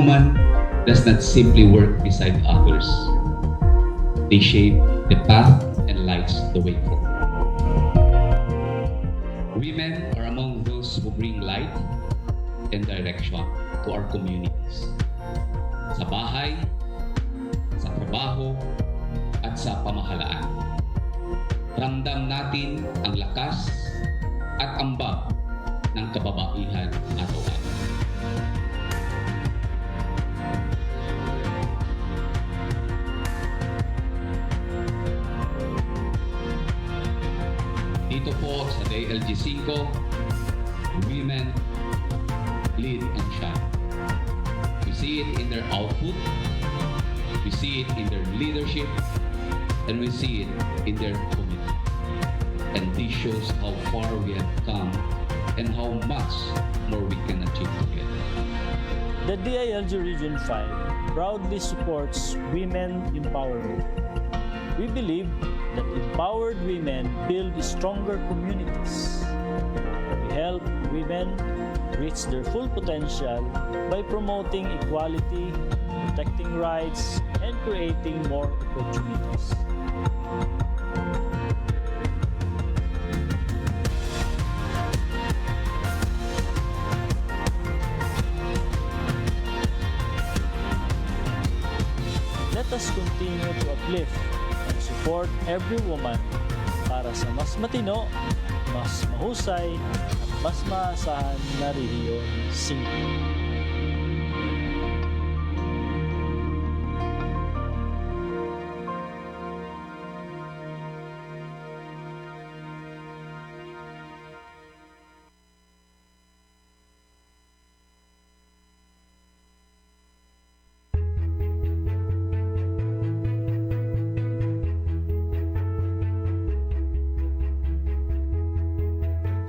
woman does not simply work beside others. They shape the path and lights the way forward. Women are among those who bring light and direction to our communities. Sa bahay, sa trabaho, at sa pamahalaan. Ramdam natin ang lakas at ambag ng kababaihan araw-araw. Dito po sa DLG 5, women lead and shine. We see it in their output, we see it in their leadership, and we see it in their commitment. And this shows how far we have come and how much more we can achieve together. The DILG Region 5 proudly supports women empowerment. We believe that empowered women build stronger communities. We help women reach their full potential by promoting equality, protecting rights, and creating more opportunities. Let us continue to uplift and support every woman para sa mas matino, mas mahusay, at mas maasahan na Region 5.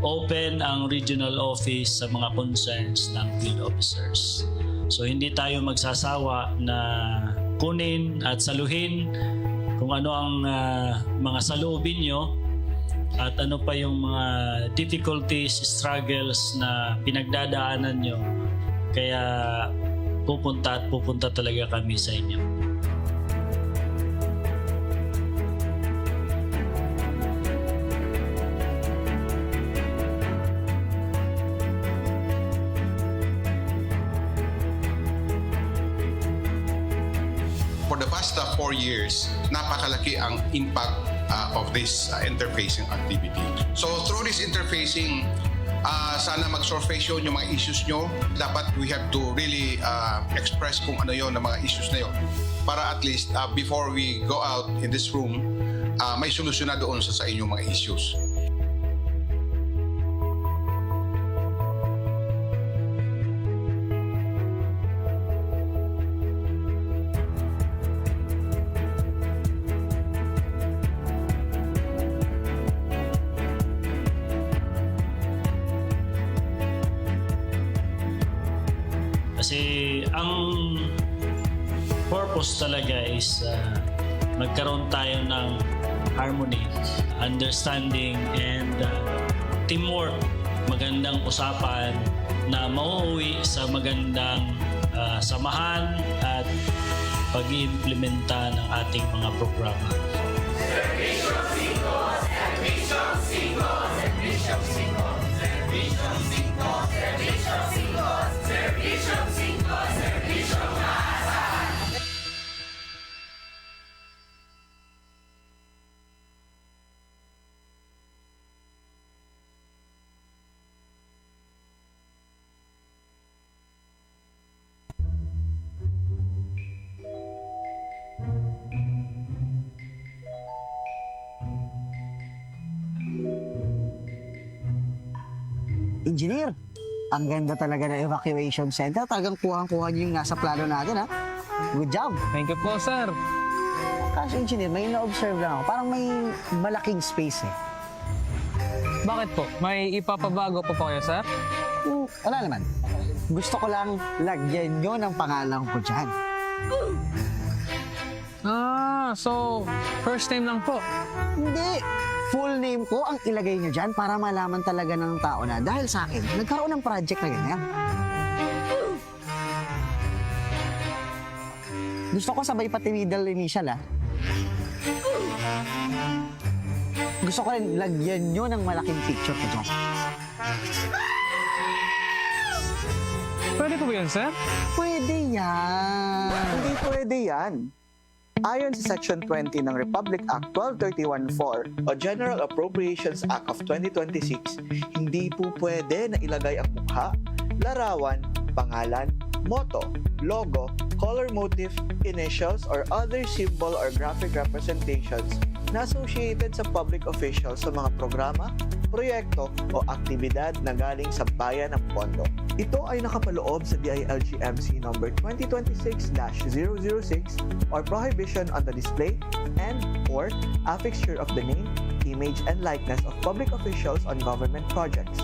Open ang regional office sa mga concerns ng field officers. So hindi tayo magsasawa na kunin at saluhin kung ano ang mga saloobin nyo at ano pa yung mga difficulties, struggles na pinagdadaanan nyo. Kaya pupunta talaga kami sa inyo. For the past 4 years, napakalaki ang impact of this interfacing activity. So through this interfacing, sana mag-surface yun yung mga issues nyo. Dapat we have to really express kung ano yun, ang mga issues na yun. Para at least before we go out in this room, may solusyon na doon sa inyong mga issues. Kasi ang purpose talaga is magkaroon tayo ng harmony, understanding, and teamwork. Magandang usapan na mauuwi sa magandang samahan at pag-iimplementa ng ating mga programa. Servicio 5, Servicio 5, Servicio 5, Servicio 5, Servicio 5, Servicio 5, Servicio Masa. Engineer, ang ganda talaga ng evacuation center. Talagang kuhang-kuha niyo yung nasa plano natin, ha? Good job. Thank you po, sir. Kaso, engineer, may na-observe lang ako. Parang may malaking space, eh. Bakit po? May ipapabago po kayo, sir? Wala naman. Gusto ko lang lagyan nyo ng pangalan ko dyan. So, first time lang po. Hindi. Full name ko ang ilagay nyo dyan para malaman talaga ng tao na dahil sa akin, nagkaroon ng project na ganyan. Gusto ko sabay pati middle initial, Gusto ko rin lagyan nyo ng malaking picture ko dyan. Pwede po ba yan, sir? Pwede yan. Hindi pwede yan. Ayon sa Section 20 ng Republic Act 12314 o General Appropriations Act of 2026, hindi po pwede na ilagay ang mukha, larawan, pangalan, motto, logo, color motif, initials, or other symbol or graphic representations na associated sa public officials sa mga programa, proyekto o aktibidad na galing sa bayan ng pondo. Ito ay nakapaloob sa DILG-MC number 2026-006 or prohibition on the display and/or affixture of the name, image, and likeness of public officials on government projects.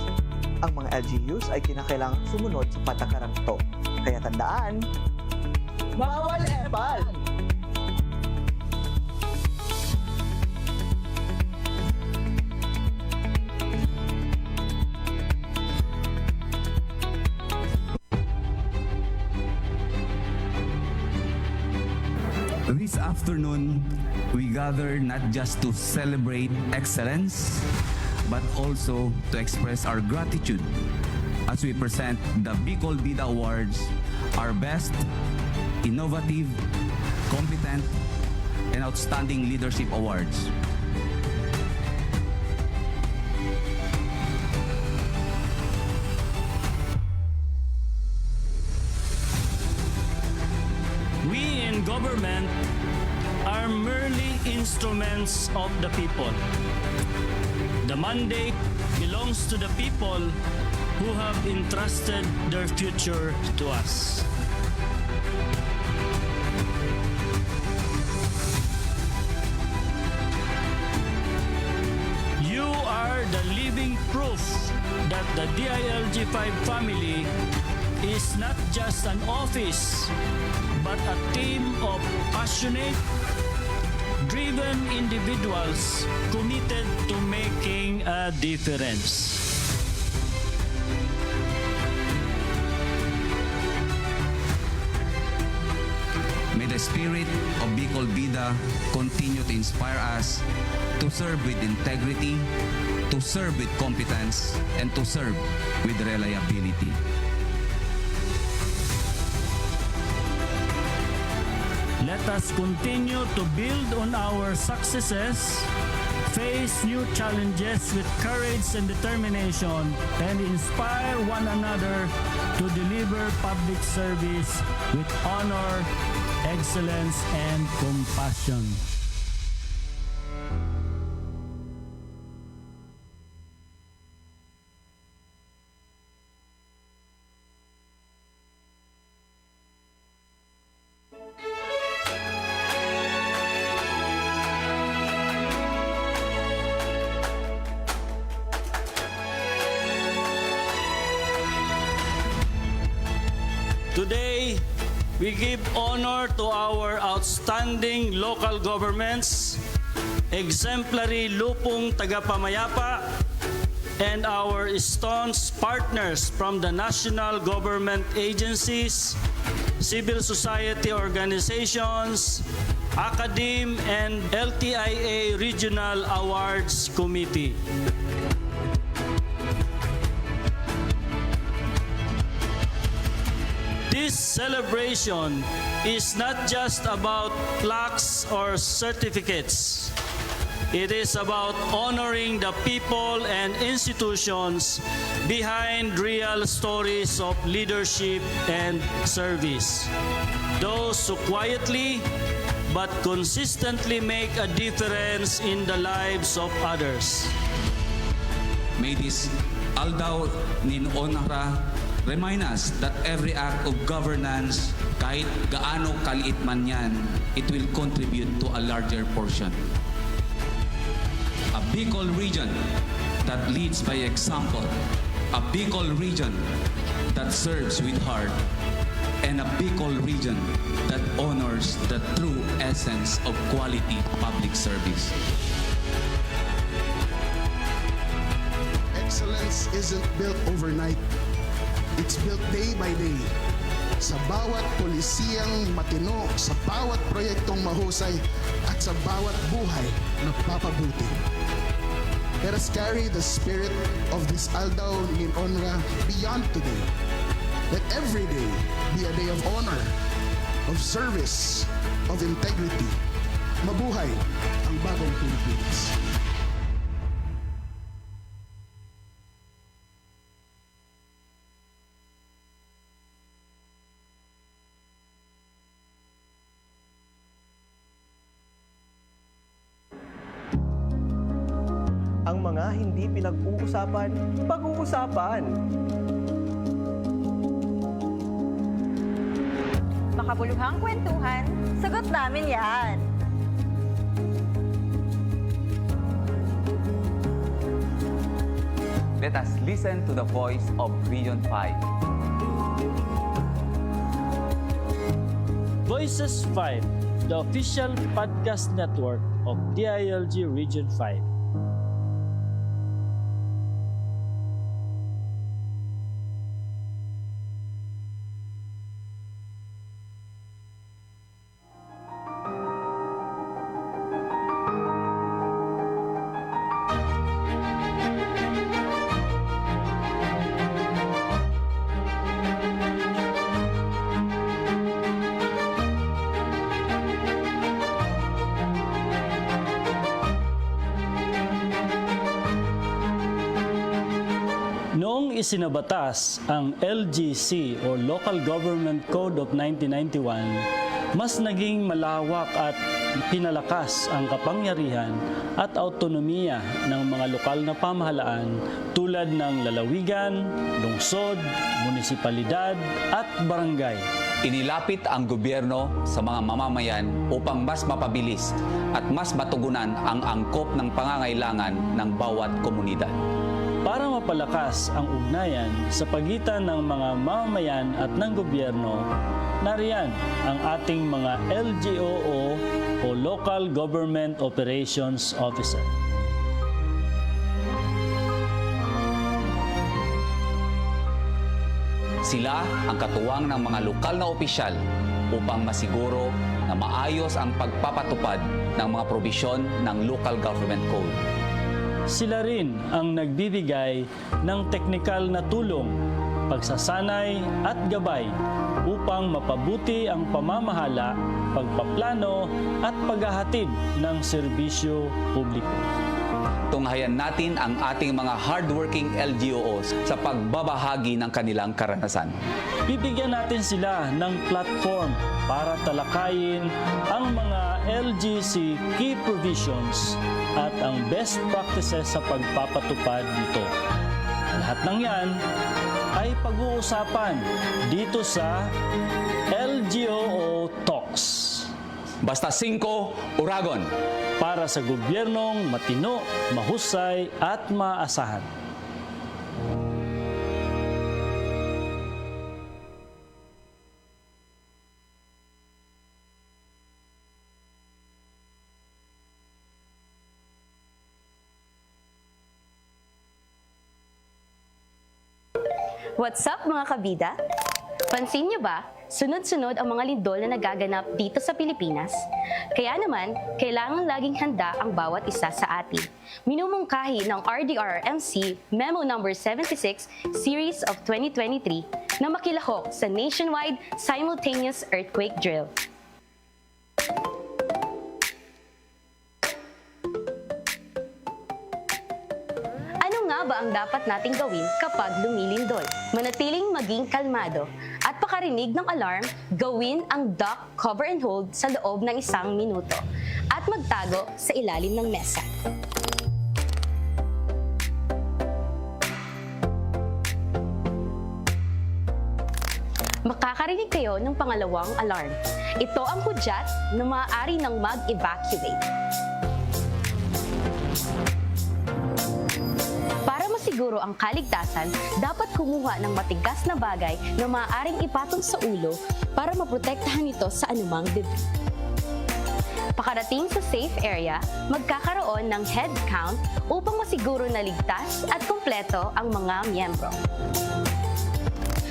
Ang mga LGUs ay kinakailangang sumunod sa patakarang ito. Kaya tandaan, bawal epal! This afternoon, we gather not just to celebrate excellence, but also to express our gratitude as we present the Bicol Bida Awards, our best, innovative, competent, and outstanding leadership awards. We in government are merely instruments of the people. The mandate belongs to the people who have entrusted their future to us. You are the living proof that the DILG-5 family is not just an office, but a team of passionate, driven individuals committed to making a difference. May the spirit of Bicol Bida continue to inspire us to serve with integrity, to serve with competence, and to serve with reliability. Let us continue to build on our successes, face new challenges with courage and determination, and inspire one another to deliver public service with honor, excellence, and compassion. Today, we give honor to our outstanding local governments, exemplary lupong tagapamayapa, and our staunch partners from the national government agencies, civil society organizations, academe, and LTIA Regional Awards Committee. This celebration is not just about plaques or certificates. It is about honoring the people and institutions behind real stories of leadership and service. Those who quietly but consistently make a difference in the lives of others. May this aldaw nin onara remind us that every act of governance, kahit gaano kaliit man yan, it will contribute to a larger portion. A Bicol region that leads by example, a Bicol region that serves with heart, and a Bicol region that honors the true essence of quality public service. Excellence isn't built overnight. It's built day by day. sa bawat pulisiyang matino, sa bawat proyektong mahusay, at sa bawat buhay na papabuti. Let us carry the spirit of this Aldaw Ngin Onra beyond today. Let every day be a day of honor, of service, of integrity. Mabuhay ang bagong Pilipinas. Ang mga hindi pinag-uusapan, pag-uusapan. Makabuluhang kwentuhan, sagot namin yan. Let us listen to the voice of Region 5. Voices 5, the official podcast network of DILG Region 5. Noong isinabatas ang LGC o Local Government Code of 1991, mas naging malawak at pinalakas ang kapangyarihan at autonomiya ng mga lokal na pamahalaan tulad ng lalawigan, lungsod, munisipalidad at barangay. Inilapit ang gobyerno sa mga mamamayan upang mas mapabilis at mas matugunan ang angkop ng pangangailangan ng bawat komunidad. Para mapalakas ang ugnayan sa pagitan ng mga mamamayan at ng gobyerno, nariyan ang ating mga LGOO o Local Government Operations Officer. Sila ang katuwang ng mga lokal na opisyal upang masiguro na maayos ang pagpapatupad ng mga probisyon ng Local Government Code. Sila rin ang nagbibigay ng teknikal na tulong, pagsasanay at gabay upang mapabuti ang pamamahala, pagpaplano at paghahatid ng serbisyo publiko. Tunghayan natin ang ating mga hardworking LGOs sa pagbabahagi ng kanilang karanasan. Bibigyan natin sila ng platform para talakayin ang mga LGC key provisions at ang best practices sa pagpapatupad nito. Lahat ng yan ay pag-uusapan dito sa LGOO Talks. Basta 5, Uragon! Para sa gobyernong matino, mahusay at maasahan. What's up mga kabida? Pansin niyo ba, sunod-sunod ang mga lindol na nagaganap dito sa Pilipinas? Kaya naman, kailangan laging handa ang bawat isa sa atin. Minumungkahi ng RDRRMC Memo No. 76 Series of 2023 na makilahok sa nationwide simultaneous earthquake drill. Ano nga ba ang dapat nating gawin kapag lumilindol? Manatiling maging kalmado at pakarinig ng alarm, gawin ang duck, cover and hold sa loob ng 1 minuto at magtago sa ilalim ng mesa. Makakarinig kayo ng pangalawang alarm. Ito ang hudyat na maaari nang mag-evacuate. Para masiguro ang kaligtasan, dapat kumuha ng matigas na bagay na maaaring ipatong sa ulo para maprotektahan ito sa anumang debris. Pakarating sa safe area, magkakaroon ng head count upang masiguro na ligtas at kumpleto ang mga miyembro.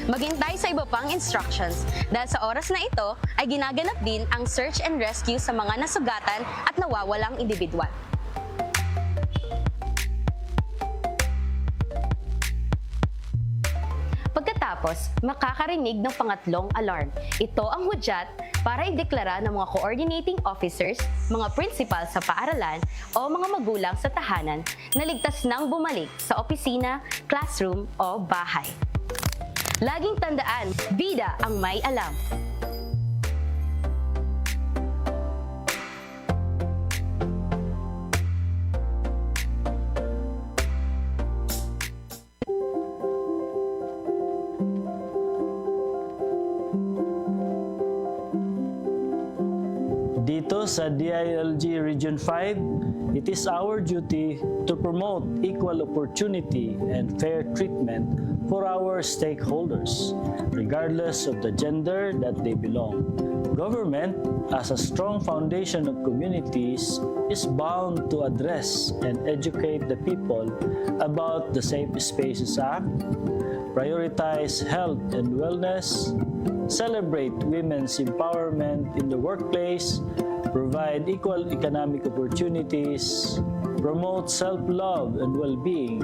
Maghintay sa iba pang instructions dahil sa oras na ito ay ginaganap din ang search and rescue sa mga nasugatan at nawawalang individual. Pagkatapos, makakarinig ng pangatlong alarm. Ito ang hudyat para ideklara ng mga coordinating officers, mga principal sa paaralan o mga magulang sa tahanan na ligtas nang bumalik sa opisina, classroom o bahay. Laging tandaan, bida ang may alam. Dito sa DILG Region 5, it is our duty to promote equal opportunity and fair treatment for our stakeholders, regardless of the gender that they belong. Government, as a strong foundation of communities, is bound to address and educate the people about the Safe Spaces Act, prioritize health and wellness, celebrate women's empowerment in the workplace, provide equal economic opportunities, promote self-love and well-being,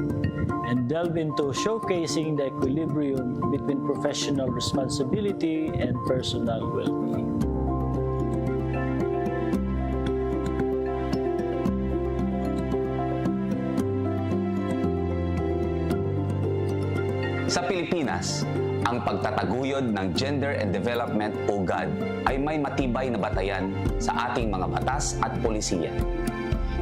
and delve into showcasing the equilibrium between professional responsibility and personal well-being. Sa Pilipinas, ang pagtataguyod ng Gender and Development o GAD ay may matibay na batayan sa ating mga batas at polisiya.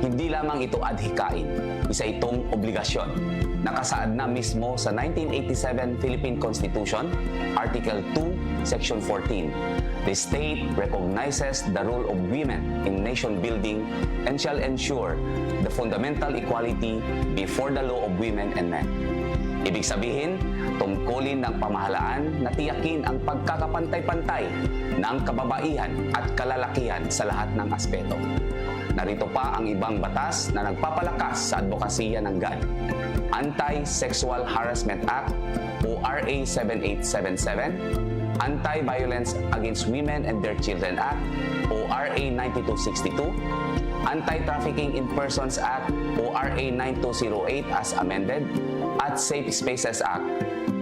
Hindi lamang ito adhikain, isa itong obligasyon. Nakasaad na mismo sa 1987 Philippine Constitution, Article 2, Section 14. The state recognizes the role of women in nation building and shall ensure the fundamental equality before the law of women and men. Ibig sabihin, tungkulin ng pamahalaan na tiyakin ang pagkakapantay-pantay ng kababaihan at kalalakihan sa lahat ng aspeto. Narito pa ang ibang batas na nagpapalakas sa advokasya ng GAD. Anti-Sexual Harassment Act o RA 7877, Anti-Violence Against Women and Their Children Act o RA 9262, Anti-Trafficking in Persons Act o RA 9208 as amended, at Safe Spaces Act,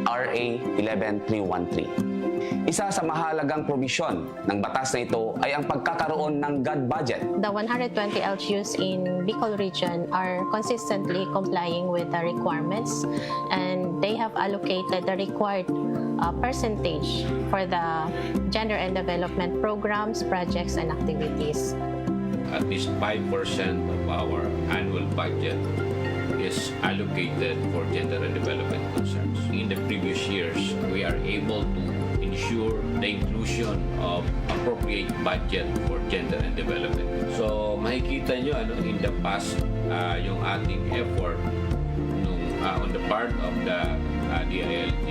RA 11313. Isa sa mahalagang probisyon ng batas na ito ay ang pagkakaroon ng GAD budget. The 120 LGUs in Bicol region are consistently complying with the requirements, and they have allocated the required percentage for the gender and development programs, projects, and activities. At least 5% of our annual budget is allocated for gender and development concerns. In the previous years, we are able to ensure the inclusion of appropriate budget for gender and development. So makikita nyo in the past, yung ating effort on the part of the DILG,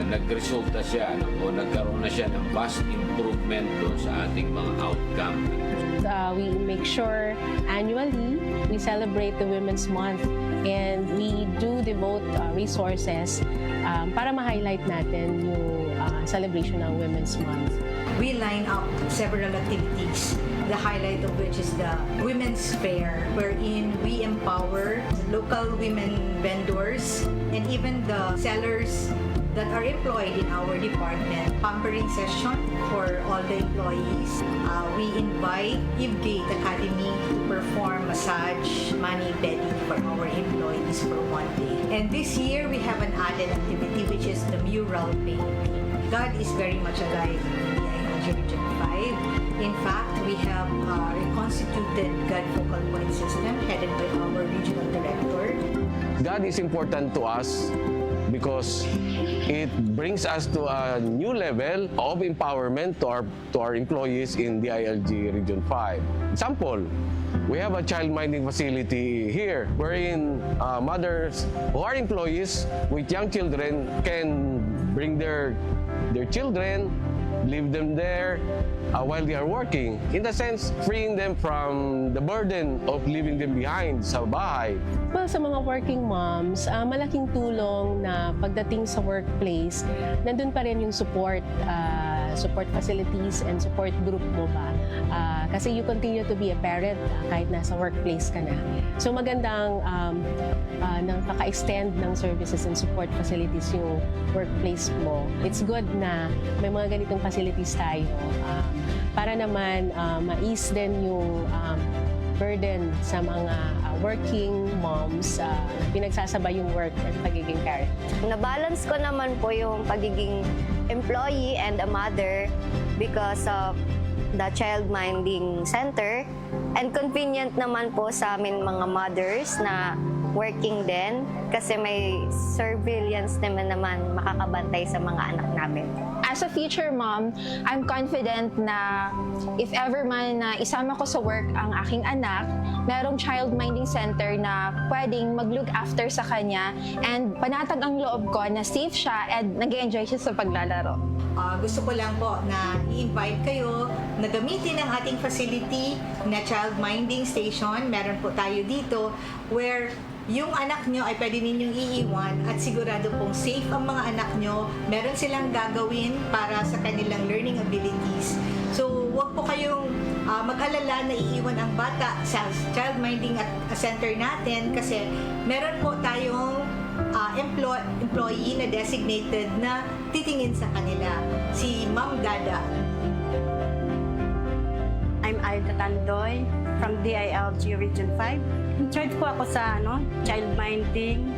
nagresulta siya o nagkaroon na siya ng vast improvement doon sa ating mga outcome. We make sure annually we celebrate the Women's Month, and we do devote resources para ma-highlight natin yung celebration ng Women's Month. We line up several activities, the highlight of which is the Women's Fair, wherein we empower local women vendors and even the sellers that are employed in our department. Pampering session for all the employees. We invite Eve Gate Academy to perform massage, mani-pedi for our employees for one day. And this year, we have an added activity, which is the mural painting. God is very much alive in DILG Region 5. In fact, we have a reconstituted God focal point system headed by our regional director. God is important to us because it brings us to a new level of empowerment to our employees in DILG Region 5. Example, we have a child minding facility here wherein mothers who are employees with young children can bring their children leave them there while they are working. In the sense, freeing them from the burden of leaving them behind sa bahay. Well, sa mga working moms, malaking tulong na pagdating sa workplace, nandun pa rin yung support facilities and support group mo ba. Kasi you continue to be a parent kahit nasa workplace ka na. So magandang nakaka-extend ng services and support facilities yung workplace mo. It's good na may mga ganitong facilities tayo para naman ma-ease din yung burden sa mga working moms na pinagsasabay yung work at pagiging parent. Nabalance ko naman po yung pagiging employee and a mother because of the child minding center, and convenient naman po sa amin mga mothers na working din kasi may surveillance naman makakabantay sa mga anak namin. As a future mom, I'm confident na if ever man na isama ko sa work ang aking anak, merong child minding center na pwedeng mag-look after sa kanya, and panatag ang loob ko na safe siya and nag-enjoy siya sa paglalaro. Gusto ko lang po na i-invite kayo na gamitin ang ating facility na child minding station. Meron po tayo dito where yung anak nyo ay pwede ninyong iiwan at sigurado pong safe ang mga anak nyo. Meron silang gagawin para sa kanilang learning abilities. So, huwag po kayong mag-alala na iiwan ang bata sa child minding center natin kasi meron po tayong employee na designated na titingin sa kanila, si Ma'am Dada. I'm Aida Tandoy from DILG Region 5. In charge po ako sa child minding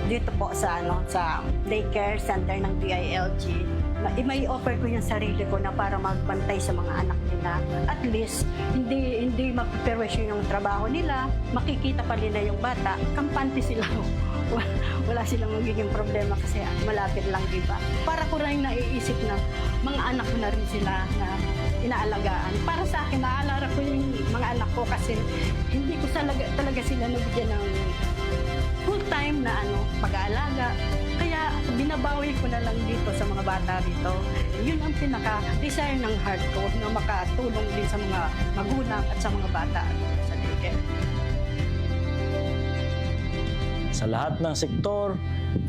dito po sa sa daycare center ng DILG. May offer ko yung sarili ko na para magbantay sa mga anak nila. At least hindi mapiperwisyo yung trabaho nila, makikita pa nila yung bata, kampante sila. Wala silang magiging problema kasi malapit lang, diba? Para ko rin naiisip na mga anak ko na rin sila na inaalagaan. Para sa akin, naalala ko yung mga anak ko kasi hindi ko talaga sila nabigyan ng full-time na pag-aalaga. Kaya binabawi ko na lang dito sa mga bata dito. Yun ang pinaka-desire ng heart ko na makatulong din sa mga magulang at sa mga bata sa daycare. Sa lahat ng sektor,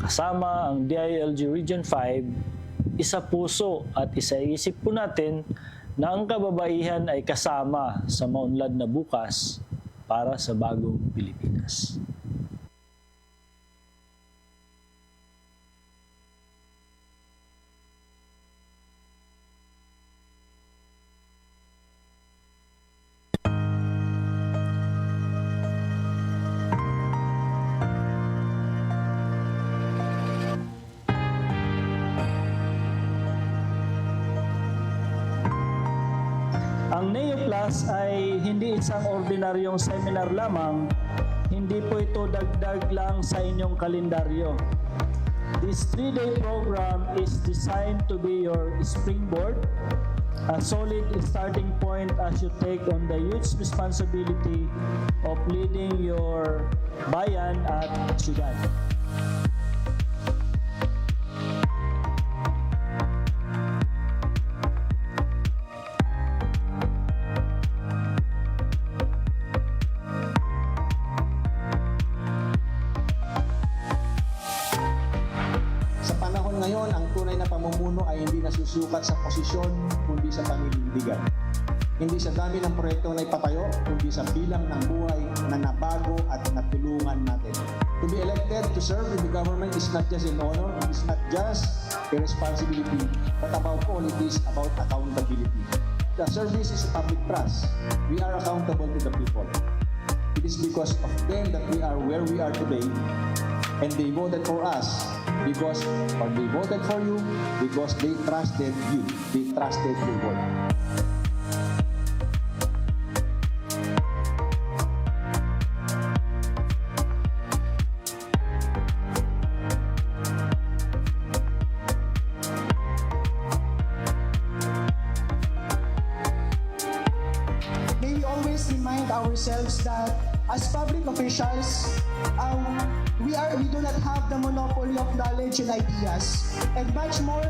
kasama ang DILG Region 5, isa puso at isa isip po natin na ang kababaihan ay kasama sa maunlad na bukas para sa bagong Pilipinas. Ang NEO Plus ay hindi isang ordinaryong seminar lamang, hindi po ito dagdag lang sa inyong kalendaryo. This 3-day program is designed to be your springboard, a solid starting point as you take on the huge responsibility of leading your bayan at syudad. Ngayon, ang tunay na pamumuno ay hindi nasusukat sa posisyon, kundi sa paninindigan. Hindi sa dami ng proyekto na ipatayo, kundi sa bilang ng buhay na nabago at natulungan natin. To be elected to serve in the government is not just an honor, it is not just a responsibility, but above all, it is about accountability. The service is a public trust. We are accountable to the people. It is because of them that we are where we are today, and they voted for us. Because they voted for you, because they trusted you, they trusted your work. May we always remind ourselves that as public officials, we do not have the monopoly of knowledge and ideas. And much more,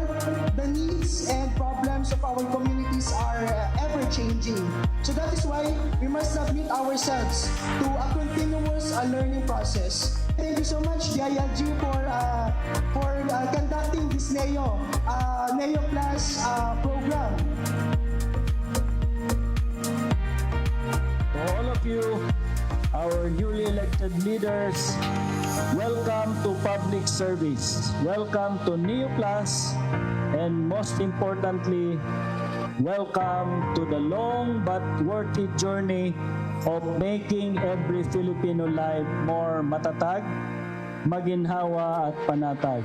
the needs and problems of our communities are ever-changing. So that is why we must submit ourselves to a continuous learning process. Thank you so much, DILG, for conducting this NEO Plus program. To all of you, our newly elected leaders, welcome to public service. Welcome to NEO Plus, and most importantly, welcome to the long but worthy journey of making every Filipino life more matatag, maginhawa at panatag.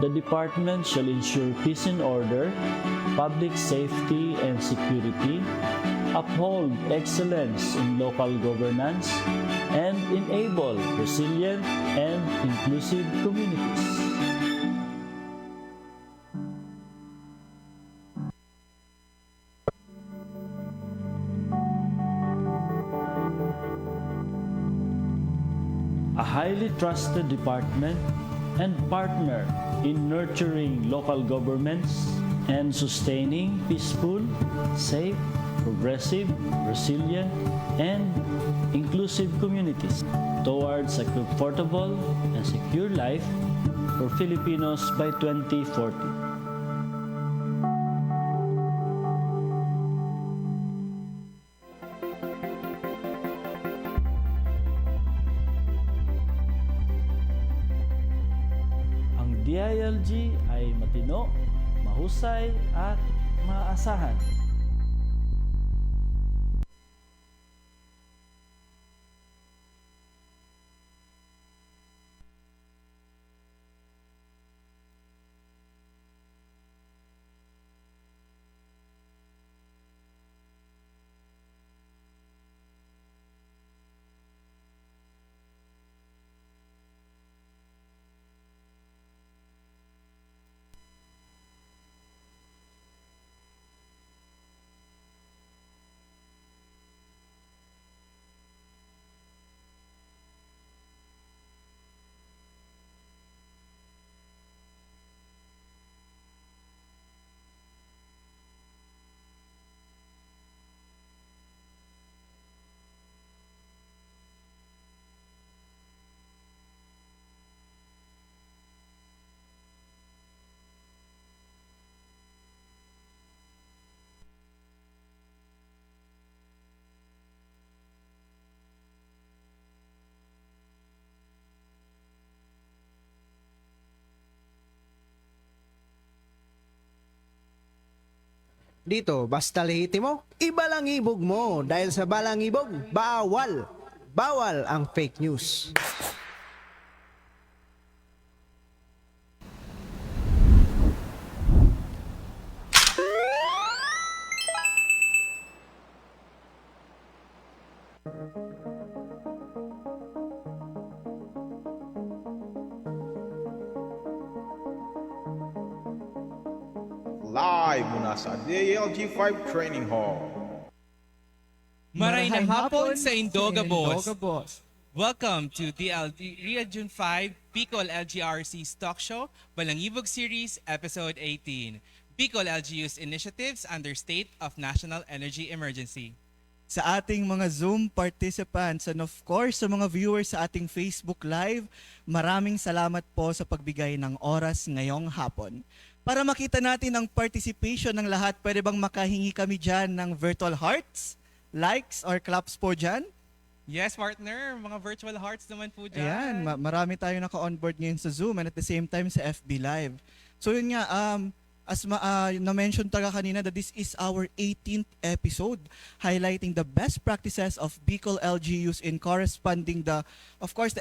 The department shall ensure peace and order, public safety and security, uphold excellence in local governance, and enable resilient and inclusive communities. A highly trusted department and partner in nurturing local governments and sustaining peaceful, safe, progressive, resilient, and inclusive communities towards a comfortable and secure life for Filipinos by 2040. DILG ay matino, mahusay at maasahan. Dito, basta lehitimo, ibalangibog mo. Dahil sa balangibog, bawal. Bawal ang fake news. Live mula sa DILG 5 Training Hall. Marayang hapon sa Indoga Boss. Welcome to DLG Region 5 Bicol LGRC's talk show, Balangibog Series, Episode 18. Bicol LGU's initiatives under state of national energy emergency. Sa ating mga Zoom participants and of course sa mga viewers sa ating Facebook Live, maraming salamat po sa pagbigay ng oras ngayong hapon. Para makita natin ang participation ng lahat, pwede bang makahingi kami dyan ng virtual hearts, likes, or claps po dyan? Yes, partner. Mga virtual hearts naman po dyan. Ayan, marami tayo naka-onboard ngayon sa Zoom and at the same time sa FB Live. So yun nga, as na-mention talaga kanina that this is our 18th episode highlighting the best practices of Bicol LGUs in corresponding the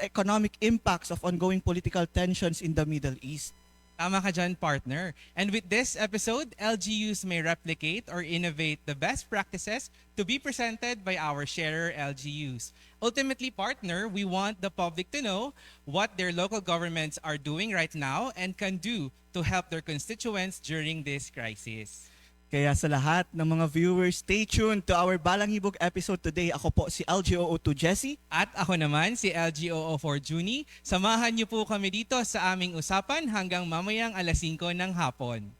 economic impacts of ongoing political tensions in the Middle East. Tama ka dyan, partner. And with this episode, LGUs may replicate or innovate the best practices to be presented by our sharer LGUs. Ultimately, partner, we want the public to know what their local governments are doing right now and can do to help their constituents during this crisis. Kaya sa lahat ng mga viewers, stay tuned to our Balangibog episode today. Ako po si LGOO2 Jesse. At ako naman si LGOO4 Juni. Samahan niyo po kami dito sa aming usapan hanggang mamayang 5:00 ng hapon.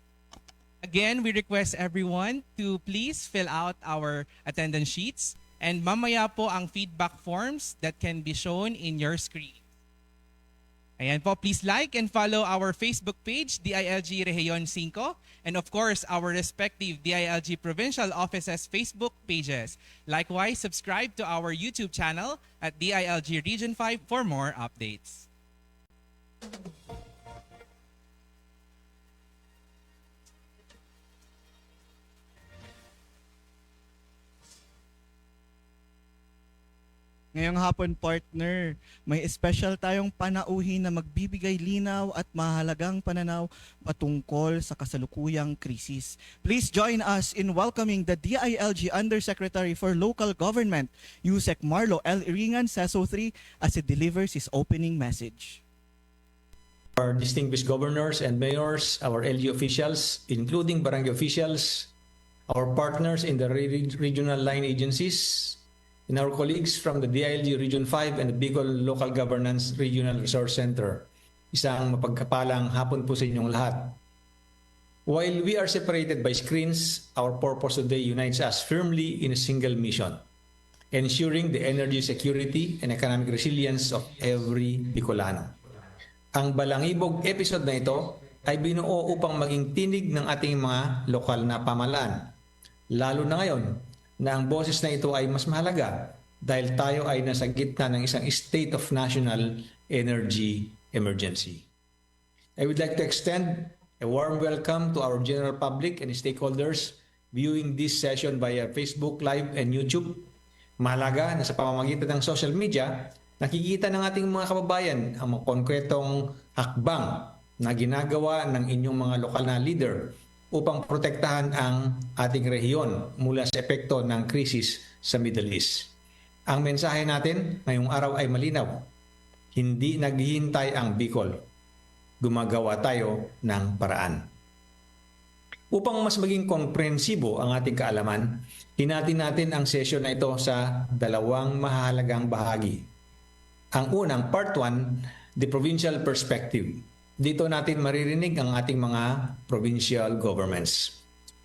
Again, we request everyone to please fill out our attendance sheets and mamaya po ang feedback forms that can be shown in your screen. Ayan po, please like and follow our Facebook page, DILG Rehiyon 5, and of course, our respective DILG Provincial Offices Facebook pages. Likewise, subscribe to our YouTube channel at DILG Region 5 for more updates. Ngayong hapon, partner, may special tayong panauhin na magbibigay linaw at mahalagang pananaw patungkol sa kasalukuyang krisis. Please join us in welcoming the DILG Undersecretary for Local Government, Yusek Marlo L. Iringan, SESO 3, as he delivers his opening message. Our distinguished governors and mayors, our LG officials, including barangay officials, our partners in the regional line agencies, and our colleagues from the DILG Region 5 and the Bicol Local Governance Regional Resource Center. Isang mapagkapalang hapon po sa inyong lahat. While we are separated by screens, our purpose today unites us firmly in a single mission, ensuring the energy security and economic resilience of every Bicolano. Ang Balangibog episode na ito ay binuo upang maging tinig ng ating mga lokal na pamahalaan. Lalo na ngayon, na ang boses na ito ay mas mahalaga dahil tayo ay nasa gitna ng isang state of national energy emergency. I would like to extend a warm welcome to our general public and stakeholders viewing this session via Facebook Live and YouTube. Mahalaga na sa pamamagitan ng social media, nakikita ng ating mga kababayan ang mga konkretong hakbang na ginagawa ng inyong mga lokal na leader upang protektahan ang ating rehiyon mula sa epekto ng krisis sa Middle East. Ang mensahe natin ngayong araw ay malinaw. Hindi naghihintay ang Bicol. Gumagawa tayo ng paraan. Upang mas maging komprehensibo ang ating kaalaman, hinati natin ang sesyon na ito sa dalawang mahalagang bahagi. Ang unang, Part 1, the provincial perspective. Dito natin maririnig ang ating mga provincial governments.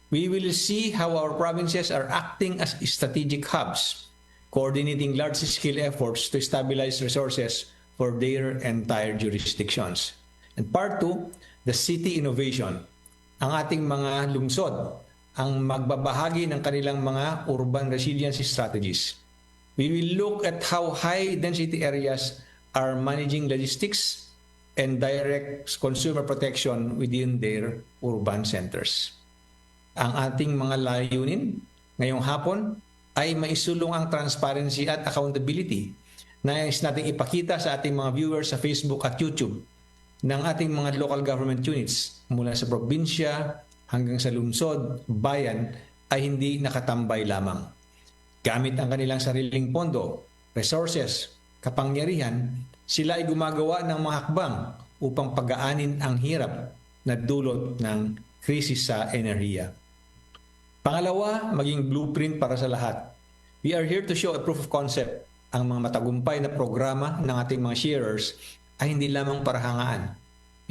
We will see how our provinces are acting as strategic hubs, coordinating large-scale efforts to stabilize resources for their entire jurisdictions. And Part 2, the city innovation. Ang ating mga lungsod ang magbabahagi ng kanilang mga urban resiliency strategies. We will look at how high-density areas are managing logistics and direct consumer protection within their urban centers. Ang ating mga layunin ngayong hapon ay maisulong ang transparency at accountability. Nais nating ipakita sa ating mga viewers sa Facebook at YouTube ng ating mga local government units mula sa probinsya hanggang sa lungsod, bayan ay hindi nakatambay lamang. Gamit ang kanilang sariling pondo, resources, kapangyarihan, sila ay gumagawa ng mga hakbang upang pagaanin ang hirap na dulot ng krisis sa enerhiya. Pangalawa, maging blueprint para sa lahat. We are here to show a proof of concept. Ang mga matagumpay na programa ng ating mga sharers ay hindi lamang para hangaan.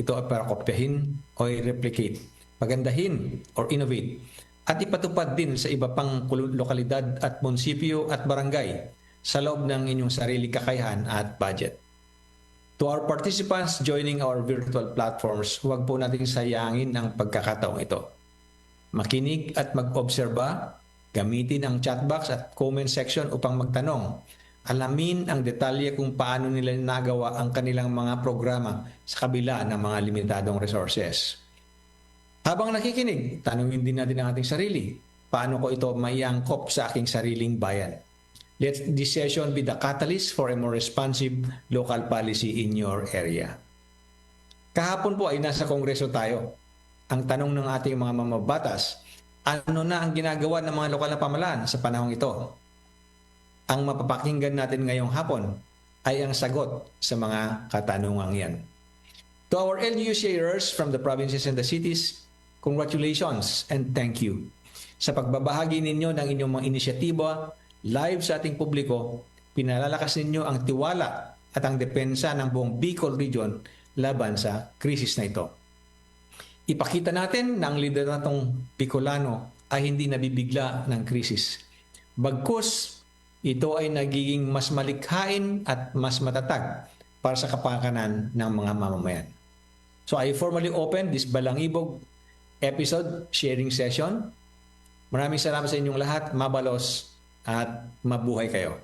Ito ay para kopyahin o i-replicate, pagandahin or innovate, at ipatupad din sa iba pang lokalidad at munisipyo at barangay sa loob ng inyong sarili kakayahan at budget. To our participants joining our virtual platforms, huwag po nating sayangin ang pagkakataong ito. Makinig at mag-obserba, gamitin ang chatbox at comment section upang magtanong. Alamin ang detalye kung paano nila nagawa ang kanilang mga programa sa kabila ng mga limitadong resources. Habang nakikinig, tanungin din natin ang ating sarili. Paano ko ito maiangkop sa aking sariling bayan? Let this session be the catalyst for a more responsive local policy in your area. Kahapon po ay nasa Kongreso tayo. Ang tanong ng ating mga mamabatas, ano na ang ginagawa ng mga lokal na pamahalaan sa panahong ito? Ang mapapakinggan natin ngayong hapon ay ang sagot sa mga katanungang yan. To our LGU sharers from the provinces and the cities, congratulations and thank you. Sa pagbabahagi ninyo ng inyong mga inisyatiba, live sa ating publiko, pinalalakas ninyo ang tiwala at ang depensa ng buong Bicol Region laban sa krisis na ito. Ipakita natin na ang lideratong Bicolano ay hindi nabibigla ng krisis. Bagkus, ito ay nagiging mas malikhain at mas matatag para sa kapakanan ng mga mamamayan. So I formally open this Balangibog episode sharing session. Maraming salamat sa inyong lahat, mabalos at mabuhay kayo.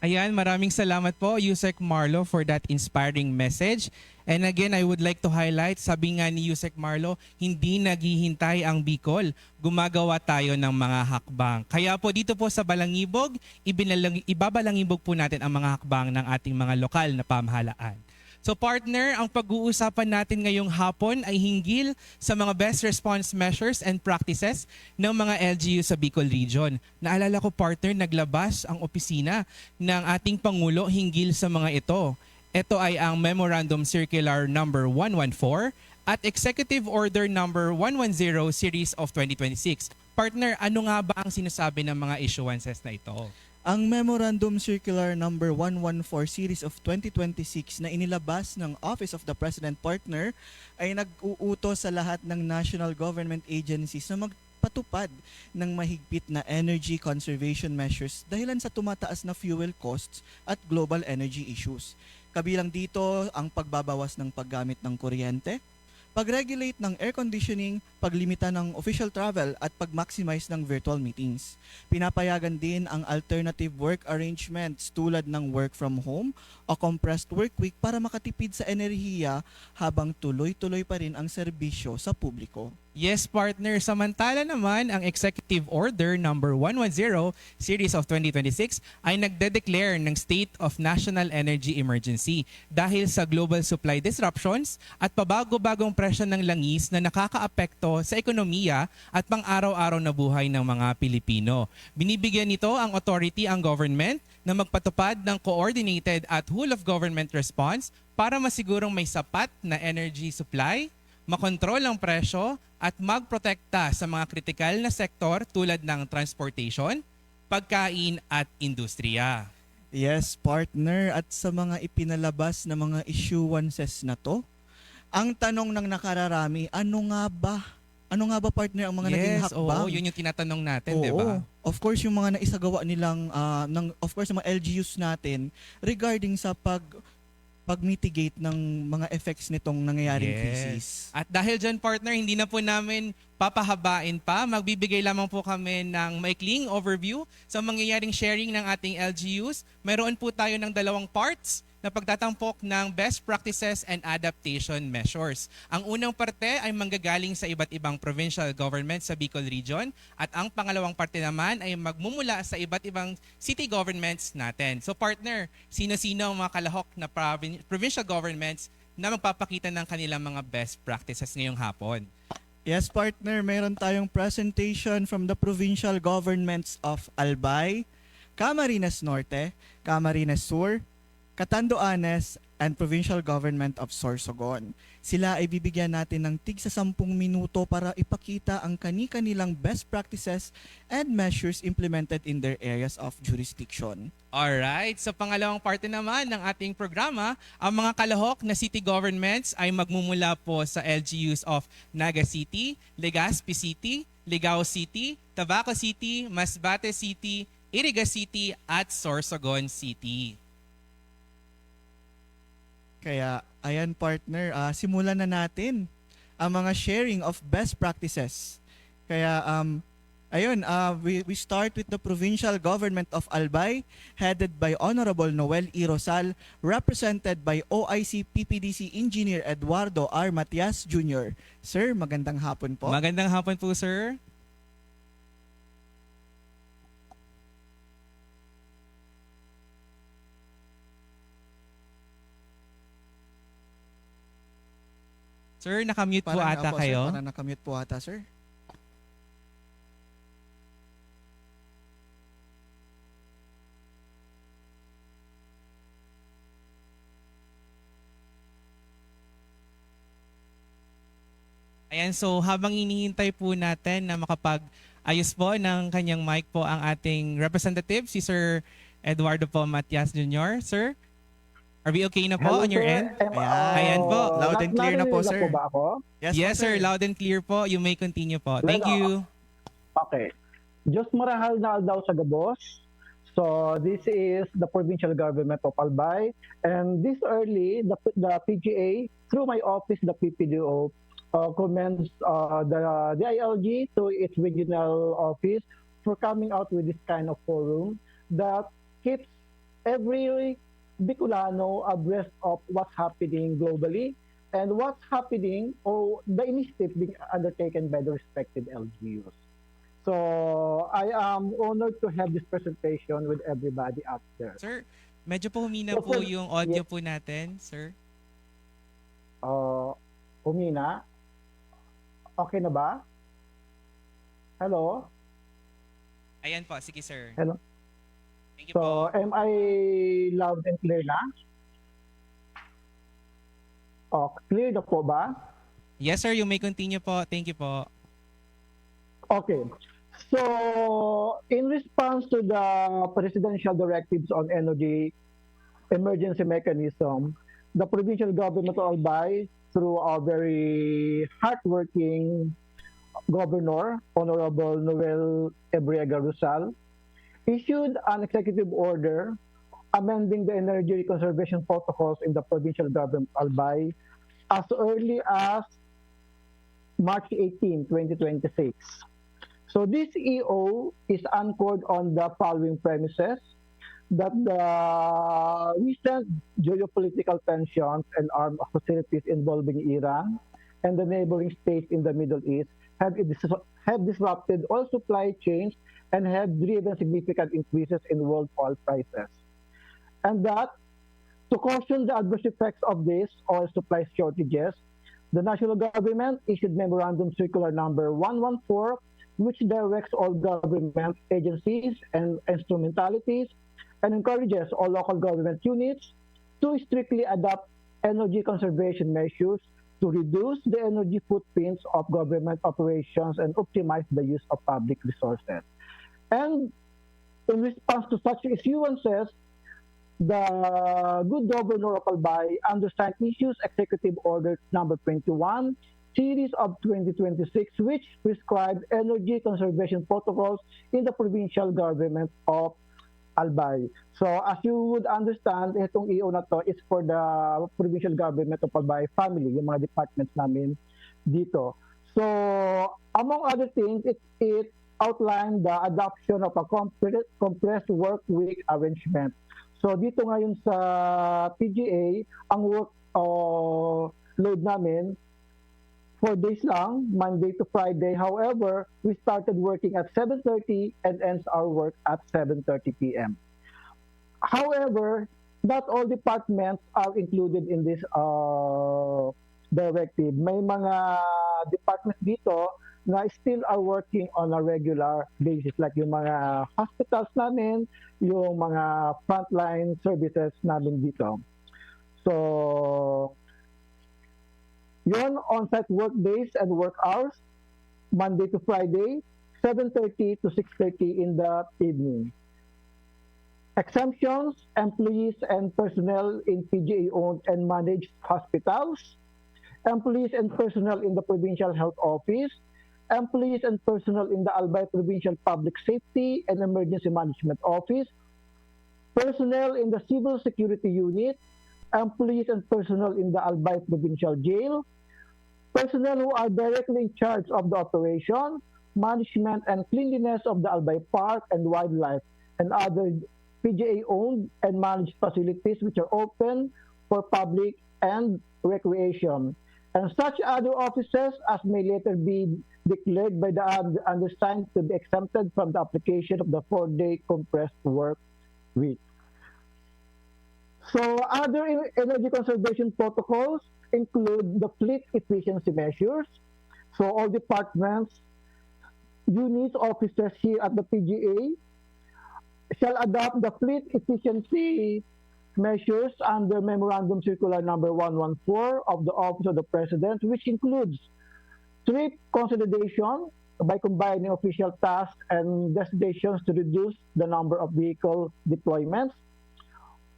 Ayan, maraming salamat po, Yusek Marlo, for that inspiring message. And again, I would like to highlight, sabi nga ni Yusek Marlo, hindi naghihintay ang Bicol. Gumagawa tayo ng mga hakbang. Kaya po dito po sa Balangibog, ibabalangibog po natin ang mga hakbang ng ating mga lokal na pamahalaan. So partner, ang pag-uusapan natin ngayong hapon ay hinggil sa mga best response measures and practices ng mga LGU sa Bicol Region. Naalala ko partner, naglabas ang opisina ng ating Pangulo hinggil sa mga ito. Ito ay ang Memorandum Circular number 114 at Executive Order number 110 Series of 2026. Partner, ano nga ba ang sinasabi ng mga issuances na ito? Ang Memorandum Circular number 114 Series of 2026 na inilabas ng Office of the President Partner ay nag-uutos sa lahat ng national government agencies na magpatupad ng mahigpit na energy conservation measures dahilan sa tumataas na fuel costs at global energy issues. Kabilang dito ang pagbabawas ng paggamit ng kuryente, pag-regulate ng air conditioning, paglimita ng official travel at pag-maximize ng virtual meetings. Pinapayagan din ang alternative work arrangements tulad ng work from home o compressed work week para makatipid sa enerhiya habang tuloy-tuloy pa rin ang serbisyo sa publiko. Yes, partner. Samantala naman, ang Executive Order number 110 Series of 2026 ay nagde-declare ng State of National Energy Emergency dahil sa global supply disruptions at pabago-bagong presyo ng langis na nakakaapekto sa ekonomiya at pang-araw-araw na buhay ng mga Pilipino. Binibigyan nito ang authority ang government na magpatupad ng coordinated at whole-of-government response para masigurong may sapat na energy supply, makontrol ang presyo at magprotekta sa mga kritikal na sektor tulad ng transportation, pagkain at industriya. Yes, partner, at sa mga ipinalabas na mga issuances na to, ang tanong ng nakararami, ano nga ba partner ang mga naging hakbang? Oo, yun yung tinatanong natin, di ba? Of course, yung mga naisagawa nilang, mga LGUs natin regarding sa pag-mitigate ng mga effects nitong nangyayaring krisis. At dahil dyan, partner, hindi na po namin papahabain pa. Magbibigay lamang po kami ng maikling overview sa mangyayaring sharing ng ating LGUs. Meron po tayo ng 2 parts na pagtatampok ng best practices and adaptation measures. Ang unang parte ay manggagaling sa iba't ibang provincial government sa Bicol Region at ang pangalawang parte naman ay magmumula sa iba't ibang city governments natin. So partner, sino-sino ang mga kalahok na provincial governments na magpapakita ng kanilang mga best practices ngayong hapon? Yes, partner, meron tayong presentation from the provincial governments of Albay, Camarines Norte, Camarines Sur, Catanduanes, and Provincial Government of Sorsogon. Sila ay bibigyan natin ng tig sa 10 minuto para ipakita ang kani-kanilang best practices and measures implemented in their areas of jurisdiction. Alright, sa pangalawang parte naman ng ating programa, ang mga kalahok na city governments ay magmumula po sa LGUs of Naga City, Legazpi City, Ligao City, Tabaco City, Masbate City, Iriga City at Sorsogon City. Kaya, ayan partner, simulan na natin ang mga sharing of best practices. Kaya, we start with the provincial government of Albay, headed by Honorable Noel E. Rosal, represented by OIC PPDC Engineer Eduardo R. Matias Jr. Sir, magandang hapon po. Magandang hapon po, sir. Sir, nakamute po ata kayo. Parang nakamute po ata, sir. Ayan, so habang inihintay po natin na makapag-ayos po ng kanyang mic po ang ating representative, si Sir Eduardo po Matias Jr. Sir, are we okay na po on your end? Ayan po. Loud and clear na po, sir. Po ba ako? Yes, sir. Loud and clear po. You may continue po. Thank you. Okay. Diyos marahal na aldaw sa gabos. So this is the provincial government of Albay. And this early, the PGA, through my office, the PPDO, commends the DILG to its regional office for coming out with this kind of forum that keeps every Bicolano abreast of what's happening globally and what's happening or the initiative being undertaken by the respective LGUs. So I am honored to have this presentation with everybody out there. Sir, medyo po humina po yung audio po natin, sir. Humina? Okay na ba? Hello? Ayan po, sige sir. Hello? Thank you So, po. am I loud and clear na? Clear na po ba? Yes sir, you may continue po. Thank you po. Okay. So, in response to the presidential directives on energy emergency mechanism, the provincial government of Albay, through our very hardworking governor, Honorable Noel Ebriega Rosal, issued an executive order amending the energy conservation protocols in the provincial government of Albay as early as March 18, 2026. So this EO is anchored on the following premises: that the recent geopolitical tensions and armed hostilities involving Iran and the neighboring states in the Middle East have disrupted all supply chains and have driven significant increases in world oil prices. And that, to caution the adverse effects of these oil supply shortages, the national government issued Memorandum Circular Number 114, which directs all government agencies and instrumentalities and encourages all local government units to strictly adopt energy conservation measures to reduce the energy footprints of government operations and optimize the use of public resources. And in response to such issuances, the good governor of Albay undersigned issues Executive Order Number 21, Series of 2026, which prescribed energy conservation protocols in the provincial government of Albay. So as you would understand, itong EO na to is for the provincial government of Albay family, yung mga departments namin dito. So among other things, it outlined the adoption of a compressed work week arrangement. So dito ngayon sa PGA, ang work load namin 4 days lang, Monday to Friday. However, we started working at 7:30 and ends our work at 7:30 p.m. However, not all departments are included in this directive. May mga departments dito na still are working on a regular basis, like yung mga hospitals namin, yung mga frontline services namin dito. So, yun, on-site work days and work hours, Monday to Friday, 7:30 to 6:30 in the evening. Exemptions, employees and personnel in PGA-owned and managed hospitals, employees and personnel in the Provincial Health Office, employees and personnel in the Albay Provincial Public Safety and Emergency Management Office, personnel in the Civil Security Unit, employees and personnel in the Albay Provincial Jail, personnel who are directly in charge of the operation, management and cleanliness of the Albay Park and Wildlife and other PGA-owned and managed facilities which are open for public and recreation, and such other offices as may later be declared by the undersigned to be exempted from the application of the 4-day compressed work week. So other energy conservation protocols include the fleet efficiency measures. So all departments, units, officers here at the PGA shall adopt the fleet efficiency measures under Memorandum Circular number 114 of the Office of the President, which includes trip consolidation by combining official tasks and destinations to reduce the number of vehicle deployments,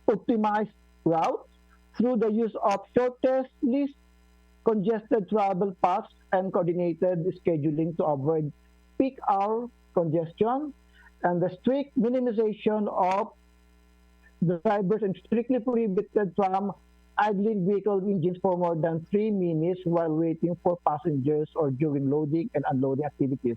optimized routes through the use of shortest, least congested travel paths and coordinated scheduling to avoid peak hour congestion, and the strict minimization of the drivers and strictly prohibited from idling vehicle engines for more than 3 minutes while waiting for passengers or during loading and unloading activities.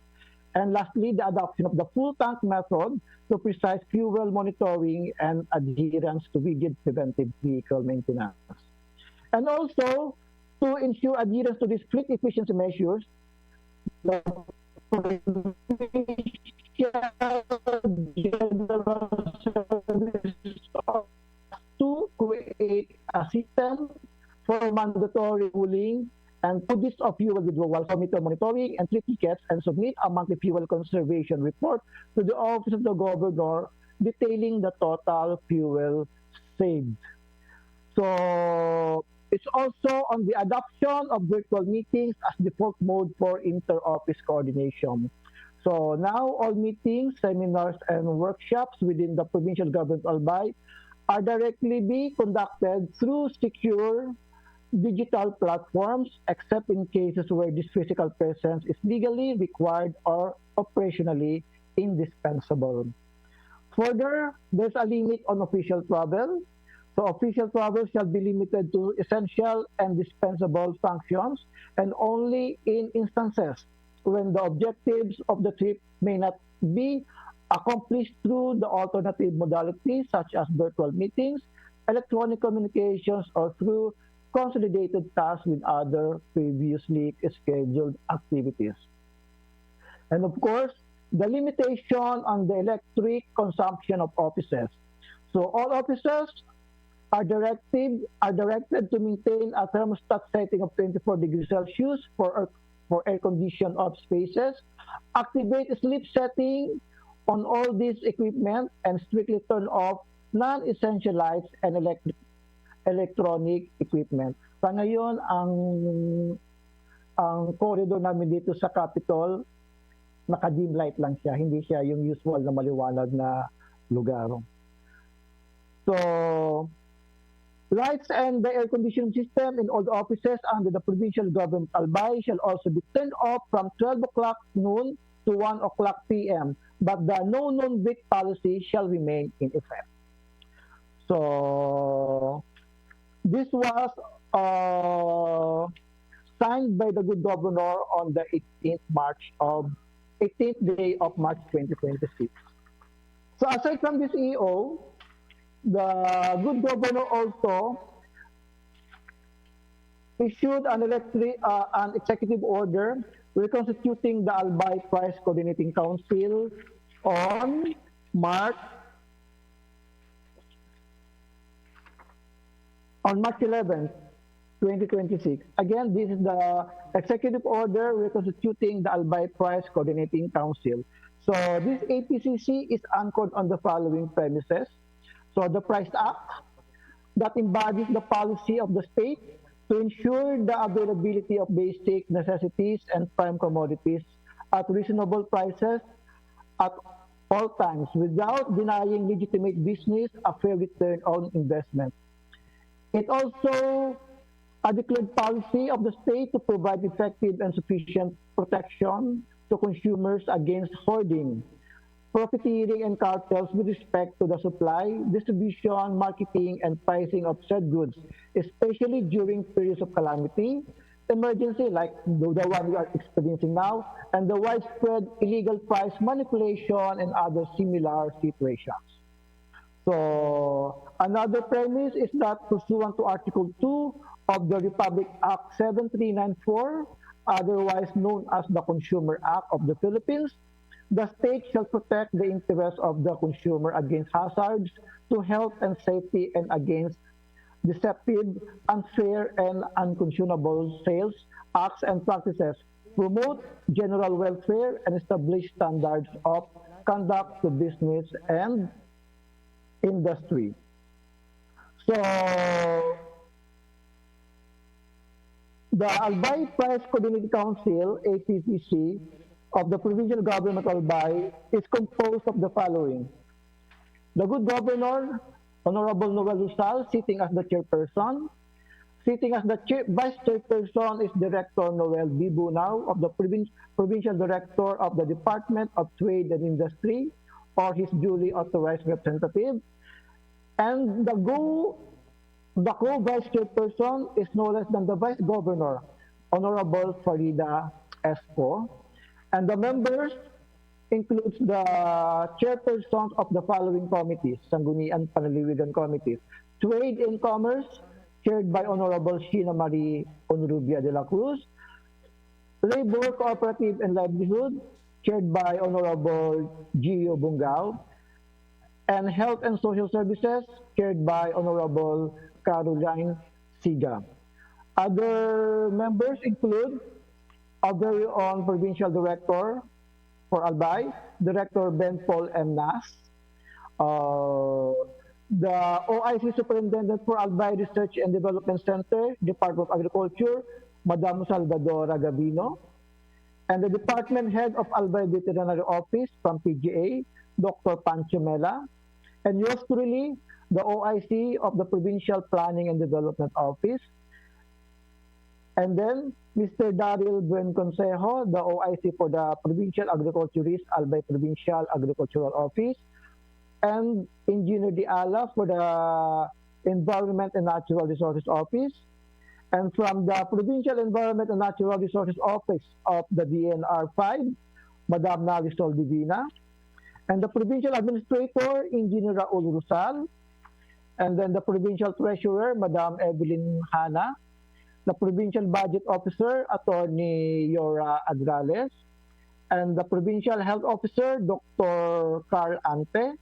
And lastly, the adoption of the full tank method to precise fuel monitoring and adherence to rigid preventive vehicle maintenance. And also, to ensure adherence to these fleet efficiency measures, the General Services to create a system for mandatory ruling and put this of fuel withdrawal, meter monitoring and trip tickets, and submit a monthly fuel conservation report to the Office of the Governor detailing the total fuel saved. So it's also on the adoption of virtual meetings as default mode for inter-office coordination. So now all meetings, seminars, and workshops within the provincial government of Albay are directly be conducted through secure digital platforms, except in cases where this physical presence is legally required or operationally indispensable. Further, there's a limit on official travel. So official travel shall be limited to essential and dispensable functions and only in instances when the objectives of the trip may not be accomplished through the alternative modalities such as virtual meetings, electronic communications, or through consolidated tasks with other previously scheduled activities. And of course, the limitation on the electric consumption of offices. So all offices are directed to maintain a thermostat setting of 24 degrees Celsius for air-conditioned of spaces, activate sleep setting on all these equipment, and strictly turn off non-essential lights and electronic equipment. Sa ngayon, ang corridor namin dito sa Capitol, naka-dim light lang siya. Hindi siya yung usual na maliwanag na lugar. So, lights and the air conditioning system in all the offices under the provincial government Albay shall also be turned off from 12 o'clock noon to 1 o'clock p.m. But the no non-break policy shall remain in effect. So, this was signed by the good governor on the 18th day of March 2026. So aside from this EO, The good governor also issued an executive order reconstituting the Albay Price Coordinating Council on March 11th, 2026. Again, this is the executive order reconstituting the Albay Price Coordinating Council. So this APCC is anchored on the following premises. So the Price Act that embodies the policy of the state to ensure the availability of basic necessities and prime commodities at reasonable prices at all times without denying legitimate business a fair return on investment. It also a declared policy of the state to provide effective and sufficient protection to consumers against hoarding, profiteering, and cartels with respect to the supply, distribution, marketing, and pricing of said goods, especially during periods of calamity, emergency like the one we are experiencing now, and the widespread illegal price manipulation and other similar situations. So another premise is that pursuant to Article 2 of the Republic Act 7394, otherwise known as the Consumer Act of the Philippines, the state shall protect the interests of the consumer against hazards to health and safety and against deceptive, unfair, and unconscionable sales, acts, and practices, promote general welfare, and establish standards of conduct to business and industry. So, the Albay Price Coordinating Council, APPC, of the Provincial Government of Albay is composed of the following. The Good Governor, Honorable Noel Rizal, sitting as the chairperson. Sitting as the vice chairperson is Director Noel B. Bunao of the Provincial Director of the Department of Trade and Industry or his duly authorized representative. And the co-vice chairperson is no less than the Vice Governor, Honorable Farida Espo. And the members includes the chairpersons of the following committees, Sangguniang Panliliwigan Committees. Trade and Commerce, chaired by Honorable Sheena Marie Onrubia de la Cruz. Labor, Cooperative and Livelihood, chaired by Honorable Gio Bungao. And Health and Social Services, chaired by Honorable Caroline Siga. Other members include our very own Provincial Director for Albay, Director Ben Paul M. Nas, the OIC Superintendent for Albay Research and Development Center, Department of Agriculture, Madam Salvadora Gavino, and the Department Head of Albay Veterinary Office from PGA, Dr. Pancho Mela, and yours truly, the OIC of the Provincial Planning and Development Office, and then Mr. Daryl Buen Consejo, the OIC for the Provincial Agriculturist, Albay Provincial Agricultural Office, and Engineer Diala for the Environment and Natural Resources Office, and from the Provincial Environment and Natural Resources Office of the DNR 5, Madam Narisol Divina, and the Provincial Administrator, Engineer Raul Rusal, and then the Provincial Treasurer, Madam Evelyn Hana, the Provincial Budget Officer, Attorney Yora Adrales, and the Provincial Health Officer, Dr. Carl Ante,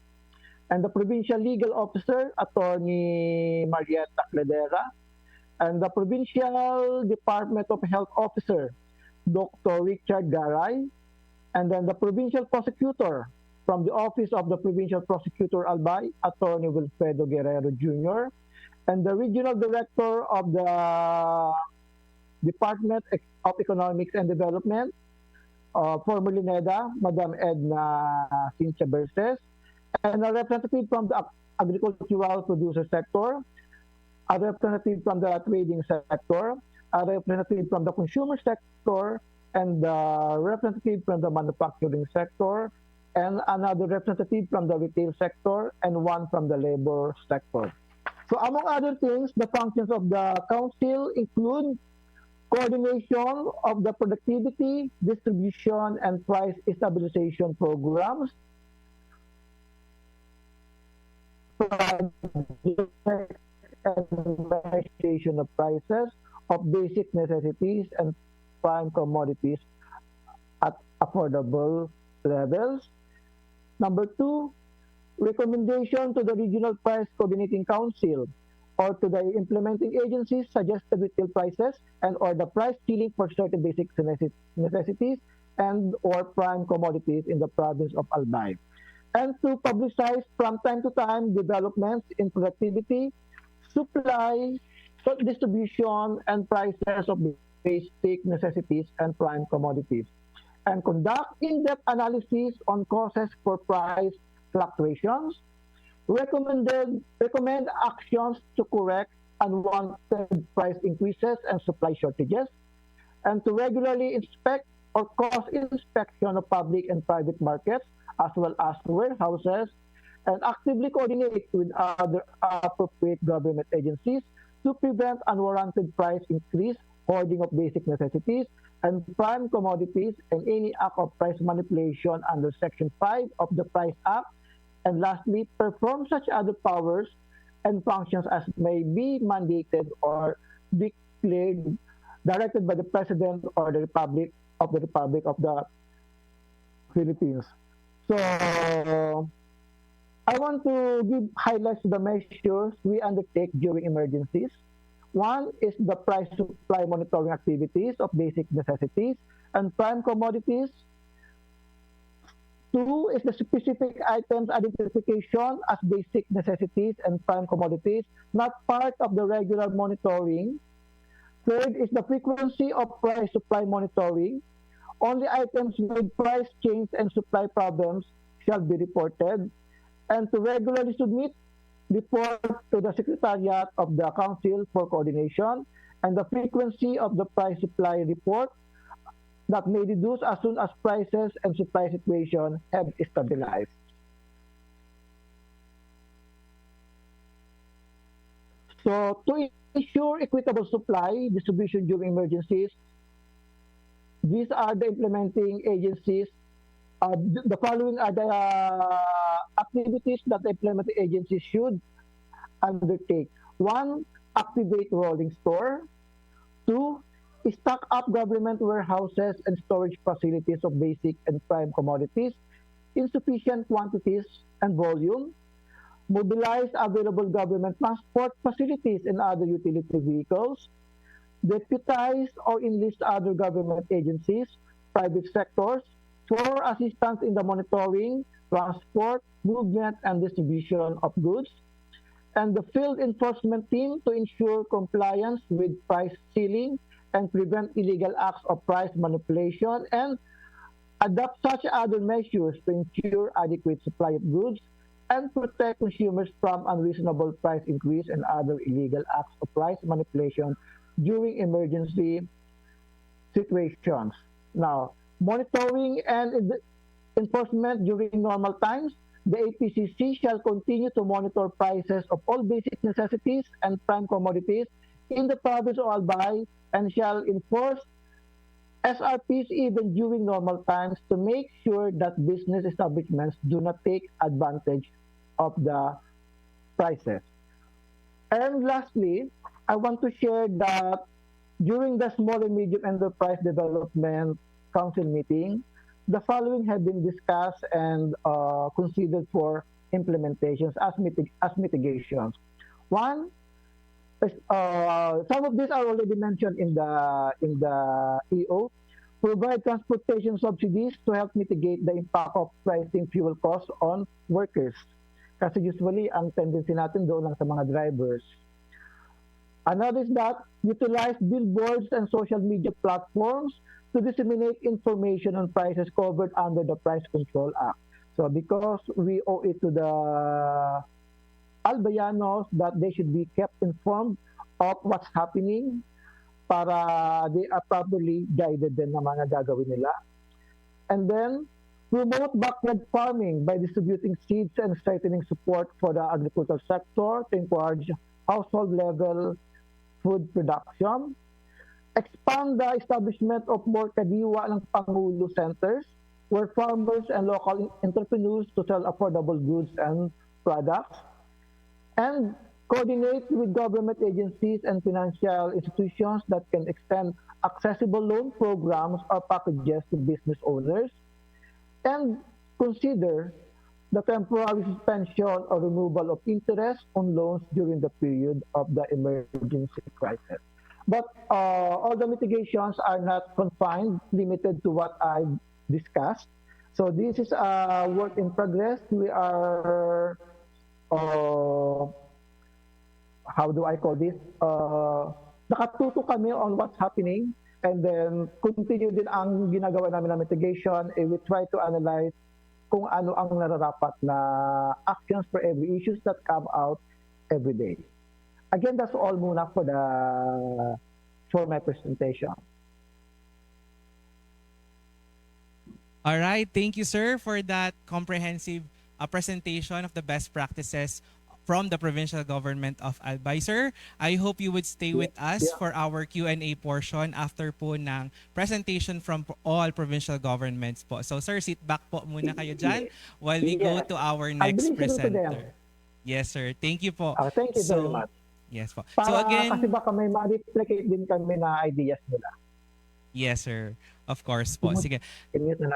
and the Provincial Legal Officer, Attorney Marietta Cledera, and the Provincial Department of Health Officer, Dr. Richard Garay, and then the Provincial Prosecutor from the Office of the Provincial Prosecutor Albay, Attorney Wilfredo Guerrero Jr., and the Regional Director of the Department of Economics and Development, formerly NEDA, Madam Edna Cynthia Berces, and a representative from the agricultural producer sector, a representative from the trading sector, a representative from the consumer sector, and a representative from the manufacturing sector, and another representative from the retail sector, and one from the labor sector. So among other things, the functions of the council include coordination of the productivity, distribution, and price stabilization programs, project and normalization of prices of basic necessities and prime commodities at affordable levels. Number 2, recommendation to the Regional Price Coordinating Council or to the implementing agencies suggested retail prices and or the price ceiling for certain basic necessities and or prime commodities in the province of Albay. And to publicize from time to time developments in productivity, supply, distribution, and prices of basic necessities and prime commodities. And conduct in-depth analysis on causes for price fluctuations, recommend actions to correct unwanted price increases and supply shortages, and to regularly inspect or cost inspection of public and private markets, as well as warehouses, and actively coordinate with other appropriate government agencies to prevent unwarranted price increase, hoarding of basic necessities, and prime commodities, and any act of price manipulation under Section 5 of the Price Act. And lastly, perform such other powers and functions as may be mandated or declared, directed by the President or the Republic of the Philippines. So, I want to give highlights to the measures we undertake during emergencies. One is the price supply monitoring activities of basic necessities and prime commodities. 2 is the specific items identification as basic necessities and prime commodities, not part of the regular monitoring. 3rd is the frequency of price supply monitoring. Only items with price change and supply problems shall be reported, and to regularly submit report to the Secretariat of the Council for coordination, and the frequency of the price supply report that may reduce as soon as prices and supply situation have stabilized. So to ensure equitable supply distribution during emergencies, these are the implementing agencies. The following are the activities that the implementing agencies should undertake. 1, activate rolling store. 2, stock up government warehouses and storage facilities of basic and prime commodities in sufficient quantities and volume. Mobilize available government transport facilities and other utility vehicles. Deputize or enlist other government agencies, private sectors, for assistance in the monitoring, transport, movement, and distribution of goods. And the field enforcement team to ensure compliance with price ceiling and prevent illegal acts of price manipulation, and adopt such other measures to ensure adequate supply of goods and protect consumers from unreasonable price increase and other illegal acts of price manipulation during emergency situations. Now, monitoring and enforcement during normal times, the APCC shall continue to monitor prices of all basic necessities and prime commodities in the province of Albay and shall enforce SRPs even during normal times to make sure that business establishments do not take advantage of the prices. And lastly, I want to share that during the Small and Medium Enterprise Development Council meeting, the following have been discussed and considered for implementations as mitigations. 1, some of these are already mentioned in the EO. Provide transportation subsidies to help mitigate the impact of rising fuel costs on workers. Kasi usually, ang tendency natin doon lang sa mga drivers. Another is that utilize billboards and social media platforms to disseminate information on prices covered under the Price Control Act. So because we owe it to the Albayanos that they should be kept informed of what's happening para they are properly guided din na mga gagawin nila. And then, promote backyard farming by distributing seeds and strengthening support for the agricultural sector to encourage household-level food production. Expand the establishment of more kadiwa ng Pangulo centers where farmers and local entrepreneurs to sell affordable goods and products. and coordinate with government agencies and financial institutions that can extend accessible loan programs or packages to business owners, and consider the temporary suspension or removal of interest on loans during the period of the emergency crisis. But all the mitigations are not confined, limited to what I discussed. So this is a work in progress. We are, how do I call this? Nakatuto kami on what's happening, and then continue din ang ginagawa namin na mitigation. We try to analyze kung ano ang nararapat na actions for every issues that come out every day. Again, that's all muna for my presentation. All right, thank you, sir, for that comprehensive presentation of the best practices from the provincial government of Albay. Sir, I hope you would stay with us for our Q&A portion after po ng presentation from all provincial governments po. So sir, sit back po muna kayo dyan while we go to our next presenter. Yes, sir. Thank you po. Thank you very much. Yes po. Para So again, kasi baka may ma-replicate din kami na ideas nila. yes, sir. Of course po. Sige.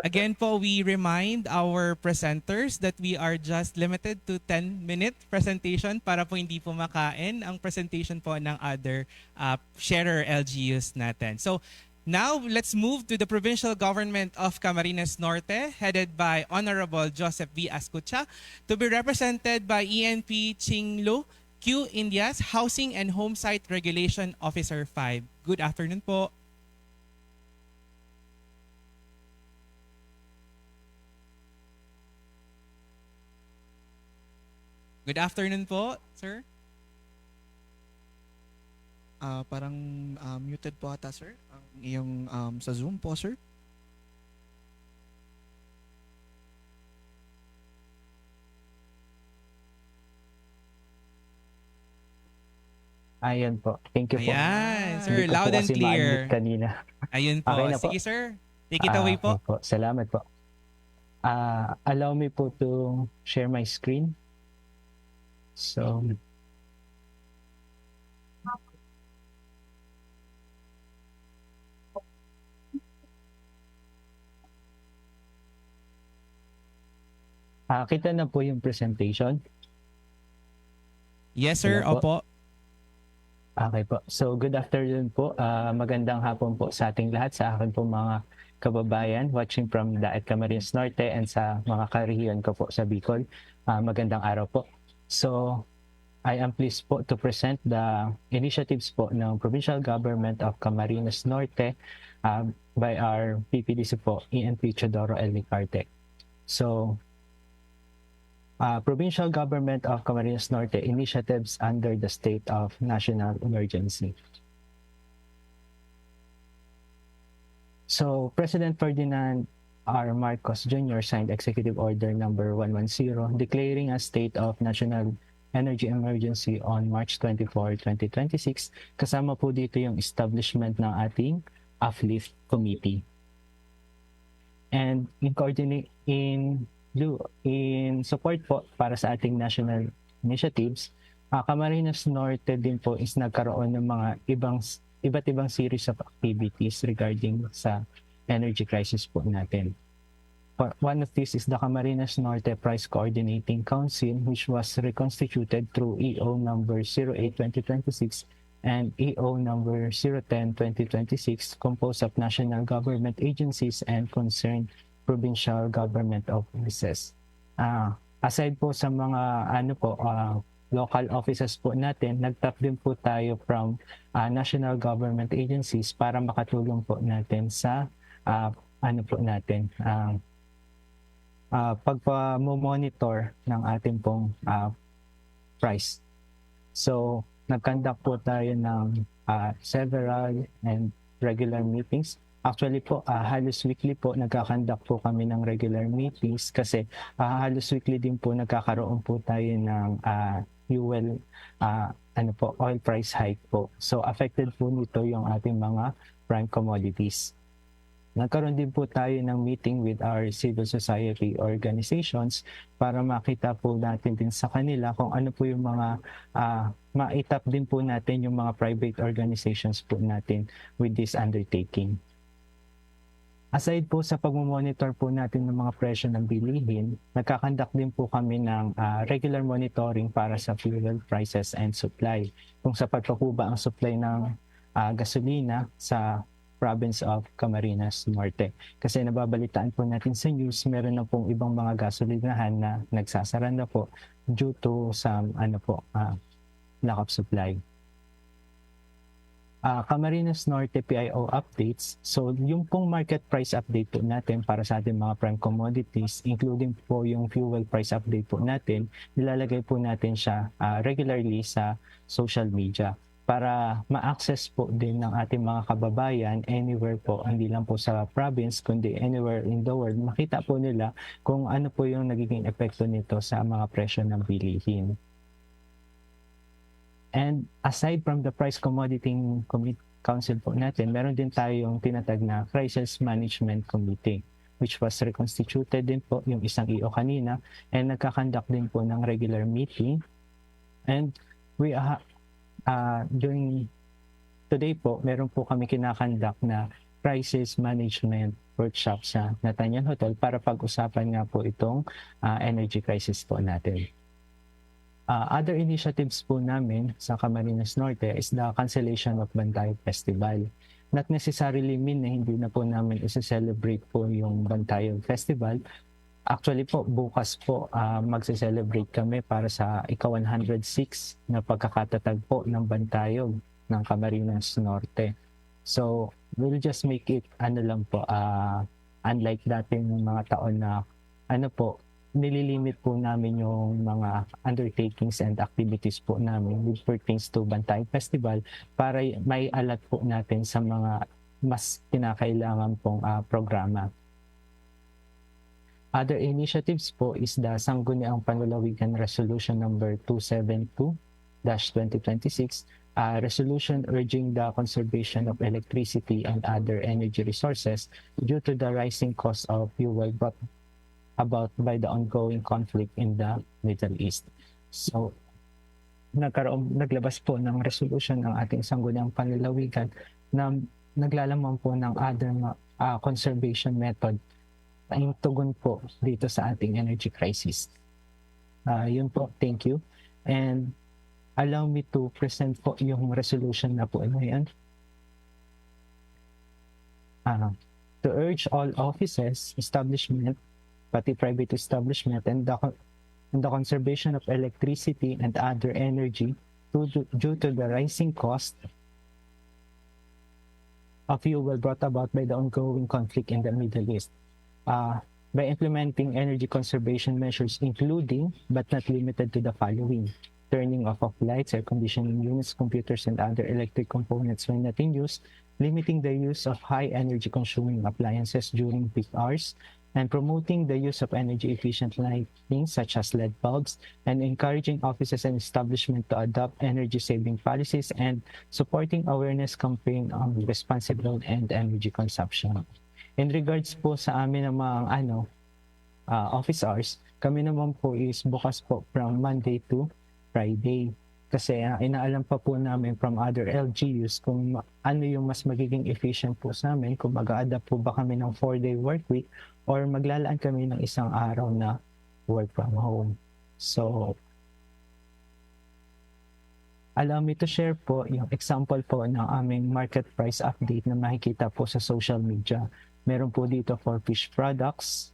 Again po, we remind our presenters that we are just limited to 10-minute presentation para po hindi po makain ang presentation po ng other sharer LGUs natin. So now, let's move to the provincial government of Camarines Norte, headed by Honorable Joseph V. Ascucha, to be represented by ENP Chinglo Q. Indias, Housing and Homesite Regulation Officer 5. Good afternoon po. Good afternoon po, sir. Parang muted po ata, sir. Ang iyong sa Zoom po, sir. Ayan po. Thank you po. Ayan, sir. Hindi ko Loud po and kasi clear. ma-unmute kanina. Ayun po. Okay na po. Sige, sir. Take it away po. Okay po. Salamat po. Allow me po to share my screen. So, kita na po yung presentation. Yes, sir. Hello po. Opo. Okay po. So, good afternoon po. Magandang hapon po sa ating lahat, sa akin po mga kababayan watching from Daet Camarines Norte and sa mga karehiyon ko po sa Bicol. Magandang araw po. So, I am pleased po to present the initiatives po ng Provincial Government of Camarines Norte by our PPDC po, ENP Chodoro L. Licarte. So, Provincial Government of Camarines Norte initiatives under the state of national emergency. So, President Ferdinand R. Marcos Jr. signed Executive Order number 110 declaring a state of national energy emergency on March 24, 2026. Kasama po dito yung establishment ng ating UPLIFT Committee. And in support po para sa ating national initiatives, Camarines Norte din po is nagkaroon ng mga iba't ibang series of activities regarding sa energy crisis po natin. One of these is the Camarines Norte Price Coordinating Council, which was reconstituted through EO number 08-2026 and EO number 010-2026, composed of national government agencies and concerned provincial government offices. Aside po sa mga local offices po natin, nagtap din po tayo from national government agencies para makatulong po natin sa pagpa-monitor ng ating pong price. So, nag-conduct po tayo ng several and regular meetings. Actually po, halos weekly po nagka-conduct po kami ng regular meetings kasi halos weekly din po nagkakaroon po tayo ng oil price hike po. So affected po nito yung ating mga prime commodities. Nagkaroon din po tayo ng meeting with our civil society organizations para makita po natin din sa kanila kung ano po yung mga ma-tap din po natin yung mga private organizations po natin with this undertaking. Aside po sa pag-monitor po natin ng mga presyo ng bilihin, nagkakandak din po kami ng regular monitoring para sa fuel prices and supply. Kung sapat pa po ba ang supply ng gasolina sa province of Camarines Norte. Kasi nababalitaan po natin sa news, meron na pong ibang mga gasolinahan na nagsasara na po due to some lack of supply. Camarines Norte PIO updates. So yung pong market price update po natin para sa ating mga prime commodities, including po yung fuel price update po natin, nilalagay po natin siya regularly sa social media para ma-access po din ng ating mga kababayan anywhere po, hindi lang po sa province, kundi anywhere in the world, makita po nila kung ano po yung nagiging epekto nito sa mga presyo ng bilihin. And aside from the Price Commodity Council po natin, meron din tayong tinatag na Crisis Management Committee, which was reconstituted din po yung isang EO kanina, and nagkakandak din po ng regular meeting. And we during today po, meron po kami kinakandak na crisis management workshop sa Natanyan Hotel para pag-usapan nga po itong energy crisis po natin. Other initiatives po namin sa Camarines Norte is the cancellation of Bantay Festival. Not necessarily mean na hindi na po namin isa-celebrate po yung Bantayog Festival. Actually po, bukas po magse-celebrate kami para sa ika-106 na pagkakatatag po ng Bantayog ng Camarines Norte. So, we'll just make it unlike dating mga taon na nililimit po namin yung mga undertakings and activities po namin which pertains to Bantay Festival para may alat po natin sa mga mas kinakailangan pong programa. Other initiatives po is the Sangguniang Panlalawigan Resolution number 272-2026, resolution urging the conservation of electricity and other energy resources due to the rising cost of fuel brought about by the ongoing conflict in the Middle East. So, naglabas po ng resolution ng ating Sangguniang Panlalawigan na naglalaman po ng other conservation method ang tugon po dito sa ating energy crisis. Yun po, thank you. And allow me to present po yung resolution na po yan. To urge all offices, establishment, pati private establishment, and the conservation of electricity and other energy due to the rising cost of fuel brought about by the ongoing conflict in the Middle East. By implementing energy conservation measures including but not limited to the following: turning off of lights, air conditioning units, computers, and other electric components when not in use, limiting the use of high energy consuming appliances during peak hours, and promoting the use of energy efficient lighting such as LED bulbs, and encouraging offices and establishments to adopt energy saving policies, and supporting awareness campaign on responsible and energy consumption. In regards po sa amin ng mga office hours, kami naman po is bukas po from Monday to Friday. Kasi inaalam pa po namin from other LGUs kung ano yung mas magiging efficient po sa amin, kung mag-a-adapt po ba kami ng 4-day work week or maglalaan kami ng isang araw na work from home. So, allow me to share po yung example po ng aming market price update na makikita po sa social media. Meron po dito for fish products,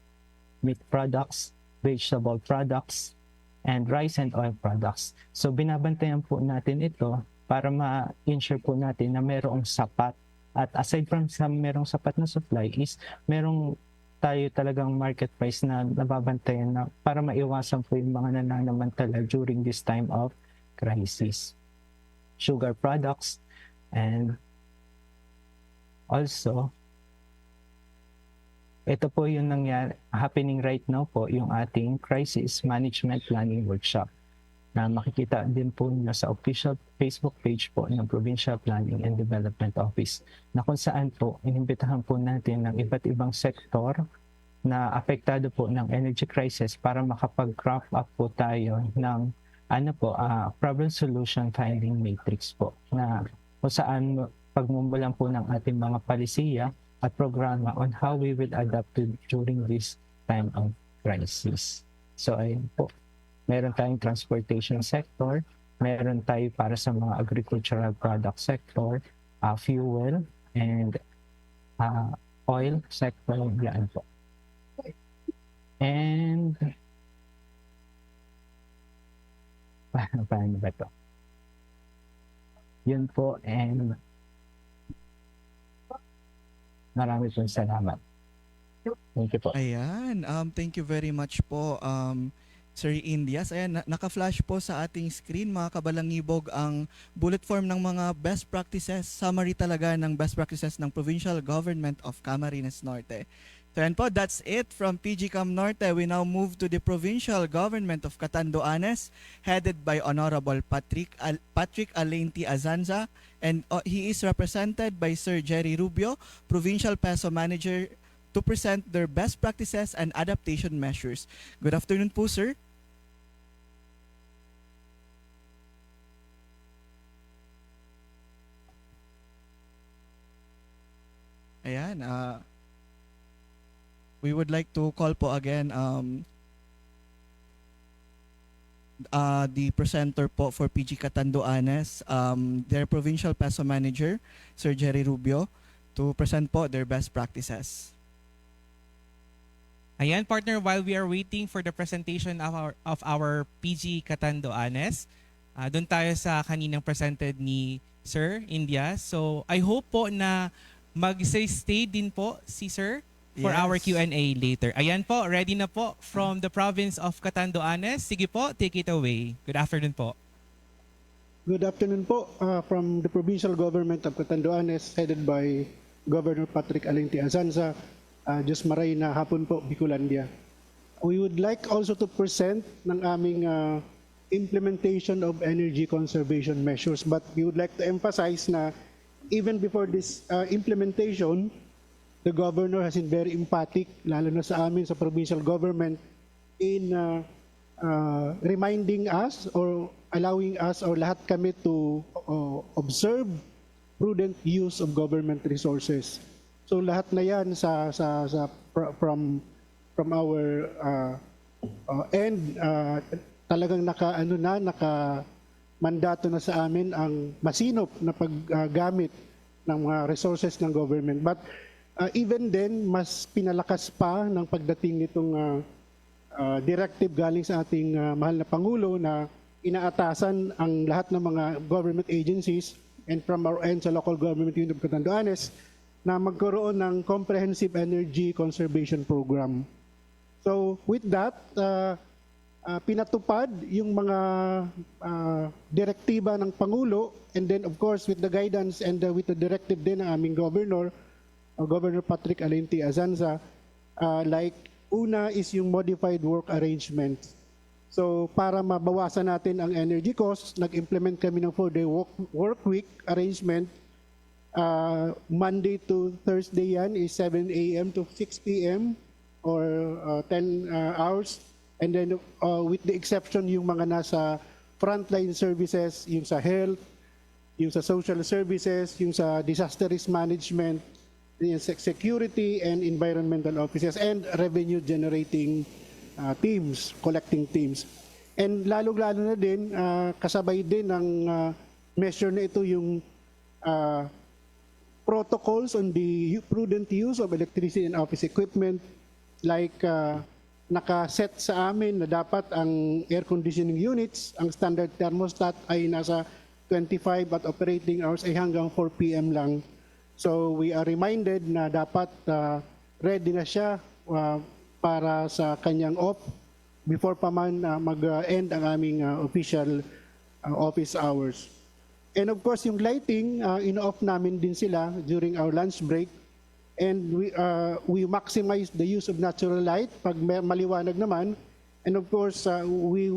meat products, vegetable products, and rice and oil products. So binabantayan po natin ito para ma-ensure po natin na merong sapat. At aside from merong sapat na supply is merong tayo talagang market price na nababantayan na para maiwasan po yung mga nananamantala during this time of crisis. Sugar products, and also ito po yung happening right now po, yung ating Crisis Management Planning Workshop. na makikita din po niyo sa official Facebook page po ng Provincial Planning and Development Office, na kung saan po inimbitahan po natin ng iba't ibang sektor na apektado po ng energy crisis para makapag-craft up po tayo ng problem solution finding matrix po, na kung saan pagmumulan po ng ating mga palisiya at programa on how we will adapt during this time of crisis. So ayun po, meron tayong transportation sector, meron tayo para sa mga agricultural product sector, fuel, and oil sector, yan po. And paano ba ito? Yun po, and marami pong salamat. Thank you po. Ayan, thank you very much po, Sir Indias. Ayan, naka-flash po sa ating screen, mga kabalangibog, ang bullet form ng mga best practices, summary talaga ng best practices ng Provincial Government of Camarines Norte. So ayan po, that's it from PGCAM Norte. We now move to the Provincial Government of Catanduanes, headed by Honorable Patrick Alenti Azanza, and he is represented by Sir Jerry Rubio, Provincial Peso Manager, to present their best practices and adaptation measures. Good afternoon po, sir. Ayan, we would like to call po again the presenter po for PG Catanduanes, their Provincial Peso Manager, Sir Jerry Rubio, to present po their best practices. Ayan, partner, while we are waiting for the presentation of our PG Catanduanes, doon tayo sa kaninang presented ni Sir India. So I hope po na mag-stay din po si Sir for our Q&A later. Ayan po, ready na po from the province of Catanduanes. Sige po, take it away. Good afternoon po. Good afternoon po from the Provincial Government of Catanduanes, headed by Governor Patrick Alenti Azanza. Diyos maray na hapon po, Bicolandia. We would like also to present ng aming implementation of energy conservation measures, but we would like to emphasize na even before this implementation, the governor has been very emphatic, lalo na sa amin sa provincial government, in reminding us or allowing us or lahat kami to observe prudent use of government resources. So lahat na yan from our end, talagang naka mandato na sa amin ang masinop na paggamit ng mga resources ng government. But even then, mas pinalakas pa ng pagdating nitong directive galing sa ating mahal na Pangulo na inaatasan ang lahat ng mga government agencies and from our end sa local government unit of Catanduanes na magkaroon ng comprehensive energy conservation program. So with that, pinatupad yung mga direktiba ng Pangulo, and then of course with the guidance and with the directive din ng aming governor, Governor Patrick Alenti Azanza, like una is yung modified work arrangement. So para mabawasan natin ang energy costs, nag-implement kami ng 4-day work week arrangement. Monday to Thursday yan is 7 a.m. to 6 p.m. or 10 hours. And then with the exception yung mga nasa frontline services, yung sa health, yung sa social services, yung sa disaster risk management, yung sa security and environmental offices, and revenue generating teams, collecting teams. And lalo-lalo na din, kasabay din ng measure na ito yung protocols on the prudent use of electricity and office equipment, like nakaset sa amin na dapat ang air conditioning units, ang standard thermostat ay nasa 25 at operating hours ay hanggang 4 p.m. lang. So we are reminded na dapat ready na siya para sa kanyang off before pa man mag-end ang aming official office hours. And of course, yung lighting, in-off namin din sila during our lunch break. And we maximize the use of natural light pag maliwanag naman. And of course, we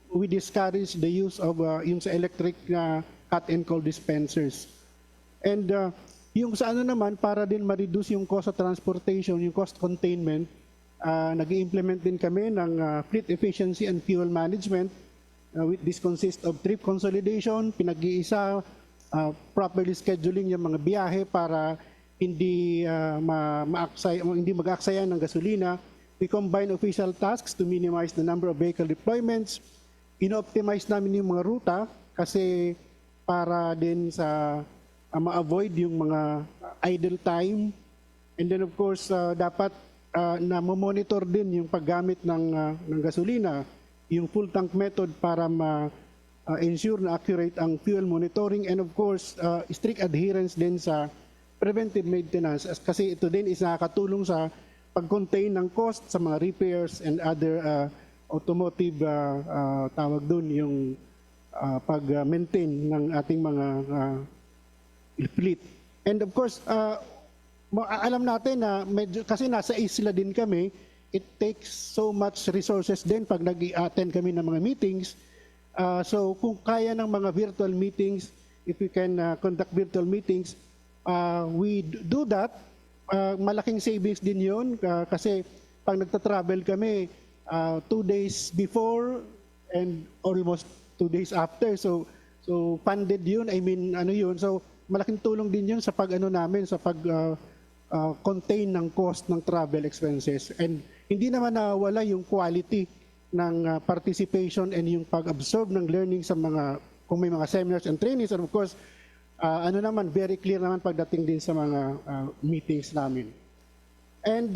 we discourage the use of yung sa electric na hot and cold dispensers. And yung sa ano naman, para din ma-reduce yung cost of transportation, yung cost containment, nag-i-implement din kami ng fleet efficiency and fuel management. This consists of trip consolidation, pinag-iisa, properly scheduling yung mga biyahe para hindi hindi mag-aksaya ng gasolina. We combine official tasks to minimize the number of vehicle deployments. In-optimize namin yung mga ruta kasi para din sa ma-avoid yung mga idle time. And then of course, dapat na monitor din yung paggamit ng gasolina, yung full tank method para ensure na accurate ang fuel monitoring, and of course, strict adherence din sa preventive maintenance kasi ito din is nakakatulong sa pag-contain ng cost sa mga repairs and other automotive tawag dun yung pag-maintain ng ating mga fleet. And of course, alam natin na medyo, kasi nasa isla din kami, it takes so much resources din pag nag-attend kami ng mga meetings. So kung kaya ng mga virtual meetings, if we can conduct virtual meetings, we do that. Malaking savings din yun kasi pag nagta-travel kami 2 days before and almost 2 days after. So funded yun, I mean ano yun. So malaking tulong din yun sa namin sa contain ng cost ng travel expenses. And hindi naman nawala yung quality ng participation and yung pag-absorb ng learning sa kung may mga seminars and trainings. And of course, very clear naman pagdating din sa mga meetings namin. And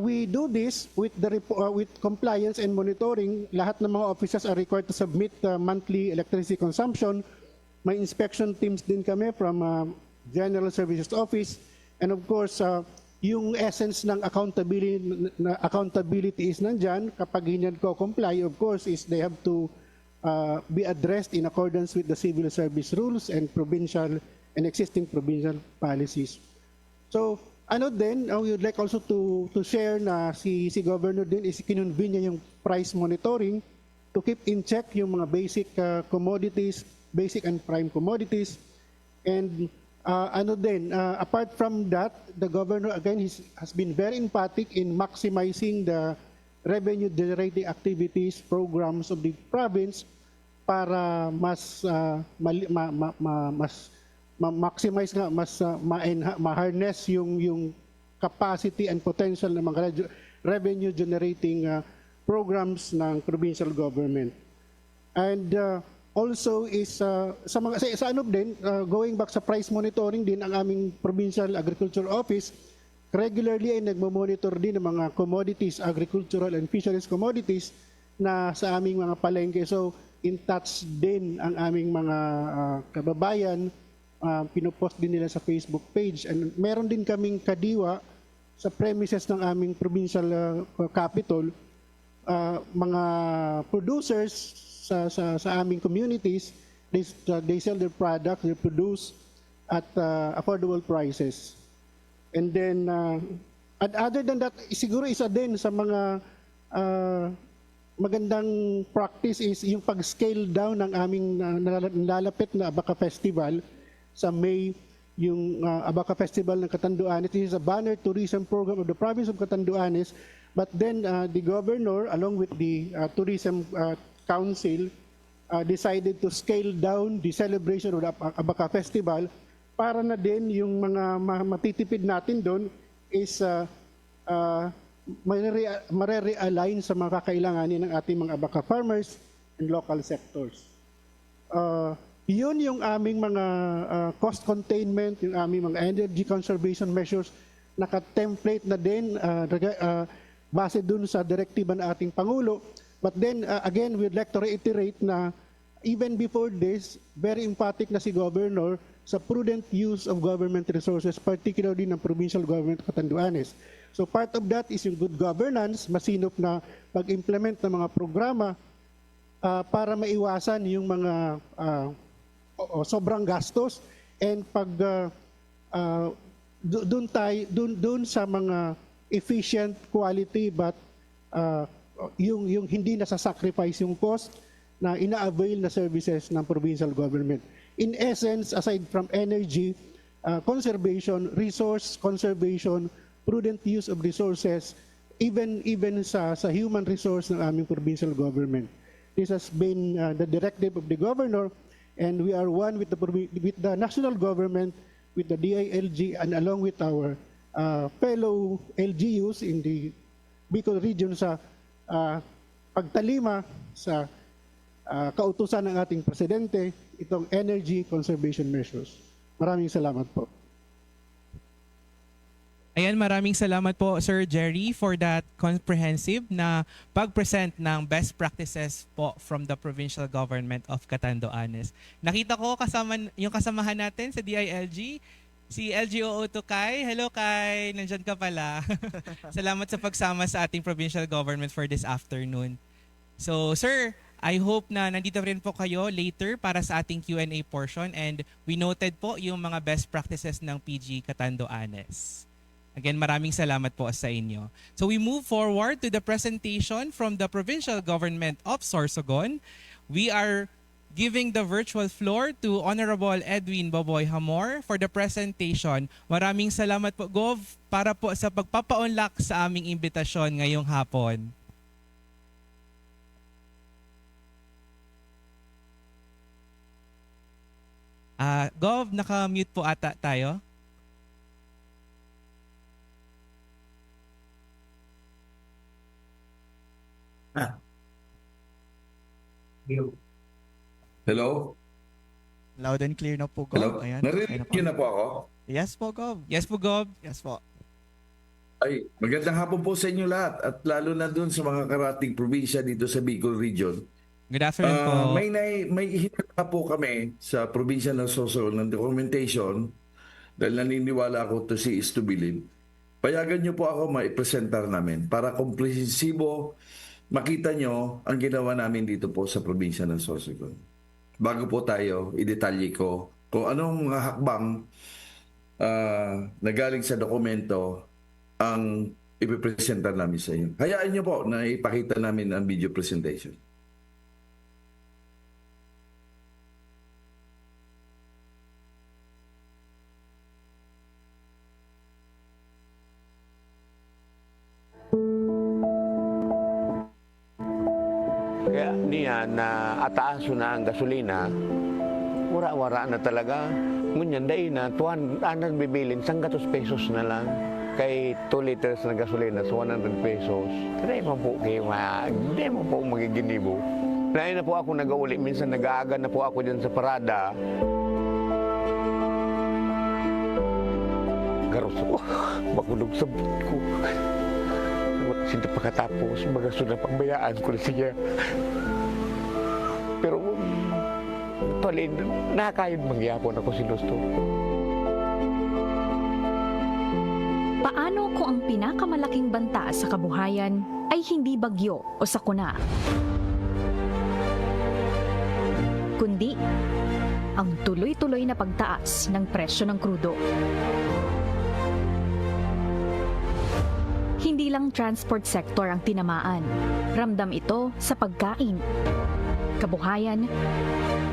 we do this with compliance and monitoring. Lahat ng mga officers are required to submit monthly electricity consumption. May inspection teams din kami from General Services Office. And of course, yung essence ng accountability is nandyan. Kapag hindi comply, of course, is they have to be addressed in accordance with the civil service rules and provincial and existing provincial policies. So, we would like also to share na si Governor din is kinonvene niya yung price monitoring to keep in check yung mga basic commodities, basic and prime commodities. And apart from that, the Governor again has been very emphatic in maximizing the revenue generating activities, programs of the province para mas ma-maximize nga, ma-harness yung capacity and potential ng mga revenue generating programs ng provincial government. And also is going back sa price monitoring din, ang aming Provincial Agriculture Office regularly ay nagmo-monitor din ng mga commodities, agricultural and fisheries commodities na sa aming mga palengke. So in touch din ang aming mga kababayan, pinopost din nila sa Facebook page. And meron din kaming kadiwa sa premises ng aming provincial capital, mga producers sa aming communities, they sell their product, they produce at affordable prices. And then, other than that, siguro isa din sa mga magandang practice is yung pag-scale down ng aming nalalapit na Abaca Festival sa May, yung Abaca Festival ng Catanduanes. This is a banner tourism program of the province of Catanduanes. But then the governor, along with the tourism council, decided to scale down the celebration of the Abaca Festival para na din yung mga matitipid natin doon is mare-realign sa mga kakailanganin ng ating mga Abaca farmers and local sectors. Yun yung aming mga cost containment, yung aming mga energy conservation measures, naka-template na din base dun sa direktiba ng ating Pangulo. But then, again, we'd like to reiterate na even before this, very emphatic na si Governor sa prudent use of government resources, particularly ng provincial government of Catanduanes. So part of that is yung good governance, masinop na pag-implement ng mga programa para maiwasan yung mga sobrang gastos, and pag doon sa mga efficient, quality but yung hindi nasa-sacrifice yung cost na ina-avail na services ng provincial government. In essence, aside from energy, conservation, resource conservation, prudent use of resources, even sa human resource ng aming provincial government. This has been the directive of the governor, and we are one with the national government, with the DILG, and along with our fellow LGUs in the Bicol region sa pagtalima sa kautusan ng ating presidente, itong energy conservation measures. Maraming salamat po. Ayan, maraming salamat po Sir Jerry for that comprehensive na pag-present ng best practices po from the provincial government of Catanduanes. Nakita ko yung kasamahan natin sa DILG, si LGOO to Kai. Hello Kai, nandyan ka pala. Salamat sa pagsama sa ating provincial government for this afternoon. So sir, I hope na nandito rin po kayo later para sa ating Q&A portion, and we noted po yung mga best practices ng PG Catanduanes. Again, maraming salamat po sa inyo. So we move forward to the presentation from the provincial government of Sorsogon. We are giving the virtual floor to Honorable Edwin Boboy Hamor for the presentation. Maraming salamat po, Gov, para po sa pagpapaunlak sa aming imbitasyon ngayong hapon. Gov, naka-mute po ata tayo. Hello? Loud and clear na po, Gov. Hello? Ayan, Narinig niyo na po ako? Yes po, Gov. Yes po, Gov. Yes po. Ay, magandang hapon po sa inyo lahat, at lalo na dun sa mga karating probinsya dito sa Bicol Region. Good afternoon po. May ihinala po kami sa probinsya ng Sorsogon ng documentation dahil naniniwala ako to see is to believe. Payagan niyo po ako maipresentar namin para komprehensibo makita nyo ang ginawa namin dito po sa probinsya ng Sorsogon. Bago po tayo, idetalye ko kung anong mga hakbang na galing sa dokumento ang ipipresenta namin sa inyo. Hayaan nyo po na ipakita namin ang video presentation. Kaya niya na ataaso na ang gasolina, wara-wara na talaga. Ngunyan, dahil na, anan bibilin, 100 pesos na lang. Kay 2 liters na gasolina, so 100 pesos. Kaya mo po kayo, hindi mo po magiginibo. Dahil na po ako nag-uli, minsan nag-aaga na po ako dyan sa parada. Garos ako, makulog sa butt ko. Sinta pagkatapos, magasunod na pagbayaan ko na siya. Pero, tuwalin, nakakayod mangyapon ako si Lusto. Paano kung ang pinakamalaking banta sa kabuhayan ay hindi bagyo o sakuna, kundi ang tuloy-tuloy na pagtaas ng presyo ng krudo? Hindi lang transport sector ang tinamaan. Ramdam ito sa pagkain, kabuhayan,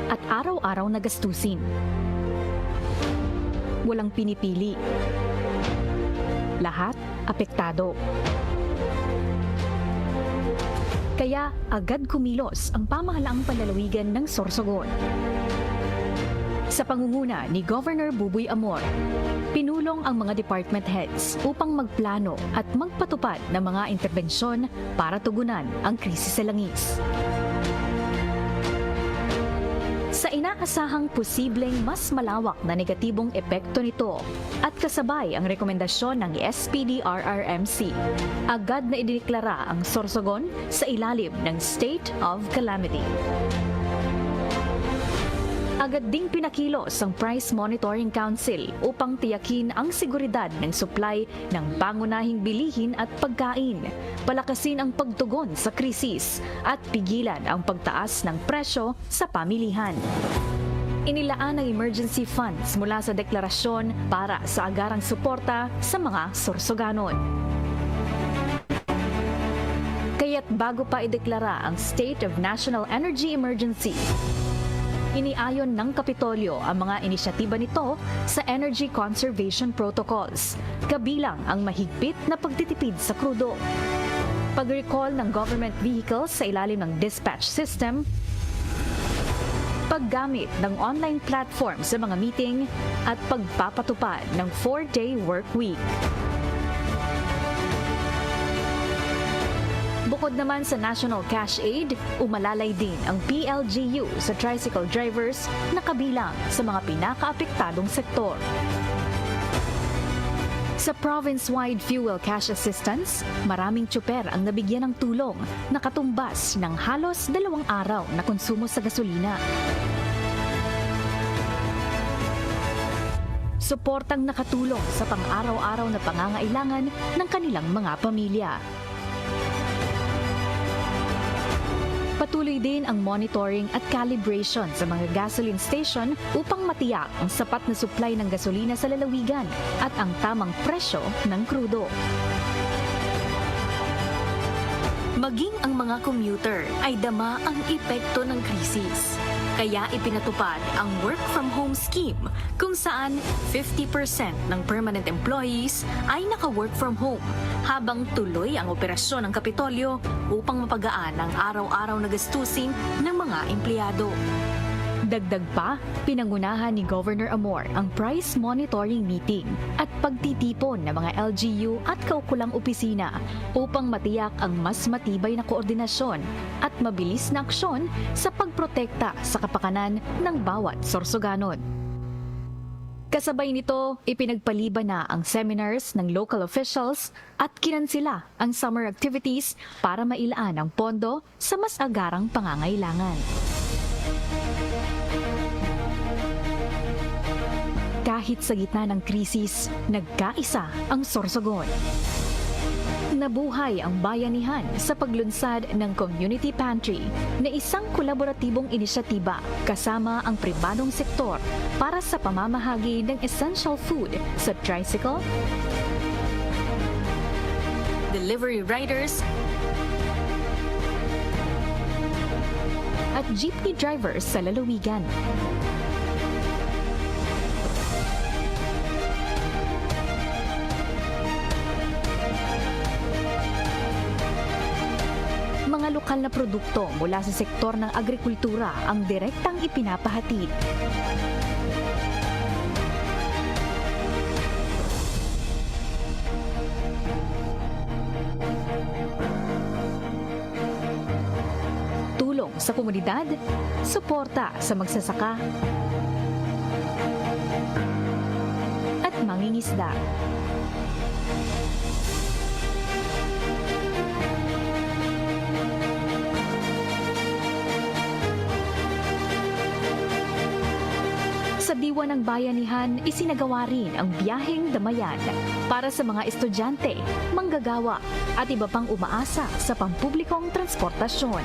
at araw-araw na gastusin. Walang pinipili. Lahat apektado. Kaya agad kumilos ang pamahalaang panlalawigan ng Sorsogon. Sa pangunguna ni Governor Buboy Amor, pinulong ang mga department heads upang magplano at magpatupad ng mga interbensyon para tugunan ang krisis sa langis. Sa inaasahang posibleng mas malawak na negatibong epekto nito at kasabay ang rekomendasyon ng SPD-RRMC, agad na idineklara ang Sorsogon sa ilalim ng State of Calamity. Agad ding pinakilos ang Price Monitoring Council upang tiyakin ang seguridad ng supply ng pangunahing bilihin at pagkain, palakasin ang pagtugon sa krisis at pigilan ang pagtaas ng presyo sa pamilihan. Inilaan ang emergency funds mula sa deklarasyon para sa agarang suporta sa mga Sorsoganon. Kaya Kaya't bago pa ideklara ang State of National Energy Emergency, iniayon ng Kapitolyo ang mga inisyatiba nito sa Energy Conservation Protocols, kabilang ang mahigpit na pagtitipid sa krudo, pag-recall ng government vehicles sa ilalim ng dispatch system, paggamit ng online platform sa mga meeting, at pagpapatupad ng 4-day work week. Bukod naman sa National Cash Aid, umalalay din ang PLGU sa tricycle drivers na kabilang sa mga pinakaapektadong sektor. Sa province-wide fuel cash assistance, maraming tsuper ang nabigyan ng tulong na katumbas ng halos 2 araw na konsumo sa gasolina. Suportang nakatulong sa pang-araw-araw na pangangailangan ng kanilang mga pamilya. Patuloy din ang monitoring at calibration sa mga gasoline station upang matiyak ang sapat na supply ng gasolina sa lalawigan at ang tamang presyo ng krudo. Maging ang mga commuter ay dama ang epekto ng krisis. Kaya ipinatupad ang work-from-home scheme kung saan 50% ng permanent employees ay naka-work from home habang tuloy ang operasyon ng Kapitolyo upang mapagaan ang araw-araw na gastusin ng mga empleyado. Dagdag pa, pinangunahan ni Governor Amor ang price monitoring meeting at pagtitipon ng mga LGU at kaukulang opisina upang matiyak ang mas matibay na koordinasyon at mabilis na aksyon sa pagprotekta sa kapakanan ng bawat sorsoganon. Kasabay nito, ipinagpaliban na ang seminars ng local officials at kinansila ang summer activities para mailaan ang pondo sa mas agarang pangangailangan. Kahit sa gitna ng krisis, nagkaisa ang Sorsogon. Nabuhay ang bayanihan sa paglunsad ng Community Pantry na isang kolaboratibong inisyatiba kasama ang pribadong sektor para sa pamamahagi ng essential food sa tricycle, delivery riders, at jeepney drivers sa lalawigan. Mga lokal na produkto mula sa sektor ng agrikultura ang direktang ipinapahatid. Tulong sa komunidad, suporta sa magsasaka, at mangingisda. Sa diwa ng bayanihan, isinagawa rin ang biyaheng damayan para sa mga estudyante, manggagawa at iba pang umaasa sa pampublikong transportasyon.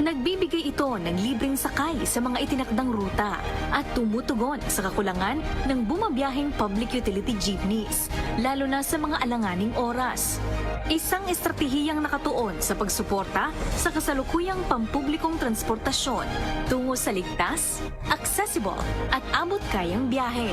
Nagbibigay ito ng libreng sakay sa mga itinakdang ruta at tumutugon sa kakulangan ng bumabiyaheng public utility jeepneys, lalo na sa mga alanganing oras. Isang estratehiyang nakatuon sa pagsuporta sa kasalukuyang pampublikong transportasyon tungo sa ligtas, accessible at abot-kayang biyahe.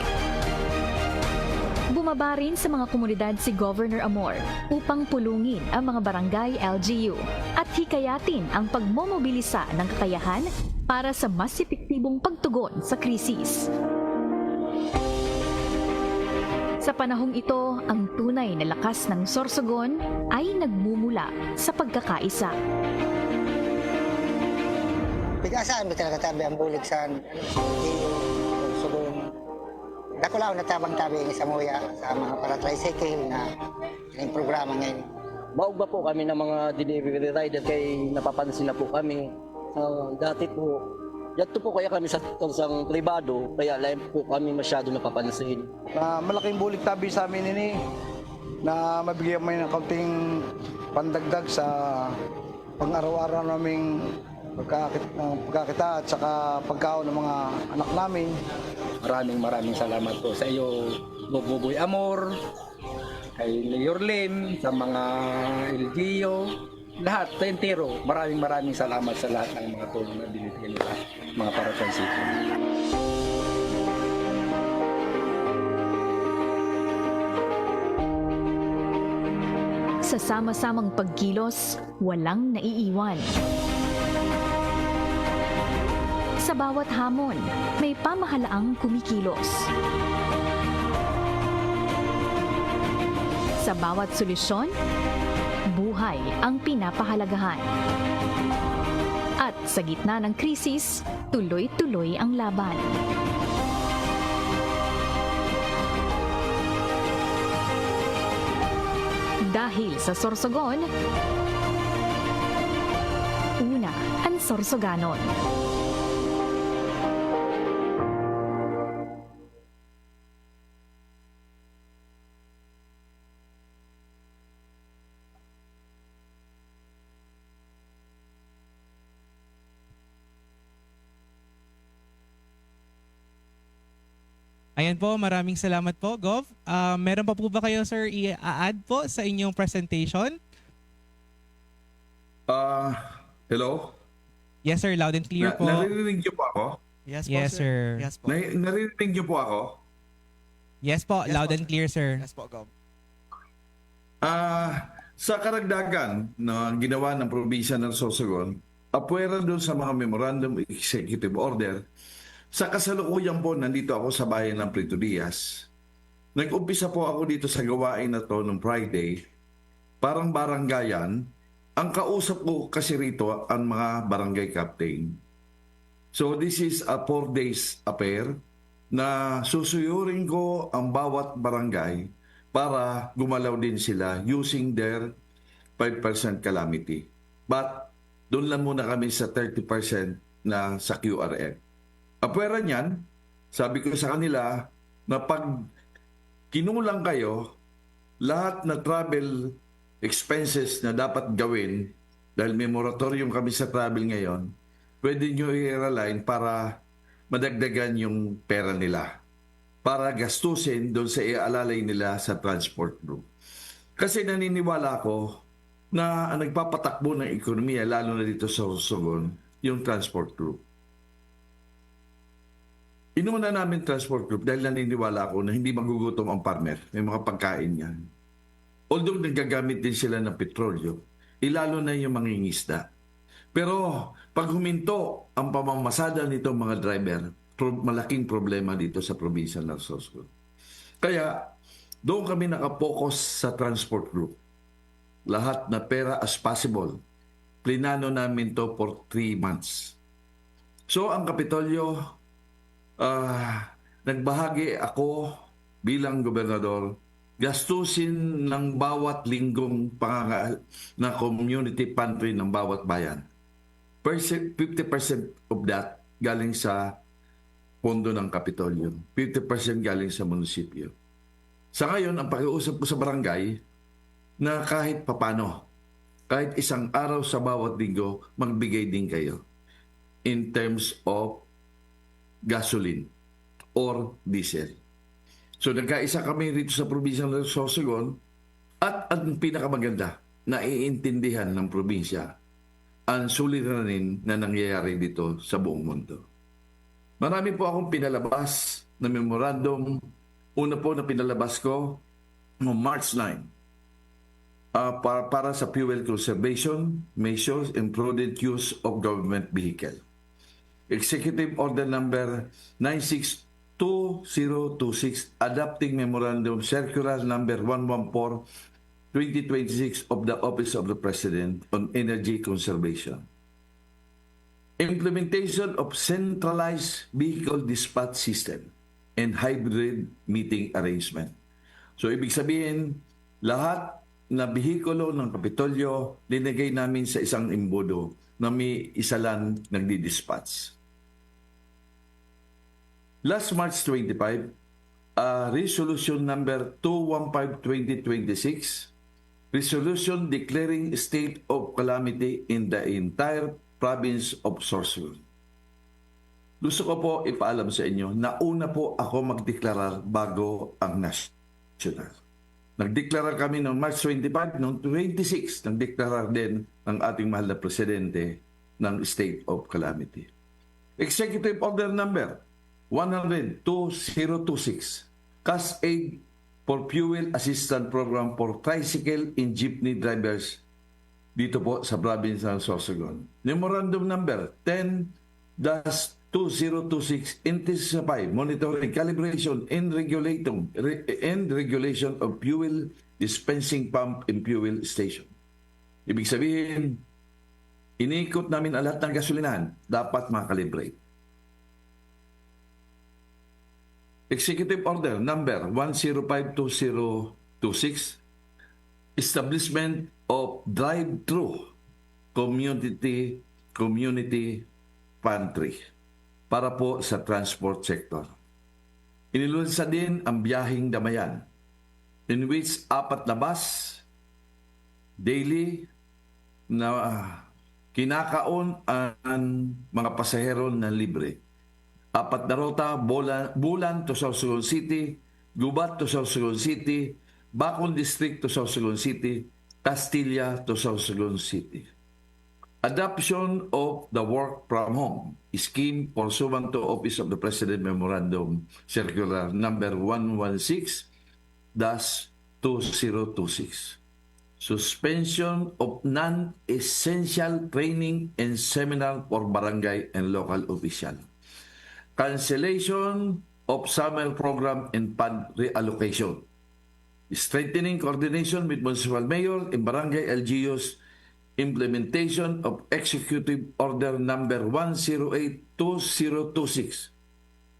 Bumaba rin sa mga komunidad si Governor Amor upang pulungin ang mga barangay LGU at hikayatin ang pagmomobilisa ng kakayahan para sa mas epektibong pagtugon sa krisis. Sa panahong ito, ang tunay na lakas ng Sorsogon ay nagmumula sa pagkakaisa. Bigasaan mo talaga tabi ang bulig sa Sorsogon. Dako lang na tabang tabi sa Moya sa mga para-tricycle na yung programa ngayon. Baog ba po kami ng mga delivery rider kay napapansin na po kami. Dati po, yato po kaya kami sa torsang pribado, kaya lahat po kami masyado napapansin. Malaking bulig tabi sa amin ini na mabigyan mo ng kaunting pandagdag sa pang-araw-araw naming pagkakita at saka pagkaon ng mga anak namin. Maraming salamat po sa iyo, Buboy Amor, kay Mayor Lim, sa mga LGU, lahat, entero, maraming salamat sa lahat ng mga tulong na binibigyan nila, mga para-tricycle. Sa sama-samang pagkilos, walang naiiwan. Sa bawat hamon, may pamahalaang kumikilos. Sa bawat solusyon, buhay ang pinapahalagahan. At sa gitna ng krisis, tuloy-tuloy ang laban. Dahil sa Sorsogon, una ang Sorsoganon. Ayan po, maraming salamat po, Gov. Meron pa po ba kayo, sir, i-add po sa inyong presentation? Hello? Yes, sir. Loud and clear po. Naririnig niyo po ako? Yes, sir. Yes po. Naririnig niyo po ako? Yes po. Yes Loud po, and clear, sir. Yes po, Gov. Sa karagdagan na ginawa ng probinsya ng Sorsogon, apwera doon sa mga Memorandum Executive Order, sa kasalukuyan po, nandito ako sa bayan ng Prito Diaz. Nag-umpisa po ako dito sa gawain na to noong Friday. Parang baranggayan. Ang kausap ko kasi rito ang mga barangay captain. So this is a 4 days affair na susuyurin ko ang bawat barangay para gumalaw din sila using their 5% calamity. But doon lang muna kami sa 30% na sa QRM. Apwera niyan, sabi ko sa kanila na pag kinulang kayo, lahat na travel expenses na dapat gawin, dahil may moratorium kami sa travel ngayon, pwede nyo i-realign para madagdagan yung pera nila. Para gastusin doon sa ialalay nila sa transport group. Kasi naniniwala ako na ang nagpapatakbo ng ekonomiya, lalo na dito sa Sorsogon, yung transport group. Inuna namin transport group dahil naniniwala ako na hindi magugutom ang farmer. May mga pagkain yan. Although nagagamit din sila ng petrolyo, ilalo na yung mangingisda. Pero pag huminto ang pamamasada nito mga driver, malaking problema dito sa probinsya ng Sorsogon. Kaya doon kami nakapokus sa transport group. Lahat na pera as possible. Plinano namin to for 3 months. So ang Kapitolyo, nagbahagi ako bilang gobernador, gastusin ng bawat linggong na community pantry ng bawat bayan. 50% of that galing sa pondo ng Kapitolyo. 50% galing sa munisipyo. Sa ngayon, ang pakiusap ko sa barangay na kahit papano, kahit isang araw sa bawat linggo, magbigay din kayo in terms of gasoline or diesel. So nagkaisa kami rito sa probinsya ng Sorsogon at ang pinakamaganda, naiintindihan ng probinsya ang suliranin na nangyayari dito sa buong mundo. Marami po akong pinalabas na memorandum. Una po na pinalabas ko noong March 9 para sa fuel conservation measures and prudent use of government vehicle. Executive Order Number 962026 Adopting Memorandum Circular Number 114/2026 of the Office of the President on Energy Conservation. Implementation of Centralized Vehicle Dispatch System and Hybrid Meeting Arrangement. So ibig sabihin, lahat na bihikulo ng Kapitolyo linagay namin sa isang imbudo na may isa lang nagdi-dispatch. Last March 25, Resolution Number 215/2026, Resolution declaring state of calamity in the entire province of Sorsogon. Gusto ko po ipaalam sa inyo na una po ako magdeklarar bago ang national. Nagdeklara kami noong March 25, noong 26, nagdeklara din ang ating mahal na presidente ng state of calamity. Executive Order Number 100-2026, Cash Aid for Fuel Assistance Program for Tricycle and Jeepney Drivers dito po sa province ng Sorsogon. Memorandum Number 10-2026, Intensify Monitoring, Calibration, and Regulation of Fuel Dispensing Pump and Fuel Station. Ibig sabihin, iniikot namin ang lahat ng gasolinahan, dapat makalibrate. Executive Order Number 105-2026, Establishment of Drive-Thru Community Pantry para po sa transport sector. Inilunsad din ang biyaheng damayan, in which 4 na bus daily na kinakaon ang mga pasahero na libre. 4 na rota, Bulan to Sorsogon City, Gubat to Sorsogon City, Bacol District to Sorsogon City, Castilla to Sorsogon City. Adoption of the Work from Home Scheme pursuant to Office of the President Memorandum Circular Number 116-2026. Suspension of non-essential training and seminar for barangay and local official. Cancellation of summer program and fund reallocation. Strengthening coordination with municipal mayor and barangay LGUs. Implementation of Executive Order Number 108-2026.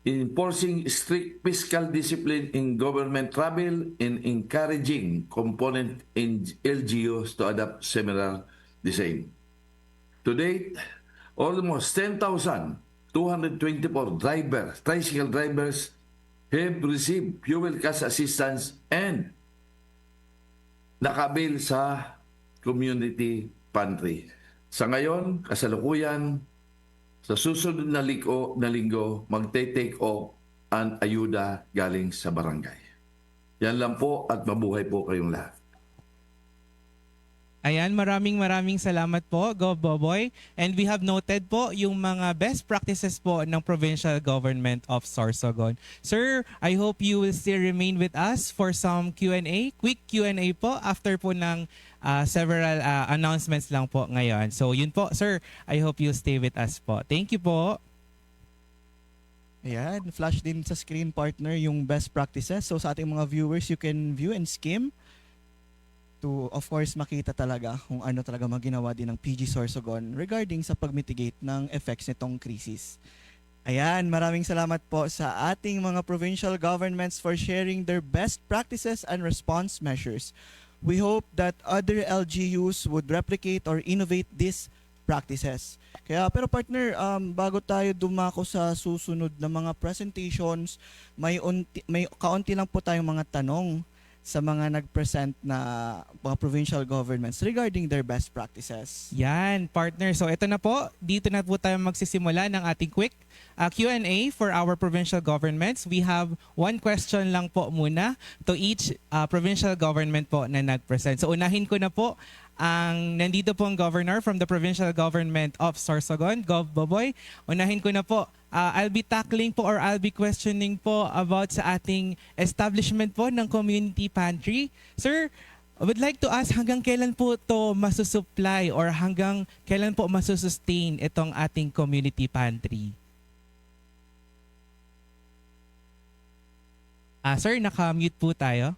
Enforcing strict fiscal discipline in government travel and encouraging component in LGUs to adopt similar design. To date, almost 10,224 tricycle drivers have received fuel cash assistance and nakabil sa community pantry. Sa ngayon, kasalukuyan, sa susunod na linggo, magte-take off ang ayuda galing sa barangay. Yan lang po at mabuhay po kayong lahat. Ayan, maraming salamat po, Gov. Boboy. And we have noted po yung mga best practices po ng Provincial Government of Sorsogon. Sir, I hope you will still remain with us for some Q&A. Quick Q&A po after po ng several announcements lang po ngayon. So yun po, sir. I hope you stay with us po. Thank you po. Ayan, flash din sa screen, partner, yung best practices. So sa ating mga viewers, you can view and skim to, of course, makita talaga kung ano talaga maginawa din ng PG Sorsogon regarding sa pag-mitigate ng effects nitong krisis. Ayan, maraming salamat po sa ating mga provincial governments for sharing their best practices and response measures. We hope that other LGUs would replicate or innovate these practices. Pero partner, bago tayo dumako sa susunod na mga presentations, may kaunti lang po tayong mga tanong sa mga nag-present na mga provincial governments regarding their best practices. Yan, partner. So ito na po, dito na po tayo magsisimula ng ating quick Q&A for our provincial governments. We have one question lang po muna to each provincial government po na nag-present. So unahin ko na po nandito po ang governor from the provincial government of Sorsogon, Gov. Boboy. Unahin ko na po. I'll be tackling po or I'll be questioning po about sa ating establishment po ng community pantry. Sir, I would like to ask hanggang kailan po to masusupply or hanggang kailan po masusustain itong ating community pantry? Sir, naka-mute po tayo.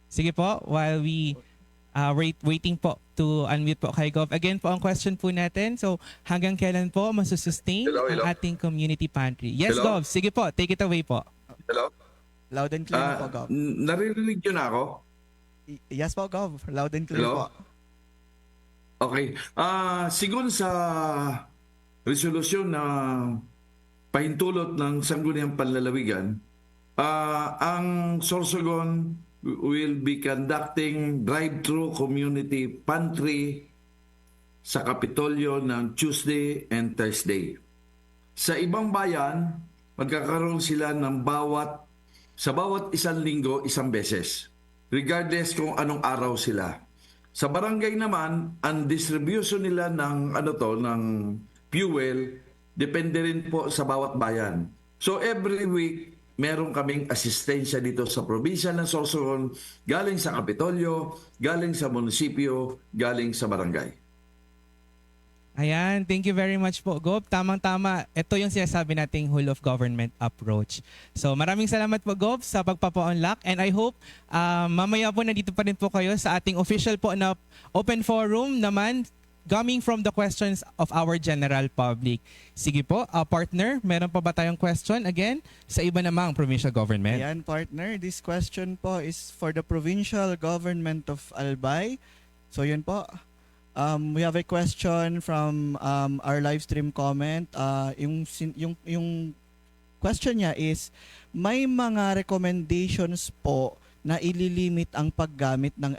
Sige po, while we waiting po to unmute po kay Gov. Again po ang question po natin. So hanggang kailan po masusustain ang ating community pantry? Yes, Hello? Gov. Sige po, take it away po. Hello? Loud and clear po, Gov. Naririnig nyo na ako? Yes po, Gov. Loud and clear po. Okay. Sigun sa resolusyon na pahintulot ng Sangguniang Panlalawigan, Ang Sorsogon will be conducting drive-thru community pantry sa Kapitolyo ng Tuesday and Thursday. Sa ibang bayan, magkakaroon sila ng sa bawat isang linggo, isang beses, regardless kung anong araw sila. Sa barangay naman, ang distribution nila ng ng fuel depende rin po sa bawat bayan. So every week, meron kaming asistensya dito sa probinsya ng Sorsogon, galing sa Kapitolyo, galing sa munisipyo, galing sa barangay. Ayan, thank you very much po, Gov. Tamang-tama, ito yung sinasabi nating whole of government approach. So maraming salamat po, Gov, sa pagpapa-unlock, and I hope mamaya po nandito pa rin po kayo sa ating official po na open forum naman, coming from the questions of our general public. Sige po, partner, meron pa ba tayong question again sa iba namang provincial government? Ayan, partner, this question po is for the provincial government of Albay. So yun po, we have a question from our live stream comment. Yung question niya is, may mga recommendations po na ililimit ang paggamit ng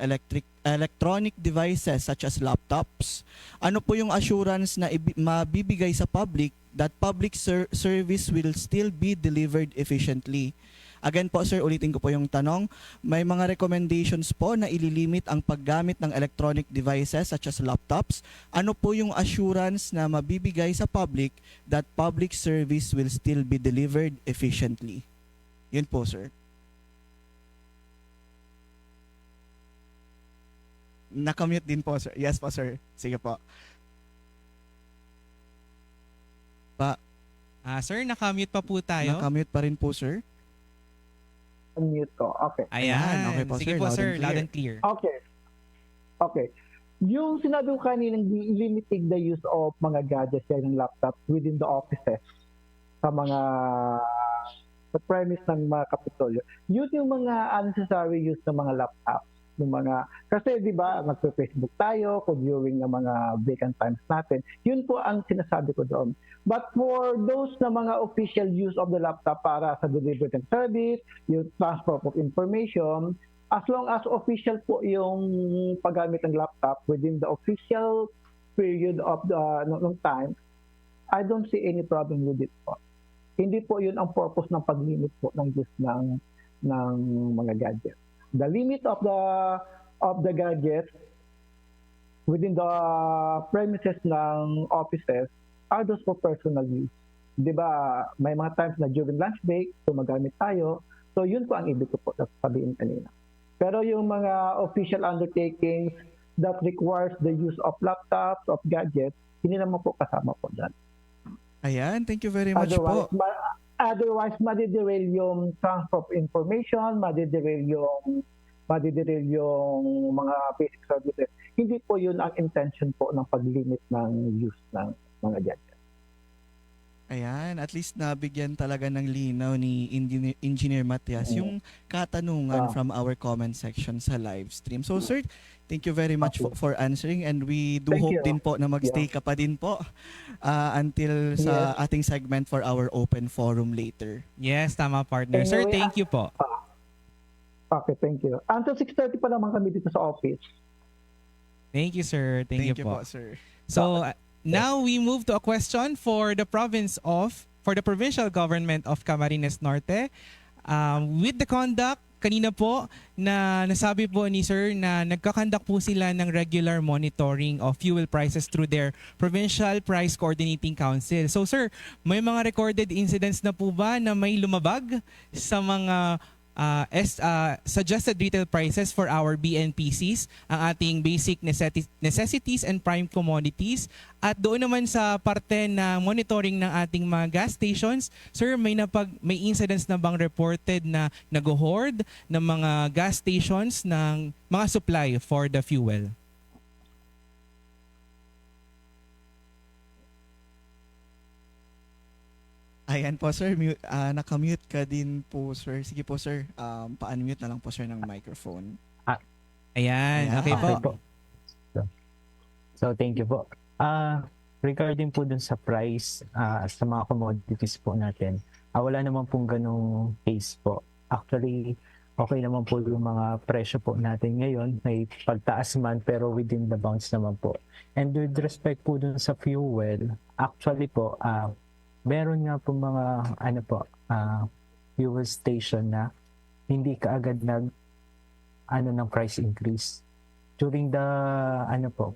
electronic devices such as laptops. Ano po yung assurance na mabibigay sa public that public service will still be delivered efficiently? Again po sir, ulitin ko po yung tanong. May mga recommendations po na ililimit ang paggamit ng electronic devices such as laptops. Ano po yung assurance na mabibigay sa public that public service will still be delivered efficiently? Yun po sir. Nakamute din po sir. Yes po sir. Sige po. Sir, nakamute pa po tayo. Nakamute pa rin po sir. Unmute ko. Okay. Ayan. Okay po, Sige sir. po Loud sir, and loud and clear. Okay. Yung sinabi ko kanina, limiting the use of mga gadgets and laptops within the offices sa mga premise ng mga Kapitolyo. Yun yung mga unnecessary use ng mga laptops. Yung mga, kasi di ba, magpe-Facebook tayo during ng mga vacant times natin. Yun po ang sinasabi ko doon. But for those na mga official use of the laptop para sa delivery ng service, yung transfer of information, as long as official po yung paggamit ng laptop within the official period of the time, I don't see any problem with it po. Hindi po yun ang purpose ng pag-limit po ng use ng mga gadgets. The limit of the gadgets within the premises ng offices are those for personal use. Di ba, may mga times na during lunch break, gumagamit tayo. So yun po ang ibig ko po sabihin kanina. Pero yung mga official undertakings that requires the use of laptops, of gadgets, hindi naman po kasama po dyan. Ayan, thank you very much po. Otherwise, madiderail yung transfer of information, madiderail yung mga basic services. Hindi po yun ang intention po ng pag-limit ng use ng mga gadgets. Ayan, at least nabigyan talaga ng linaw ni Engineer Matias yung katanungan from our comment section sa live stream. So sir, thank you very much for answering, and we do hope din po na magstay ka pa din po until sa ating segment for our open forum later. Yes, tama partner. Sir, thank you po. Okay, thank you. Until 6:30 pa naman kami dito sa office. Thank you sir. Thank you po. Sir. So now we move to a question for the provincial government of Camarines Norte. With the conduct, kanina po na nasabi po ni sir na nagkakandak po sila ng regular monitoring of fuel prices through their Provincial Price Coordinating Council. So sir, may mga recorded incidents na po ba na may lumabag sa mga suggested retail prices for our BNPCs, ang ating basic necessities and prime commodities? At doon naman sa parte na monitoring ng ating mga gas stations, sir, may incidents na bang reported na nag-hoard ng mga gas stations ng mga supply for the fuel? Ayan po sir, nakamute ka din po sir. Sige po sir, pa-unmute na lang po sir ng microphone. Ayan, okay po. So thank you po. Regarding po dun sa price sa mga commodities po natin, wala naman pong ganong case po. Actually, okay naman po yung mga presyo po natin ngayon. May pagtaas man pero within the bounds naman po. And with respect po dun sa fuel, actually po, meron nga po mga fuel station na hindi kaagad ng price increase. During the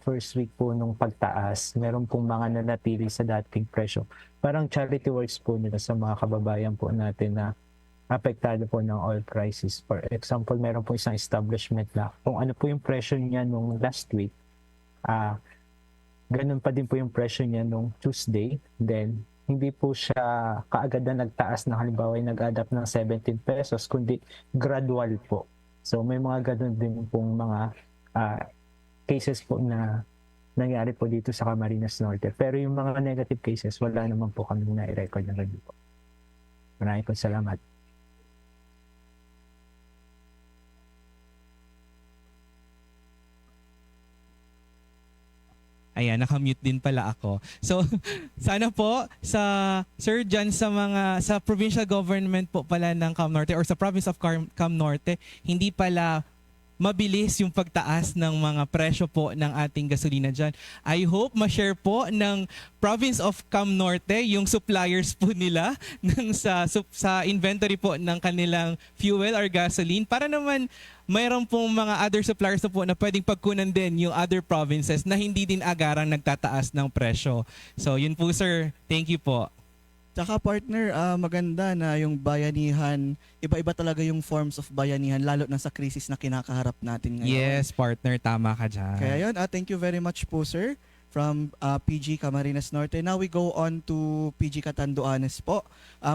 first week po nung pagtaas, meron pong mga nanatili sa dating presyo. Parang charity works po nila sa mga kababayan po natin na apektado po ng oil crisis. For example, meron po isang establishment na kung ano po yung presyo niya nung last week, ganun pa din po yung presyo niya nung Tuesday. Then, hindi po siya kaagad na nagtaas na halimbawa ay nag-adapt ng 17 pesos, kundi gradual po. So, may mga ganun din pong mga cases po na nangyari po dito sa Camarines Norte. Pero yung mga negative cases, wala naman po kami na-record na review po. Maraming po salamat. Ayan, nakamute din pala ako. So, sana po sa Sir John sa provincial government po pala ng Cam Norte or sa province of Cam Norte, hindi pala mabilis yung pagtaas ng mga presyo po ng ating gasolina dyan. I hope ma-share po ng province of Cam Norte yung suppliers po nila sa inventory po ng kanilang fuel or gasoline para naman mayroon pong mga other suppliers na po na pwedeng pagkunan din yung other provinces na hindi din agarang nagtataas ng presyo. So yun po sir, thank you po. Tsaka partner, maganda na yung bayanihan, iba-iba talaga yung forms of bayanihan, lalo na sa krisis na kinakaharap natin ngayon. Yes, partner, tama ka dyan. Kaya yun, thank you very much po sir from PG Camarines Norte. Now we go on to PG Catanduanes po.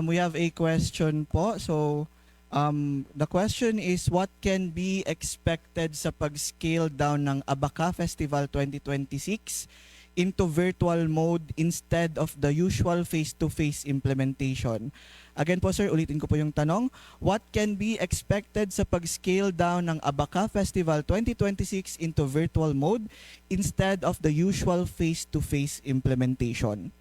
We have a question po. So, the question is, what can be expected sa pag-scale down ng Abaca Festival 2026 into virtual mode instead of the usual face-to-face implementation? Again po sir, ulitin ko po yung tanong. What can be expected sa pag-scale down ng Abaca Festival 2026 into virtual mode instead of the usual face-to-face implementation?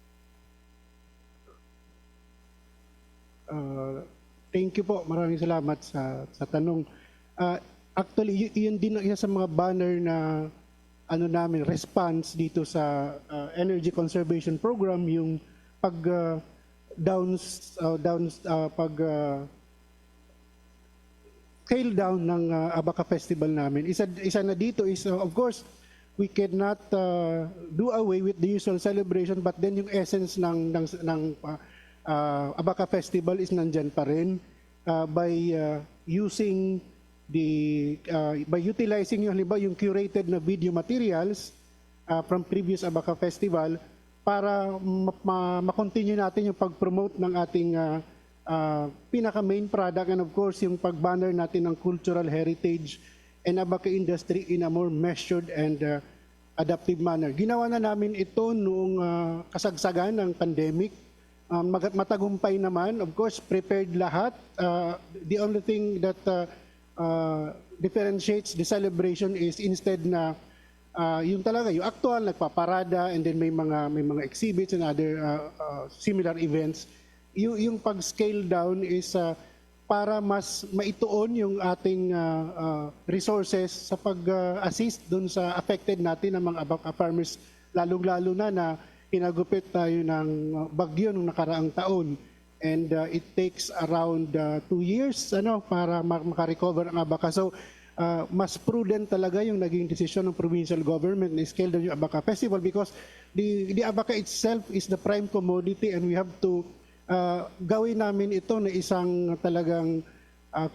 Thank you po. Maraming salamat sa tanong. Actually, yun din isa sa mga banner na namin response dito sa energy conservation program, yung pag scale down ng Abaca Festival namin. Isa na dito is of course we cannot do away with the usual celebration, but then yung essence ng Abaca Festival is nandyan pa rin by using by utilizing yung curated na video materials from previous Abaca Festival para ma-continue natin yung pag-promote ng ating pinaka-main product, and of course yung pag-banner natin ng cultural heritage and Abaca industry in a more measured and adaptive manner. Ginawa na namin ito noong kasagsagan ng pandemic. Matagumpay naman, of course, prepared lahat. The only thing that differentiates the celebration is instead na yung talaga yung actual nagpaparada and then may mga exhibits and other similar events. Yung pag-scale down is para mas maituon yung ating resources sa pag-assist dun sa affected natin ng mga Abaca farmers, lalong-lalo na pinagupit tayo ng bagyo nung nakaraang taon. And it takes around 2 years para makarecover ang Abaca. So, mas prudent talaga yung naging desisyon ng provincial government na scale down yung Abaca Festival because the Abaca itself is the prime commodity, and we have to gawin namin ito na isang talagang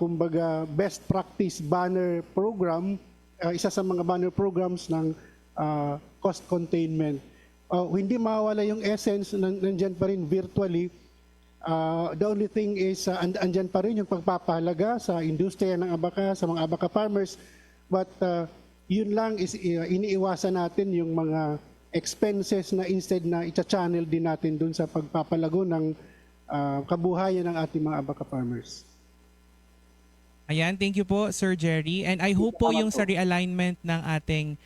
kumbaga best practice banner program, isa sa mga banner programs ng cost containment. Hindi mawala yung essence, nandyan pa rin virtually. The only thing is, andyan pa rin yung pagpapahalaga sa industriya ng Abaca, sa mga Abaca farmers. But yun lang is iniiwasan natin yung mga expenses na instead na i-channel din natin dun sa pagpapalago ng kabuhayan ng ating mga Abaca farmers. Ayan, thank you po Sir Jerry. And I hope po yung sa realignment ng ating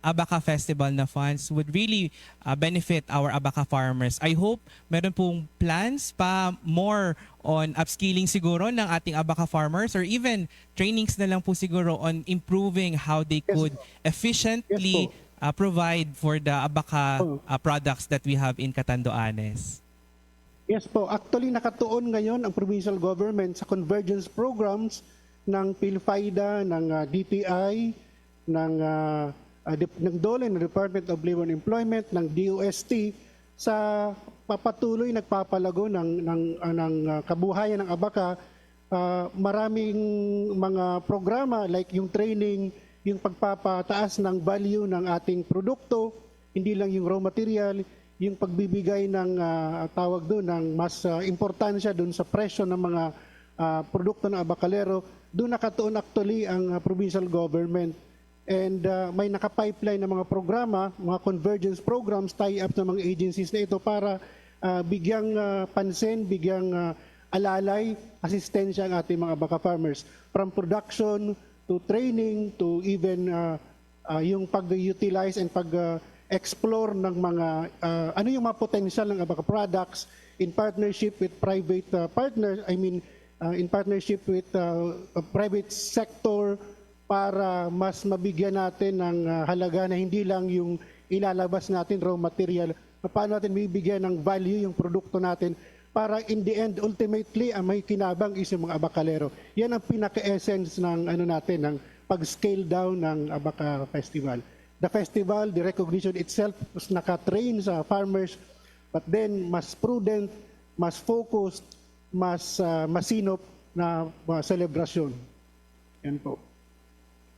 Abaca Festival na funds would really benefit our Abaca farmers. I hope meron pong plans pa more on upskilling siguro ng ating Abaca farmers, or even trainings na lang po siguro on improving how they could efficiently provide for the Abaca products that we have in Catanduanes. Yes po, actually nakatuon ngayon ang provincial government sa convergence programs ng PhilFIDA, ng DTI, ng DOLE, ng Department of Labor and Employment, ng DOST sa papatuloy nagpapalago ng kabuhayan ng Abaca. Maraming mga programa like yung training, yung pagpapataas ng value ng ating produkto, hindi lang yung raw material, yung pagbibigay ng tawag doon ng mas importansya doon sa presyo ng mga produkto ng Abacalero, doon nakatuon actually ang provincial government. And may naka-pipeline na mga programa, mga convergence programs, tie-up ng mga agencies na ito para bigyang pansin, bigyang alalay, asistensya ang ating mga Abaca farmers. From production to training to even yung pag-utilize and pag-explore ng mga ano yung mga potential ng Abaca products in partnership with private partners, in partnership with private sector para mas mabigyan natin ng halaga na hindi lang yung ilalabas natin raw material, paano natin bibigyan ng value yung produkto natin para in the end, ultimately, ang may kinabang is yung mga Abacalero. Yan ang pinaka-essence ng ng pag-scale down ng Abaca Festival. The festival, the recognition itself, was naka-train sa farmers, but then mas prudent, mas focused, mas masinop na celebration. Yan po.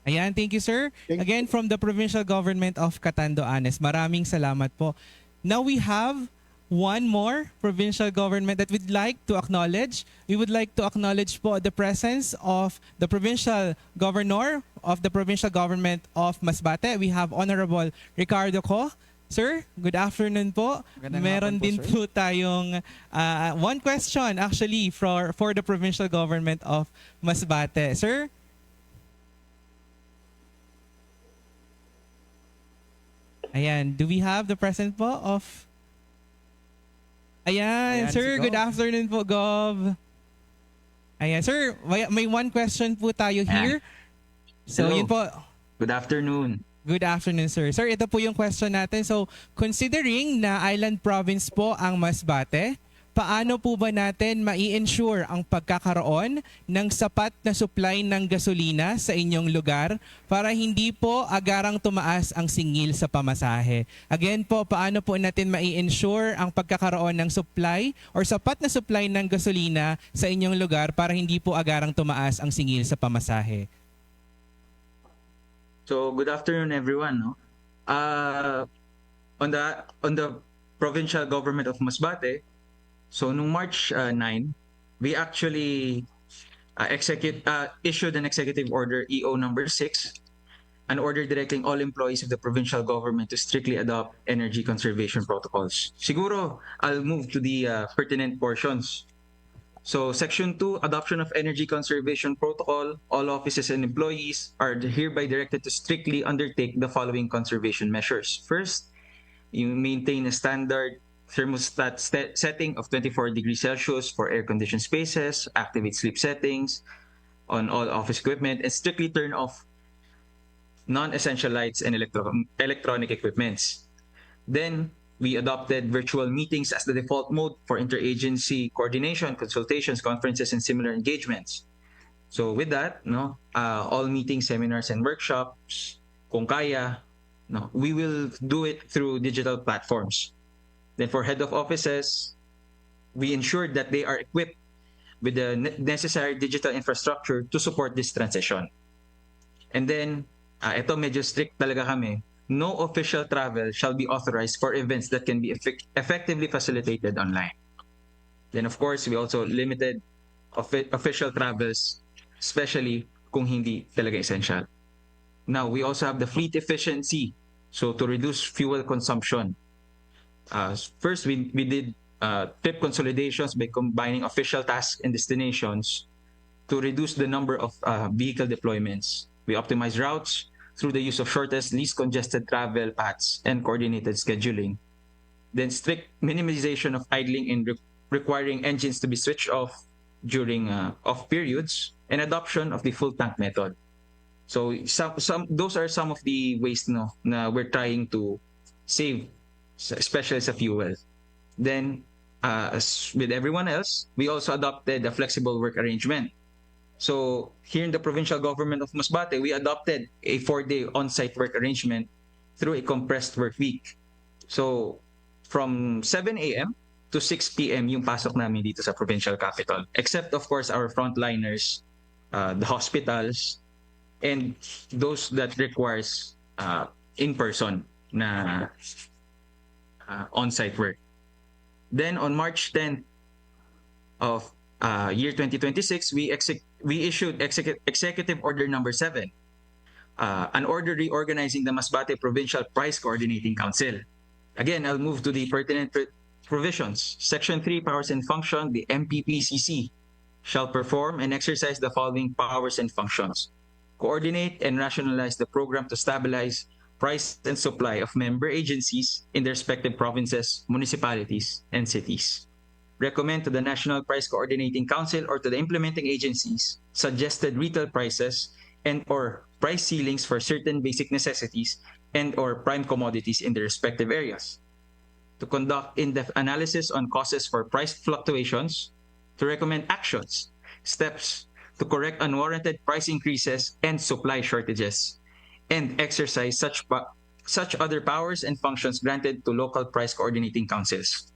Ayan, thank you, sir. Again, from the Provincial Government of Catanduanes, maraming salamat po. Now we have one more provincial government that we'd like to acknowledge. We would like to acknowledge po the presence of the provincial governor of the provincial government of Masbate. We have Honorable Ricardo Co. Sir, good afternoon po. Meron din po tayong one question actually for the provincial government of Masbate. Sir? Ayan, do we have the presence po of... Ayan, sir, good afternoon po, Gov. Ayan, sir, may one question po tayo here. So, Hello. yun po. Good afternoon. Good afternoon, sir. Sir, ito po yung question natin. So, considering na island province po ang Masbate, paano po ba natin mai-ensure ang pagkakaroon ng sapat na supply ng gasolina sa inyong lugar para hindi po agarang tumaas ang singil sa pamasahe? Again po, paano po natin mai-ensure ang pagkakaroon ng supply or sapat na supply ng gasolina sa inyong lugar para hindi po agarang tumaas ang singil sa pamasahe? So, good afternoon, everyone. No? On the provincial government of Masbate, so nung March 9, we actually issued an executive order EO number 6, an order directing all employees of the provincial government to strictly adopt energy conservation protocols. Siguro, I'll move to the pertinent portions. So Section 2, Adoption of Energy Conservation Protocol. All offices and employees are hereby directed to strictly undertake the following conservation measures. First, you maintain a standard thermostat setting of 24 degrees Celsius for air-conditioned spaces, activate sleep settings on all office equipment, and strictly turn off non-essential lights and electronic equipments. Then, we adopted virtual meetings as the default mode for interagency coordination, consultations, conferences, and similar engagements. So with that, all meetings, seminars, and workshops, kung kaya, we will do it through digital platforms. Then for head of offices, we ensured that they are equipped with the necessary digital infrastructure to support this transition. And then, ito medyo strict talaga kami. No official travel shall be authorized for events that can be effectively facilitated online. Then of course, we also limited official travels, especially kung hindi talaga essential. Now, we also have the fleet efficiency, so to reduce fuel consumption. First, we did trip consolidations by combining official tasks and destinations to reduce the number of vehicle deployments. We optimized routes, through the use of shortest, least congested travel paths and coordinated scheduling. Then strict minimization of idling and requiring engines to be switched off during off periods, and adoption of the full tank method. So those are some of the ways na we're trying to save, especially sa fuel. Then, as with everyone else, we also adopted a flexible work arrangement. So here in the provincial government of Masbate, we adopted a 4-day on-site work arrangement through a compressed work week. So from 7 a.m. to 6 p.m. yung pasok namin dito sa provincial capital. Except, of course, our frontliners, the hospitals, and those that requires in-person na on-site work. Then on March 10th of year 2026, we issued Executive Order Number 7, an order reorganizing the Masbate Provincial Price Coordinating Council. Again, I'll move to the pertinent provisions. Section 3, Powers and Function, the MPPCC shall perform and exercise the following powers and functions: coordinate and rationalize the program to stabilize price and supply of member agencies in their respective provinces, municipalities, and cities. Recommend to the National Price Coordinating Council or to the implementing agencies suggested retail prices and or price ceilings for certain basic necessities and or prime commodities in their respective areas. To conduct in-depth analysis on causes for price fluctuations, to recommend actions, steps to correct unwarranted price increases and supply shortages, and exercise such other powers and functions granted to local price coordinating councils.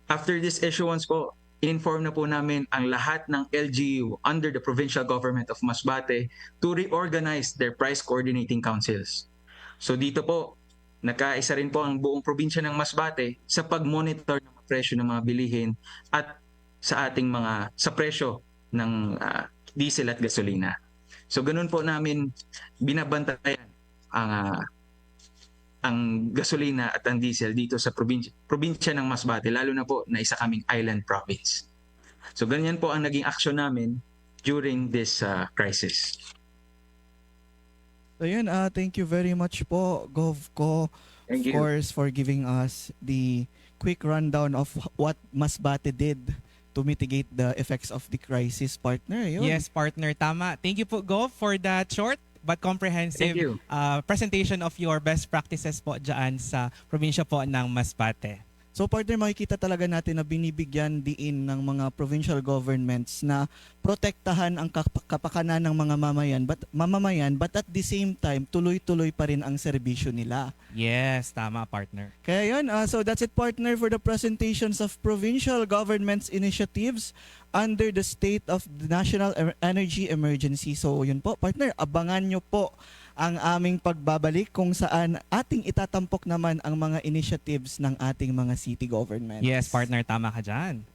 After this issuance po, in-inform na po namin ang lahat ng LGU under the provincial government of Masbate to reorganize their price coordinating councils. So dito po, nakaisa rin po ang buong probinsya ng Masbate sa pag-monitor ng presyo ng mga bilihin at sa presyo ng diesel at gasolina. So ganun po namin binabantayan ang gasolina at ang diesel dito sa probinsya ng Masbate, lalo na po na isa kaming island province. So ganyan po ang naging aksyon namin during this crisis. So yun, thank you very much po, GovCo, of course, for giving us the quick rundown of what Masbate did to mitigate the effects of the crisis, partner. Yun. Yes, partner, tama. Thank you po, Gov, for that short but comprehensive presentation of your best practices po dyan sa probinsya po ng Masbate. So partner, makikita talaga natin na binibigyan diin ng mga provincial governments na protektahan ang kapakanan ng mga mamamayan but at the same time, tuloy-tuloy pa rin ang serbisyo nila. Yes, tama, partner. Kaya yun, so that's it, partner, for the presentations of provincial governments initiatives under the state of the National Energy Emergency. So yun po, partner, abangan nyo po ang aming pagbabalik kung saan ating itatampok naman ang mga initiatives ng ating mga city governments. Yes, partner, tama ka dyan.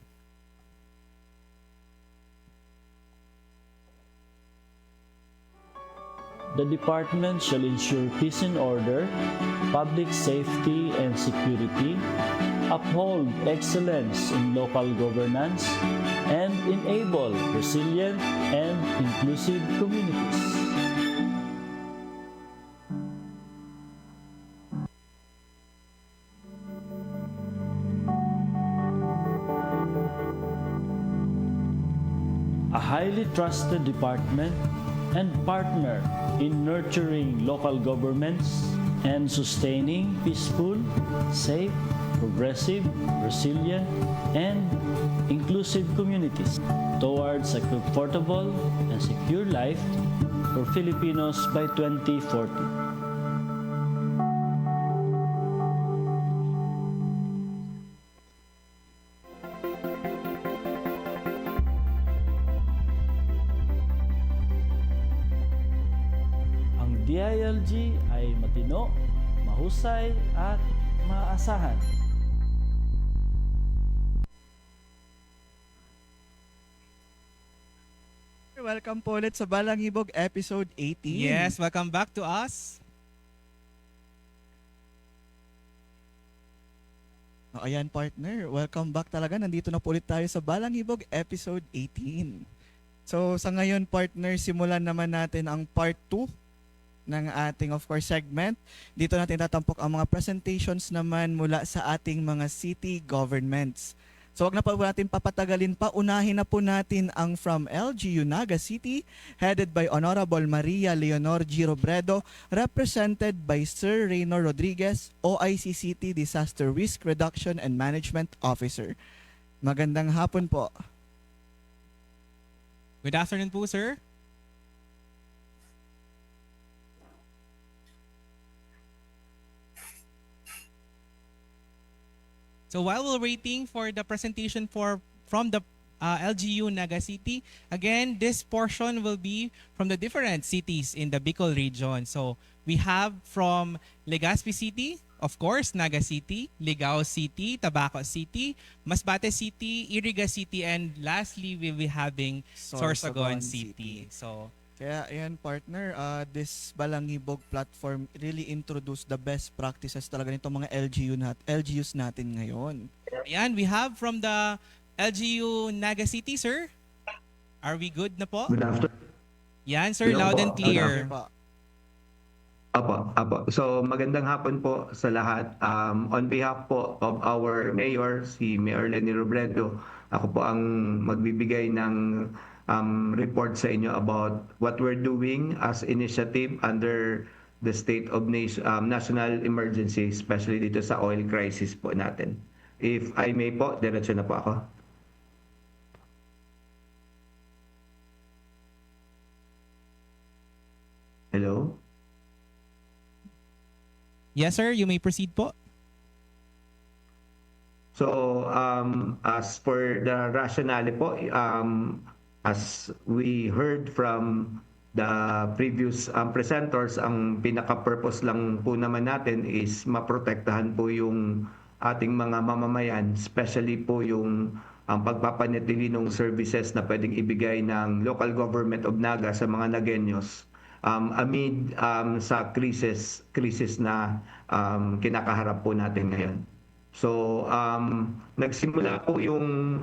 The department shall ensure peace and order, public safety and security, uphold excellence in local governance, and enable resilient and inclusive communities. A highly trusted department and partner in nurturing local governments and sustaining peaceful, safe, progressive, resilient, and inclusive communities towards a comfortable and secure life for Filipinos by 2040. DILG ay matino, mahusay at maasahan. Welcome po ulit sa Balangibog episode 18. Yes, welcome back to us. Ayan, partner, welcome back talaga. Nandito na po ulit tayo sa Balangibog episode 18. So sa ngayon, partner, simulan naman natin ang part 2 ng ating of course segment. Dito natin tatampok ang mga presentations naman mula sa ating mga city governments. So wag na po natin papatagalin pa, unahin na po natin ang from LGU Naga City, headed by Honorable Maria Leonor G. Robredo, represented by Sir Reynor Rodriguez, OIC City Disaster Risk Reduction and Management Officer. Magandang hapon po. Good afternoon po, sir. So while we're waiting for the presentation from the LGU Naga City, again, this portion will be from the different cities in the Bicol region. So we have from Legazpi City, of course, Naga City, Ligao City, Tabaco City, Masbate City, Iriga City, and lastly, we'll be having Sorsogon City. So kaya ayan partner, this Balangibog platform really introduced the best practices talaga nitong mga LGUs natin ngayon. Ayan, we have from the LGU Naga City, sir. Are we good na po? Good afternoon. Yan, sir, loud and clear. Apo. So magandang hapon po sa lahat. On behalf po of our mayor, si Mayor Lenny Robredo, ako po ang magbibigay ng report sa inyo about what we're doing as initiative under the state of national emergency, especially dito sa oil crisis po natin. If I may po, diretso na po ako. Hello? Yes, sir. You may proceed po. So, as for the rationale po, as we heard from the previous presenters, ang pinaka-purpose lang po naman natin is maprotektahan po yung ating mga mamamayan, especially po yung pagpapanatili ng services na pwedeng ibigay ng local government of Naga sa mga Nagueños amid sa krisis na kinakaharap po natin ngayon. So, nagsimula po yung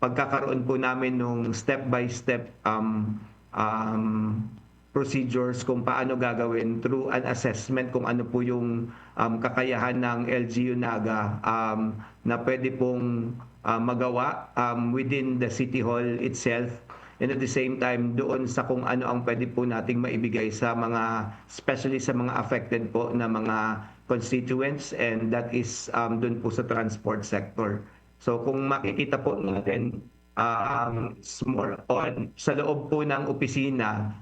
pagkakaroon po namin ng step-by-step procedures kung paano gagawin through an assessment kung ano po yung kakayahan ng LGU Naga na pwede pong magawa within the City Hall itself, and at the same time doon sa kung ano ang pwede po nating maibigay sa mga, especially sa mga affected po na mga constituents, and that is doon po sa transport sector. So kung makikita po natin more on sa loob po ng opisina,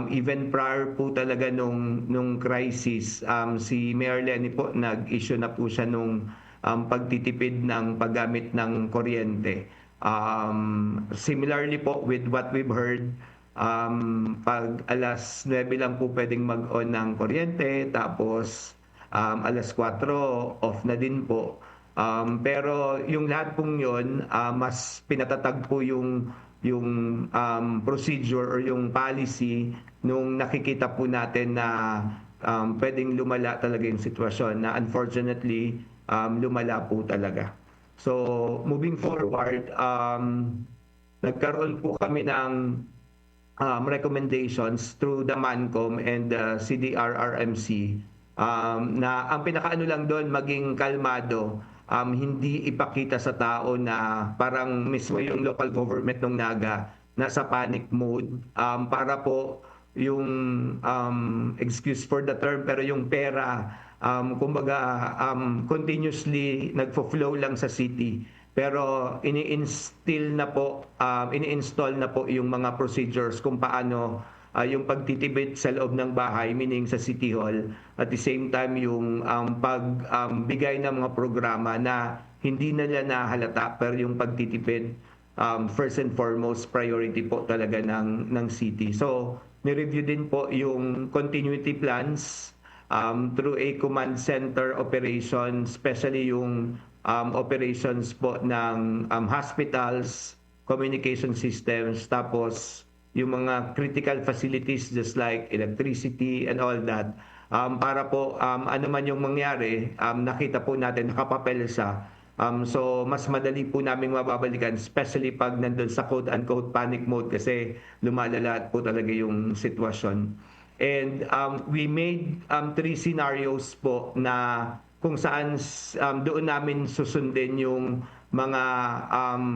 even prior po talaga nung crisis, si Mayor Lenny po nag-issue na po siya nung pagtitipid ng paggamit ng kuryente. Similarly po with what we've heard, pag alas 9 lang po pwedeng mag-on ng kuryente, tapos alas 4 off na din po. Pero yung lahat pong yun, mas pinatatag po yung procedure or yung policy nung nakikita po natin na pwedeng lumala talaga yung sitwasyon, na unfortunately lumala po talaga. So moving forward, nagkaroon po kami ng recommendations through the MANCOM and the CDR-RMC na ang pinakaano lang doon, maging kalmado. Hindi ipakita sa tao na parang mismo yung local government ng Naga nasa panic mode, para po yung excuse for the term, pero yung pera kumbaga continuously nagfo-flow lang sa city, pero ini-install na po yung mga procedures kung paano yung pagtitipid sa loob ng bahay, meaning sa City Hall, at the same time yung pagbigay ng mga programa na hindi na nila nahalata, pero yung pagtitipid first and foremost priority po talaga ng city. So ni-review din po yung continuity plans through a command center operation, especially yung operations po ng hospitals, communication systems, tapos yung mga critical facilities just like electricity and all that, para po ano man yung mangyari, nakita po natin, nakapapel siya. So mas madali po namin mababalikan, especially pag nandun sa quote-unquote panic mode, kasi lumalala po talaga yung sitwasyon. And we made 3 scenarios po na kung saan doon namin susundin yung mga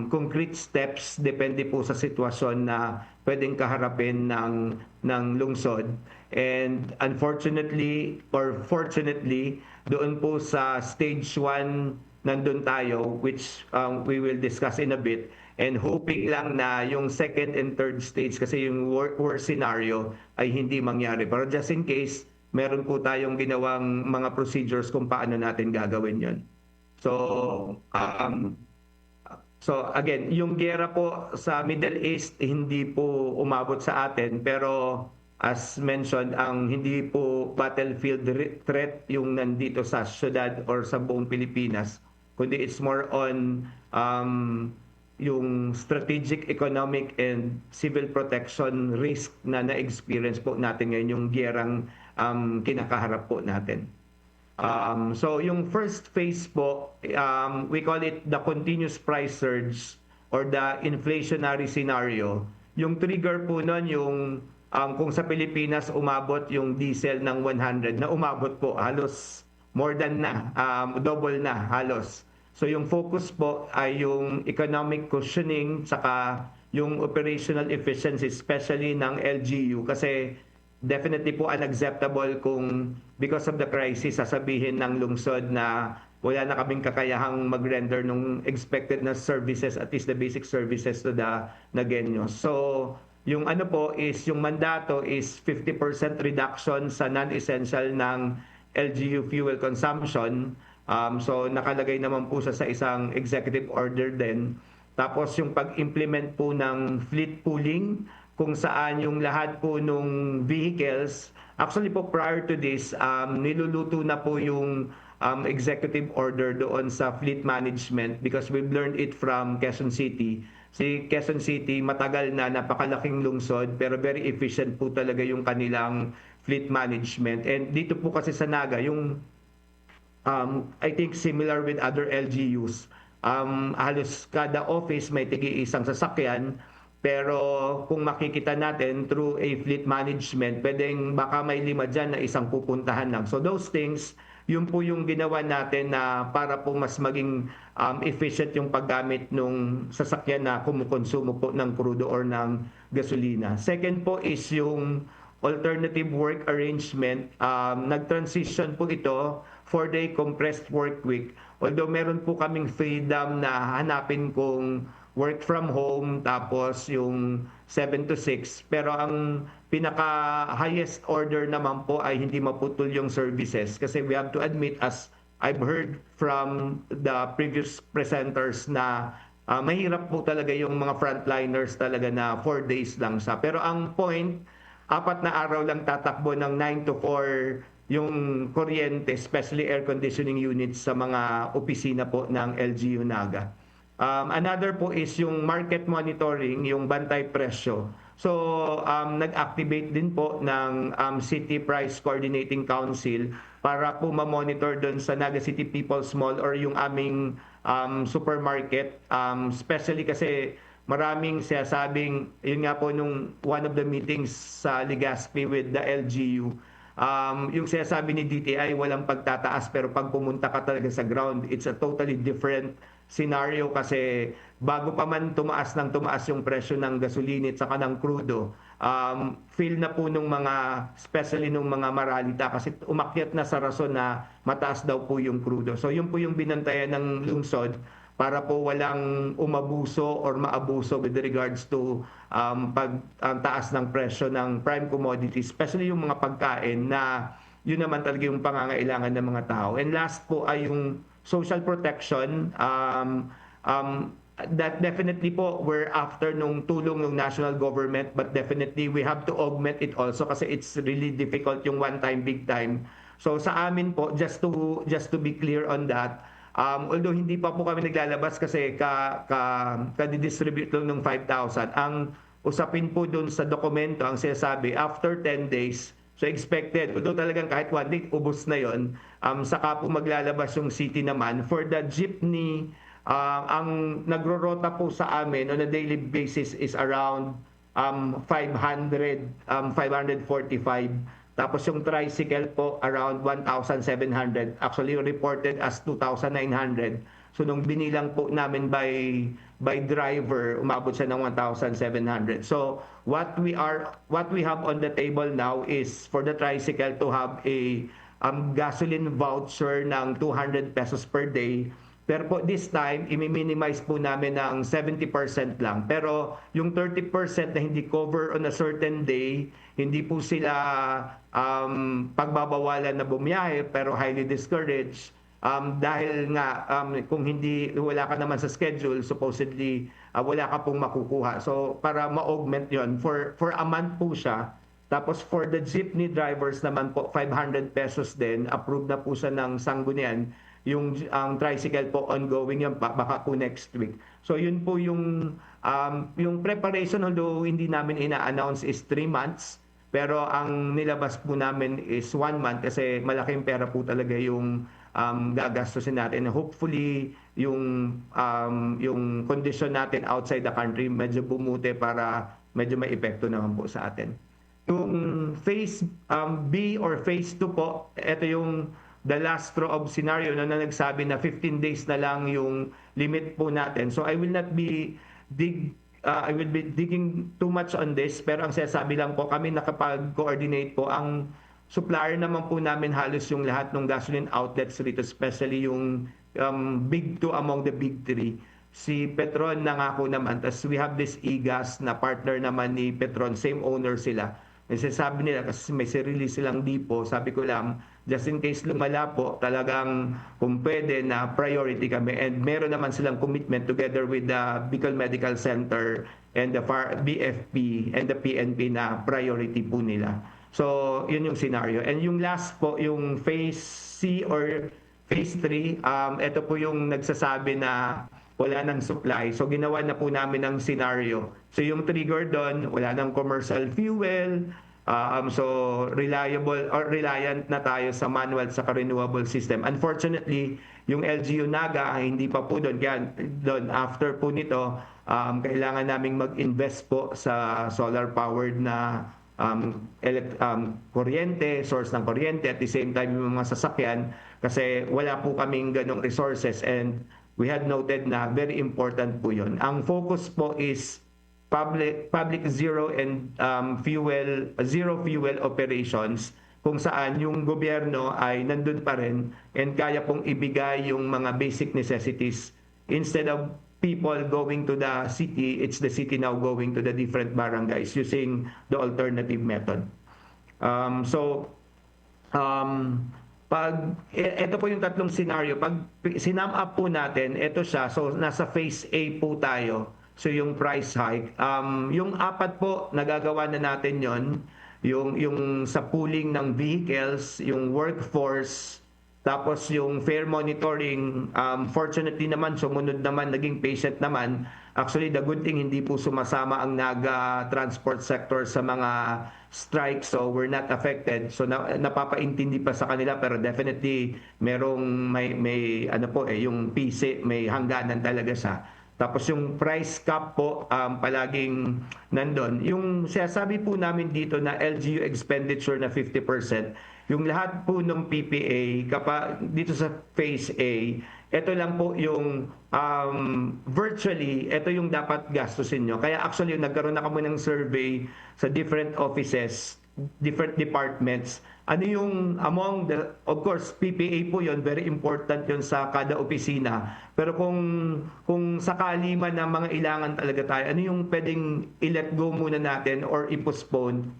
concrete steps depende po sa sitwasyon na pwedeng kaharapin ng lungsod. And unfortunately or fortunately, doon po sa stage 1 nandun tayo, which we will discuss in a bit. And hoping lang na yung second and third stage, kasi yung worst scenario ay hindi mangyari. Pero just in case, meron po tayong ginawang mga procedures kung paano natin gagawin yon. So again, yung giyera po sa Middle East hindi po umabot sa atin, pero as mentioned, ang hindi po battlefield threat yung nandito sa syudad or sa buong Pilipinas, kundi it's more on yung strategic, economic, and civil protection risk na na-experience po natin ngayon, yung giyerang kinakaharap po natin. So yung first phase po, we call it the continuous price surge or the inflationary scenario. Yung trigger po nun, yung kung sa Pilipinas umabot yung diesel ng 100, na umabot po halos more than na, double na halos. So yung focus po ay yung economic cushioning saka yung operational efficiency, especially ng LGU, kasi definitely po unacceptable kung because of the crisis sasabihin ng lungsod na wala na kaming kakayahang mag-render ng expected na services, at least the basic services to the Nagueños. So yung ano po is yung mandato is 50% reduction sa non-essential ng LGU fuel consumption. So nakalagay naman po sa isang executive order din. Tapos yung pag-implement po ng fleet pooling, kung saan yung lahat po nung vehicles, actually po prior to this, niluluto na po yung executive order doon sa fleet management because we've learned it from Quezon City. Si Quezon City, matagal na, napakalaking lungsod, pero very efficient po talaga yung kanilang fleet management. And dito po kasi sa Naga, yung I think similar with other LGUs, halos kada office may tigi-isang sasakyan, pero kung makikita natin through a fleet management, pwedeng baka may 5 dyan na isang pupuntahan lang. So those things, yun po yung ginawa natin na para po mas maging efficient yung paggamit ng sasakyan na kumukonsumo po ng crudo or ng gasolina. Second po is yung alternative work arrangement. Nag-transition po ito 4-day compressed work week. Although meron po kaming freedom na hanapin kung work from home tapos yung 7 to 6. Pero ang pinaka-highest order naman po ay hindi maputol yung services. Kasi we have to admit, as I've heard from the previous presenters, na mahirap po talaga yung mga frontliners talaga na 4 days lang siya. Pero ang point, 4 na araw lang tatakbo ng 9 to 4 yung kuryente, especially air conditioning units sa mga opisina po ng LGU Naga. Another po is yung market monitoring, yung bantay presyo. So, nag-activate din po ng City Price Coordinating Council para po ma-monitor doon sa Naga City People's Mall or yung aming supermarket. Especially kasi maraming sinasabing, yun nga po nung one of the meetings sa Legazpi with the LGU, yung sinasabi ni DTI walang pagtataas, pero pag pumunta ka talaga sa ground, it's a totally different scenario kasi bago pa man tumaas yung presyo ng gasolina at saka ng crudo, feel na po nung mga, especially nung mga maralita, kasi umakyat na sa rason na mataas daw po yung crudo. So yun po yung binantayan ng lungsod para po walang umabuso or maabuso with regards to pagtaas ng presyo ng prime commodities, especially yung mga pagkain na yun naman talaga yung pangangailangan ng mga tao. And last po ay yung social protection. That definitely po we're after nung tulong ng national government, but definitely we have to augment it also kasi it's really difficult yung one time, big time. So sa amin po, just to be clear on that, although hindi pa po kami naglalabas kasi ka-distribute lang ng 5,000. Ang usapin po dun sa dokumento, ang sinasabi, after 10 days, so expected, although talagang kahit 1 day, ubos na yon, saka po maglalabas yung city naman. For the jeepney, ang nagro-rota po sa amin on a daily basis is around 545. Tapos yung tricycle po around 1,700. Actually reported as 2,900. So nung binilang po namin by driver, umabot siya ng 1,700. So what we have on the table now is for the tricycle to have a gasoline voucher ng 200 pesos per day. Pero po this time, i-minimize po namin ng 70% lang. Pero yung 30% na hindi cover on a certain day, hindi po sila pagbabawalan na bumiyahe pero highly discouraged. Dahil nga kung wala ka naman sa schedule, supposedly wala ka pong makukuha. So para ma-augment yon for a month po siya. Tapos for the jeepney drivers naman po 500 pesos din, approved na po siya ng Sangguniang. Yung tricycle po ongoing yan, baka po next week. So yun po yung preparation, although hindi namin ina-announce is 3 months, pero ang nilabas po namin is 1 month kasi malaking pera po talaga yung gagastusin natin. Hopefully yung condition natin outside the country medyo bumuti para medyo may epekto naman po sa atin. Yung phase B or phase 2 po, ito yung the last straw of scenario na nagsabi na 15 days na lang yung limit po natin. So I will not be digging too much on this, pero ang sinasabi lang po, kami nakapag-coordinate po. Ang supplier naman po namin halos yung lahat ng gasoline outlets rito, especially yung big 2 among the big 3. Si Petron nangako naman, tas we have this e-gas na partner naman ni Petron, same owner sila. Kasi sabi nila, kasi may sarili silang depot, sabi ko lang, just in case lumala po, talagang kung pwede na priority kami. And meron naman silang commitment together with the Bicol Medical Center and the BFP and the PNP na priority po nila. So, yun yung scenario. And yung last po, yung phase C or phase 3, ito po yung nagsasabi na wala nang supply. So ginawa na po namin ng scenario. So yung trigger doon, wala nang commercial fuel. So reliant na tayo sa manual sa renewable system. Unfortunately, yung LGU Naga hindi pa po doon. Kaya doon after po nito, kailangan naming mag-invest po sa solar powered na kuryente, source ng kuryente, at the same time yung mga sasakyan kasi wala po kaming ganong resources, and we had noted na very important po yun. Ang focus po is public zero and zero fuel operations, kung saan yung gobyerno ay nandun pa rin and kaya pong ibigay yung mga basic necessities. Instead of people going to the city, it's the city now going to the different barangays using the alternative method. Ito po yung tatlong scenario. Pag sinum up po natin, ito siya. So nasa phase A po tayo. So yung price hike. Yung apat po, nagagawa na natin yon. Yung sa pooling ng vehicles, yung workforce, tapos yung fare monitoring. Fortunately naman, sumunod naman, naging patient naman. Actually, the good thing, hindi po sumasama ang Naga transport sector sa mga strikes, so we're not affected. So napapaintindi pa sa kanila, pero definitely merong may ano po yung PC may hangganan talaga siya. Tapos yung price cap po palaging nandun. Yung sinasabi po namin dito na LGU expenditure na 50%, yung lahat po ng PPA dito sa phase A, ito lang po yung virtually, ito yung dapat gastusin nyo. Kaya actually nagkaroon na kami ng survey sa different offices, different departments. Ano yung among the, of course, PPA po yon, very important yon sa kada opisina. Pero kung sakali man na mga ilangan talaga tayo, ano yung pwedeng i-let go muna natin or i-postpone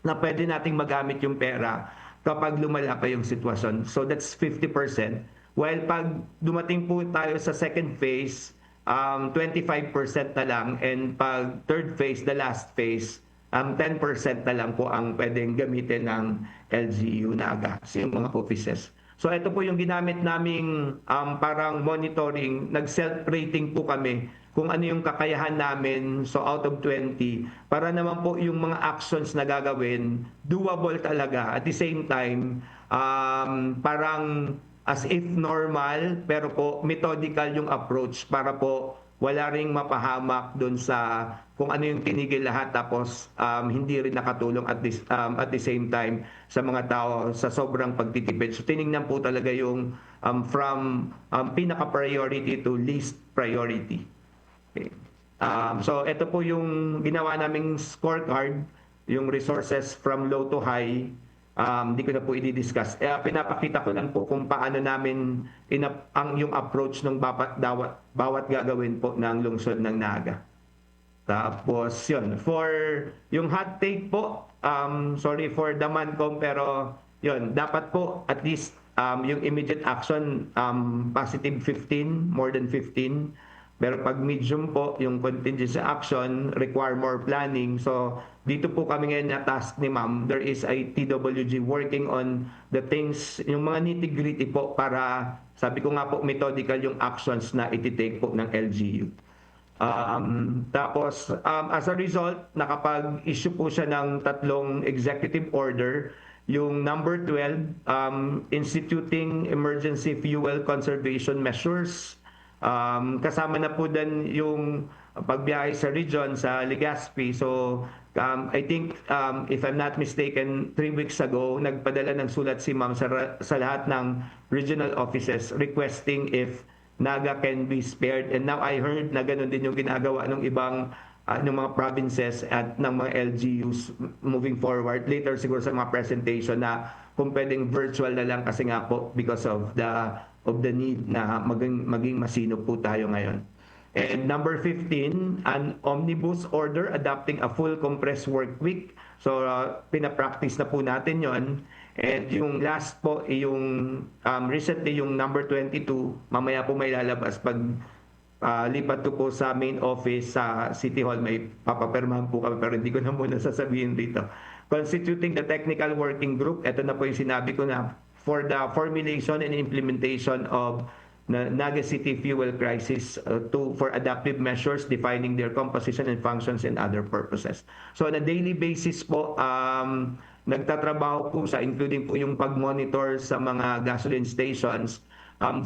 na pwede nating magamit yung pera kapag lumala pa yung sitwasyon. So that's 50%. While pag dumating po tayo sa second phase, 25% na lang, and pag third phase, the last phase, 10% na lang po ang pwedeng gamitin ng LGU Naga, yung mga offices. So ito po yung ginamit naming parang monitoring, nag-self-rating po kami kung ano yung kakayahan namin, so out of 20, para naman po yung mga actions na gagawin, doable talaga. At the same time, parang as if normal, pero po methodical yung approach para po wala ring mapahamak doon sa kung ano yung tinigil lahat tapos hindi rin nakatulong at the same time sa mga tao sa sobrang pagtitipid. So tiningnan po talaga yung from pinaka-priority to least priority. Okay. So ito po yung ginawa naming scorecard, yung resources from low to high. Hindi ko na po i-discuss. Pinapakita ko lang po kung paano namin yung approach ng bawat gagawin po ng lungsod ng Naga. Tapos yun, for yung hot take po, sorry for the Mancom, pero yun, dapat po at least yung immediate action, positive 15, more than 15. Pero pag medium po, yung contingency action require more planning. So dito po kami ngayon na task ni ma'am. There is a TWG working on the things, yung mga nitty-gritty po para, sabi ko nga po, methodical yung actions na ititake po ng LGU. Tapos, as a result, nakapag-issue po siya ng 3 executive order. Yung number 12, instituting emergency fuel conservation measures. Kasama na po din yung pagbiyahe sa region, sa Legazpi. So, I think, if I'm not mistaken, 3 weeks ago, nagpadala ng sulat si ma'am sa lahat ng regional offices requesting if Naga can be spared. And now I heard na ganun din yung ginagawa ng ibang ng mga provinces at ng mga LGUs moving forward. Later siguro sa mga presentation na kung pwedeng virtual na lang kasi nga po because of the need na maging masino po tayo ngayon. And number 15, an omnibus order adopting a full compressed work week. So pinapractice na po natin yon. And yung last po, yung recently yung number 22, mamaya po may lalabas pag lipat ko po sa main office sa City Hall, may papapirmahan po kami pero hindi ko na muna sasabihin dito. Constituting the technical working group, ito na po yung sinabi ko na for the formulation and implementation of Naga City fuel crisis for adaptive measures defining their composition and functions and other purposes. So on a daily basis po, nagtatrabaho po sa including po yung pag-monitor sa mga gasoline stations.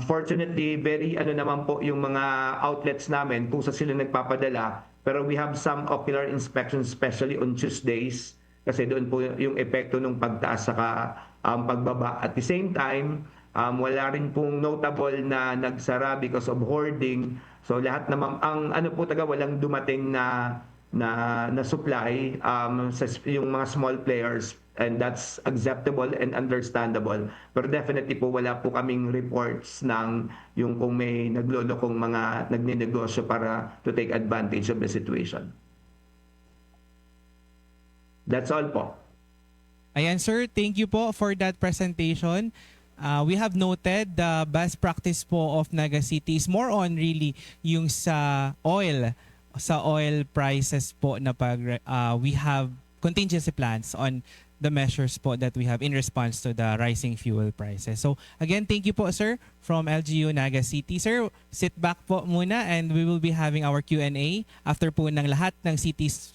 Fortunately, very naman po yung mga outlets namin kung sa sila nagpapadala, pero we have some ocular inspections especially on Tuesdays kasi doon po yung epekto ng pagtaas saka pagbaba. At the same time, wala rin pong notable na nagsara because of hoarding. So lahat naman ang walang dumating na supply sa yung mga small players, and that's acceptable and understandable. Pero definitely po wala po kaming reports ng yung kung may naglolokong mga nagninegosyo para to take advantage of the situation. That's all po. Ayan sir, thank you po for that presentation. We have noted the best practice po of Naga City is more on really yung sa oil prices po na we have contingency plans on the measures po that we have in response to the rising fuel prices. So again, thank you po sir from LGU Naga City. Sir, sit back po muna and we will be having our Q&A after po ng lahat ng city's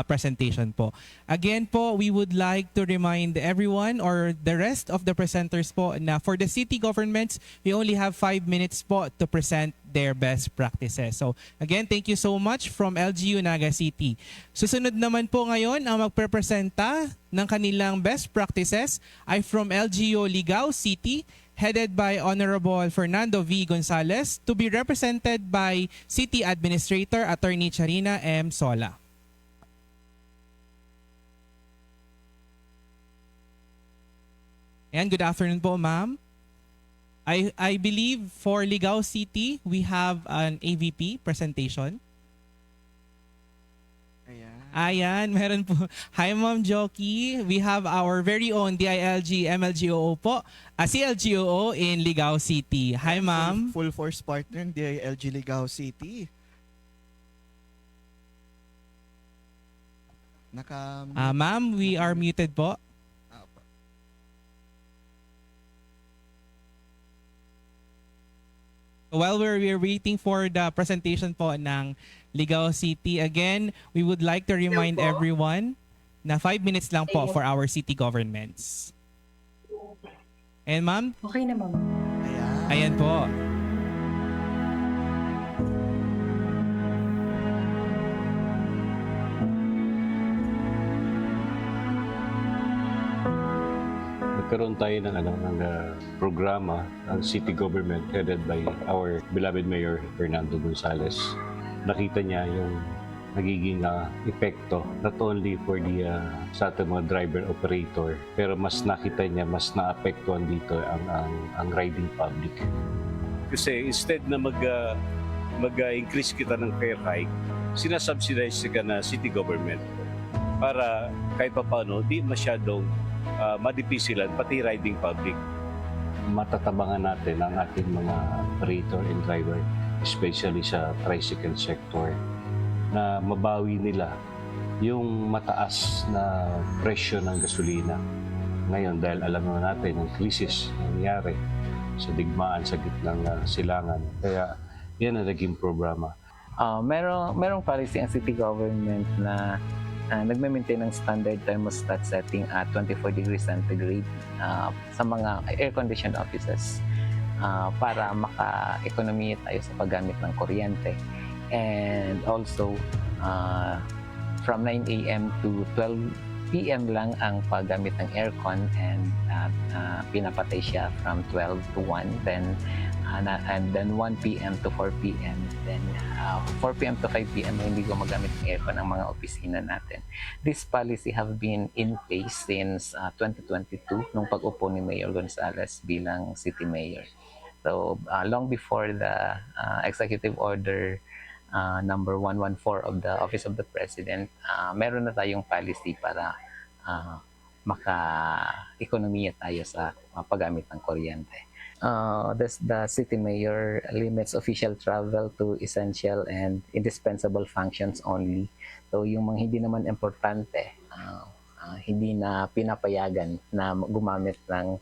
presentation po. Again po, we would like to remind everyone or the rest of the presenters po na for the city governments, we only have 5 minutes po to present their best practices. So again, thank you so much from LGU Naga City. Susunod naman po ngayon ang magprepresenta ng kanilang best practices ay from LGU Ligao City, headed by Honorable Fernando V. Gonzalez, to be represented by City Administrator Attorney Charina M. Sola. And good afternoon po, ma'am. I believe for Ligao City, we have an AVP presentation. Ayan, meron po. Hi, Ma'am Joki. We have our very own DILG MLGOO po. CLGOO in Ligao City. Hi, ma'am. Full force partner ng DILG Ligao City. Ma'am, we are muted po. While we're waiting for the presentation po ng Ligao City, again, we would like to remind everyone na 5 minutes lang po for our city governments. And ma'am? Okay na, ma'am. Ayan po. nagkaroon tayo ng programa ang city government headed by our beloved Mayor Fernando Gonzales. Nakita niya yung nagiging epekto not only for the sa ating mga driver operator, pero mas nakita niya, mas naapektuhan dito ang riding public. Kasi instead na mag-increase kita ng fare hike, sinasubsidize ka na city government para kahit paano di masyadong madipisilan pati riding public. Matatabangan natin ang ating mga operator and driver, especially sa tricycle sector, na mabawi nila yung mataas na presyo ng gasolina. Ngayon, dahil alam natin ang krisis na nangyari sa digmaan sa gitnang silangan. Kaya yan ang naging programa. Merong policy ang city government na nagme-maintain ng standard thermostat setting at 24 degrees centigrade sa mga air-conditioned offices para maka-economy tayo sa paggamit ng kuryente. And also, from 9 a.m. to 12 p.m. lang ang paggamit ng aircon, and pinapatay siya from 12 to 1, and then 1 p.m. to 4 p.m. Then 4 p.m. to 5 p.m. hindi gumagamit ng aircon ang mga opisina natin. This policy have been in place since 2022 nung pag-upo ni Mayor Gonzales bilang city mayor. So long before the executive order number 114 of the Office of the President, meron na tayong policy para maka-ekonomiya tayo sa paggamit ng kuryente. The city mayor limits official travel to essential and indispensable functions only. So yung mga hindi naman importante, hindi na pinapayagan na gumamit ng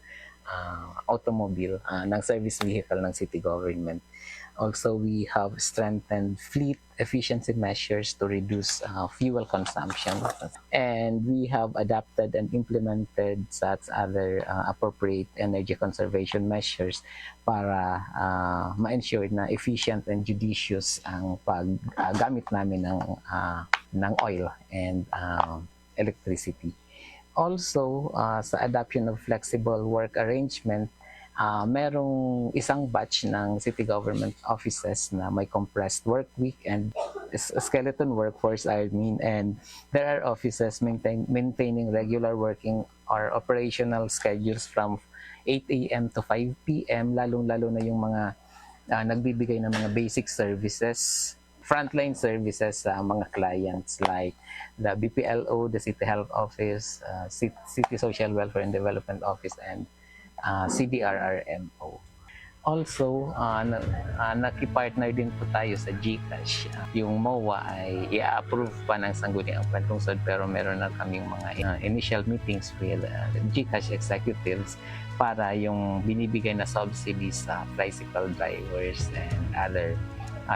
automobile, ng service vehicle ng city government. Also, we have strengthened fleet efficiency measures to reduce fuel consumption. And we have adapted and implemented such other appropriate energy conservation measures para ma-ensure na efficient and judicious ang paggamit namin ng oil and electricity. Also, sa adoption of flexible work arrangement, merong isang batch ng city government offices na may compressed work week and skeleton workforce, and there are offices maintaining regular working or operational schedules from 8 a.m. to 5 p.m. lalong-lalo na yung mga nagbibigay ng mga basic services, frontline services sa mga clients like the BPLO, the City Health Office, City Social Welfare and Development Office, and CDRRMO. Also, nakipartner din po tayo sa GCash. Yung MOA ay i-approve pa ng Sangguniang Panlungsod, pero meron na kaming mga initial meetings with GCash executives para yung binibigay na subsidies sa tricycle drivers and other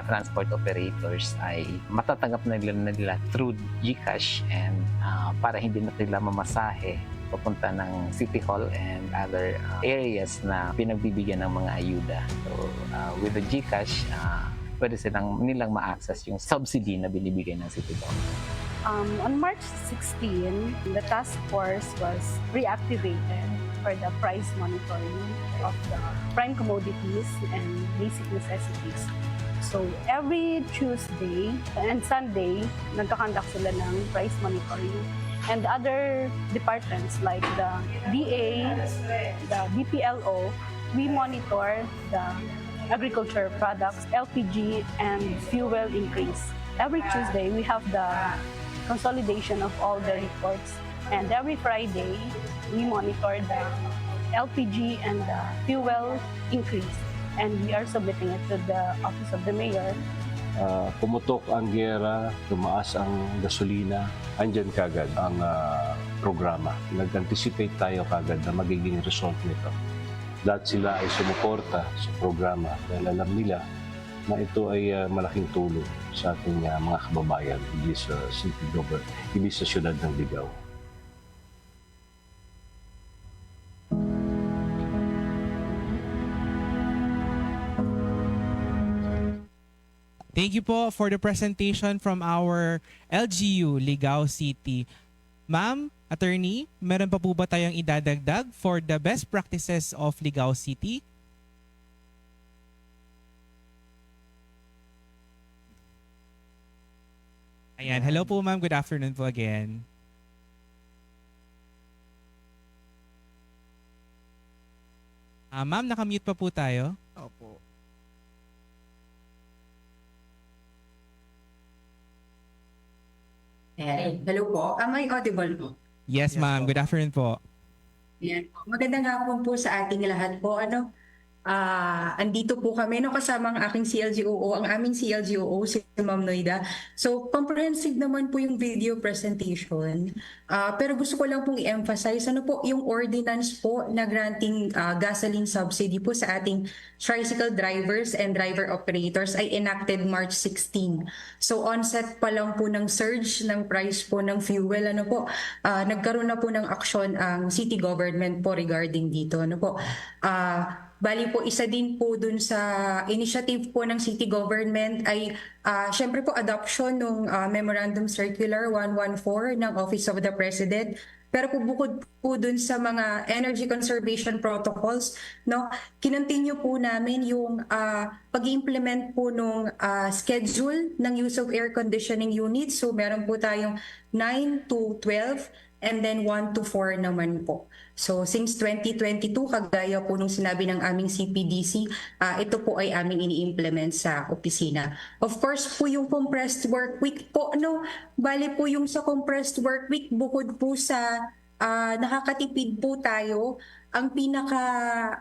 transport operators ay matatanggap na nila through GCash, and para hindi na nila mamasahe papunta ng City Hall and other areas na pinagbibigyan ng mga ayuda. So, with the GCash, pwede nilang ma-access yung subsidy na binibigay ng City Hall. On March 16, the task force was reactivated for the price monitoring of the prime commodities and basic necessities. So, every Tuesday and Sunday, nagkakandak sila ng price monitoring. And other departments like the DA, the BPLO, we monitor the agriculture products, LPG, and fuel increase. Every Tuesday, we have the consolidation of all the reports. And every Friday, we monitor the LPG and the fuel increase. And we are submitting it to the Office of the Mayor. Pumutok ang giyera, tumaas ang gasolina, andyan kagad ang programa. Nag-anticipate tayo kagad na magiging result nito. Lahat sila ay sumuporta sa programa dahil alam nila na ito ay malaking tulong sa ating mga kababayan, hindi sa city government, hindi sa syudad ng Ligao. Thank you po for the presentation from our LGU, Ligao City. Ma'am, Attorney, meron pa po ba tayong idadagdag for the best practices of Ligao City? Ayan, hello po ma'am. Good afternoon po again. Ma'am, nakamute pa po tayo. Opo. Hello po. Am I audible po? Yes, ma'am. Good afternoon po. Yan. Magandang hapon po sa ating lahat po. Andito po kami kasama ang aking CLGOO, ang aming CLGOO si Ma'am Noida. So comprehensive naman po yung video presentation. Pero gusto ko lang pong i-emphasize yung ordinance po na granting gasoline subsidy po sa ating tricycle drivers and driver operators ay enacted March 16. So onset pa lang po ng surge ng price po ng fuel, nagkaroon na po ng aksyon ang city government po regarding dito. Bali po, isa din po dun sa initiative po ng city government ay syempre po adoption ng Memorandum Circular 114 ng Office of the President. Pero po bukod po dun sa mga energy conservation protocols, kinontinue po namin yung pag-implement po nung schedule ng use of air conditioning units. So meron po tayong 9 to 12 and then 1 to 4 naman po. So since 2022, kagaya po nung sinabi ng aming CPDC, ito po ay aming ini-implement sa opisina. Of course po yung compressed work week po, bali po yung sa compressed work week, bukod po sa nakakatipid po tayo, ang pinaka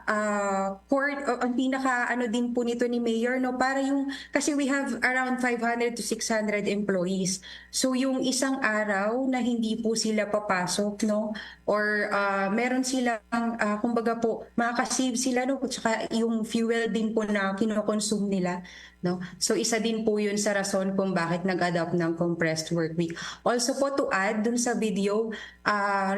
din po nito ni Mayor, para yung, kasi we have around 500 to 600 employees. So yung isang araw na hindi po sila papasok, or meron silang kumbaga po makaka-save sila, tsaka yung fuel din po na kinokonsume nila. So isa din po yun sa rason kung bakit nag-adopt ng compressed work week. Also po to add dun sa video,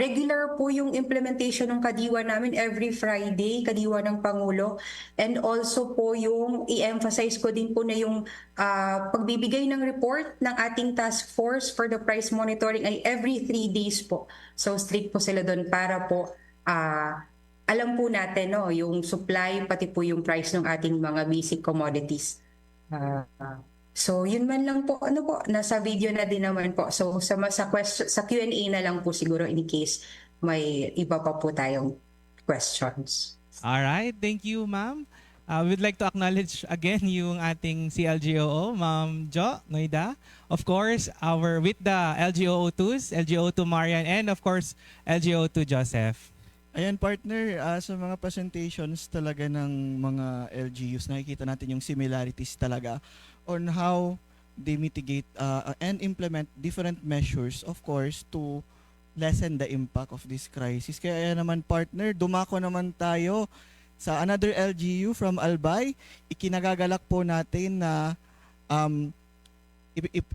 regular po yung implementation ng kadiwa namin every Friday, kadiwa ng Pangulo. And also po yung i-emphasize ko din po na yung pagbibigay ng report ng ating task force for the price monitoring ay every 3 days po. So strict po sila doon para po alam po natin yung supply pati po yung price ng ating mga basic commodities. So yun man lang po, nasa video na din naman po. So sa Q&A na lang po siguro in case may iba pa po tayong questions. Alright, thank you ma'am. We'd like to acknowledge again yung ating CLGOO, Ma'am Jo Noida. Of course, with the LGOO2s, LGO2 Marian, and of course, LGO2 Joseph. Ayan partner, sa mga presentations talaga ng mga LGUs, nakikita natin yung similarities talaga on how they mitigate and implement different measures, of course, to lessen the impact of this crisis. Kaya naman partner, dumako naman tayo sa another LGU from Albay. Ikinagagalak po natin na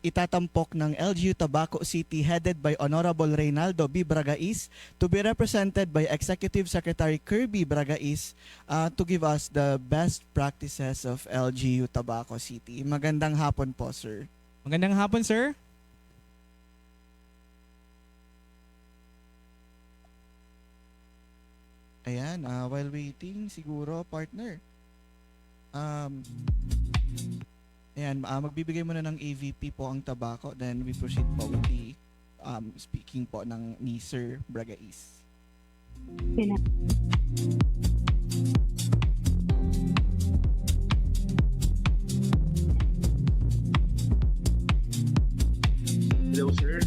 itatampok ng LGU Tabaco City headed by Honorable Reynaldo B. Bragais to be represented by Executive Secretary Kirby Bragais to give us the best practices of LGU Tabaco City. Magandang hapon po, sir. Magandang hapon, sir. Ayan, while waiting, siguro, partner. Ayan, magbibigay muna ng AVP po ang Tabaco, then we proceed po with the speaking po ni Sir Bragais. Hello, sir.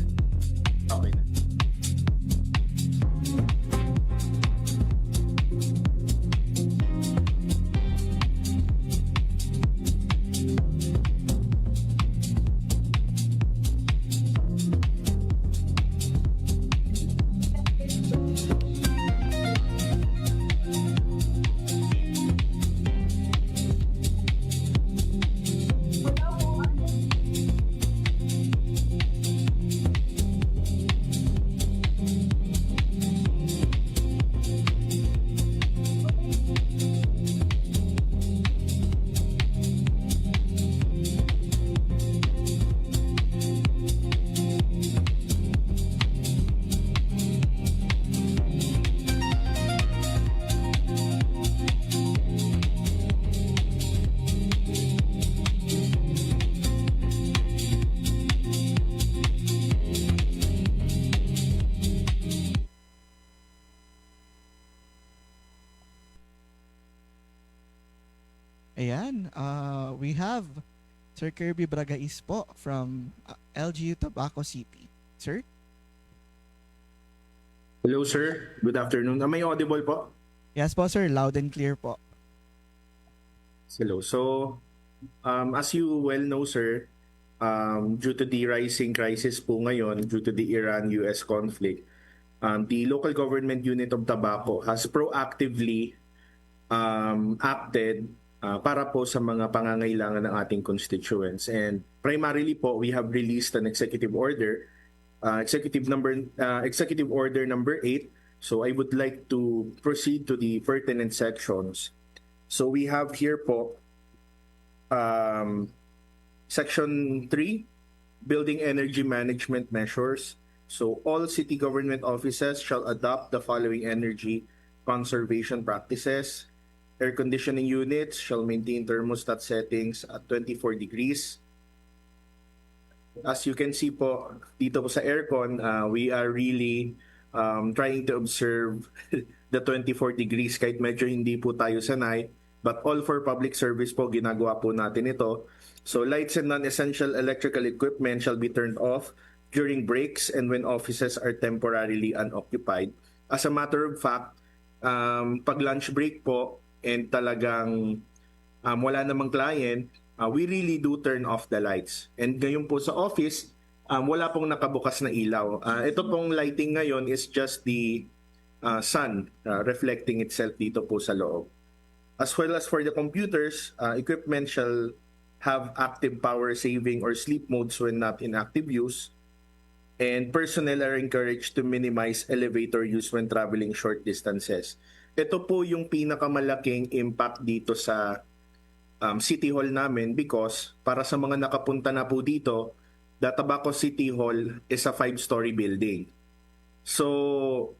Okay na. Ayan, we have Sir Kirby Bragais po from LGU Tabaco City. Sir? Hello sir, good afternoon. Am I audible po? Yes po sir, loud and clear po. Hello. So, as you well know sir, due to the rising crisis po ngayon, due to the Iran-US conflict, the local government unit of Tabaco has proactively acted para po sa mga pangangailangan ng ating constituents. And primarily po, we have released an executive order, executive order number 8. So I would like to proceed to the pertinent sections. So we have here po section 3, building energy management measures. So all city government offices shall adopt the following energy conservation practices. Air conditioning units shall maintain thermostat settings at 24 degrees. As you can see po, dito po sa aircon, we are really trying to observe the 24 degrees kahit medyo hindi po tayo sanay. But all for public service po, ginagawa po natin ito. So lights and non-essential electrical equipment shall be turned off during breaks and when offices are temporarily unoccupied. As a matter of fact, pag lunch break po, and talagang wala namang client, we really do turn off the lights. And ngayon po sa office, wala pong nakabukas na ilaw. Ito pong lighting ngayon is just the sun reflecting itself dito po sa loob. As well as for the computers, equipment shall have active power saving or sleep modes when not in active use. And personnel are encouraged to minimize elevator use when traveling short distances. Ito po yung pinakamalaking impact dito sa City Hall namin because para sa mga nakapunta na po dito, the Tabaco City Hall is a 5-story building. So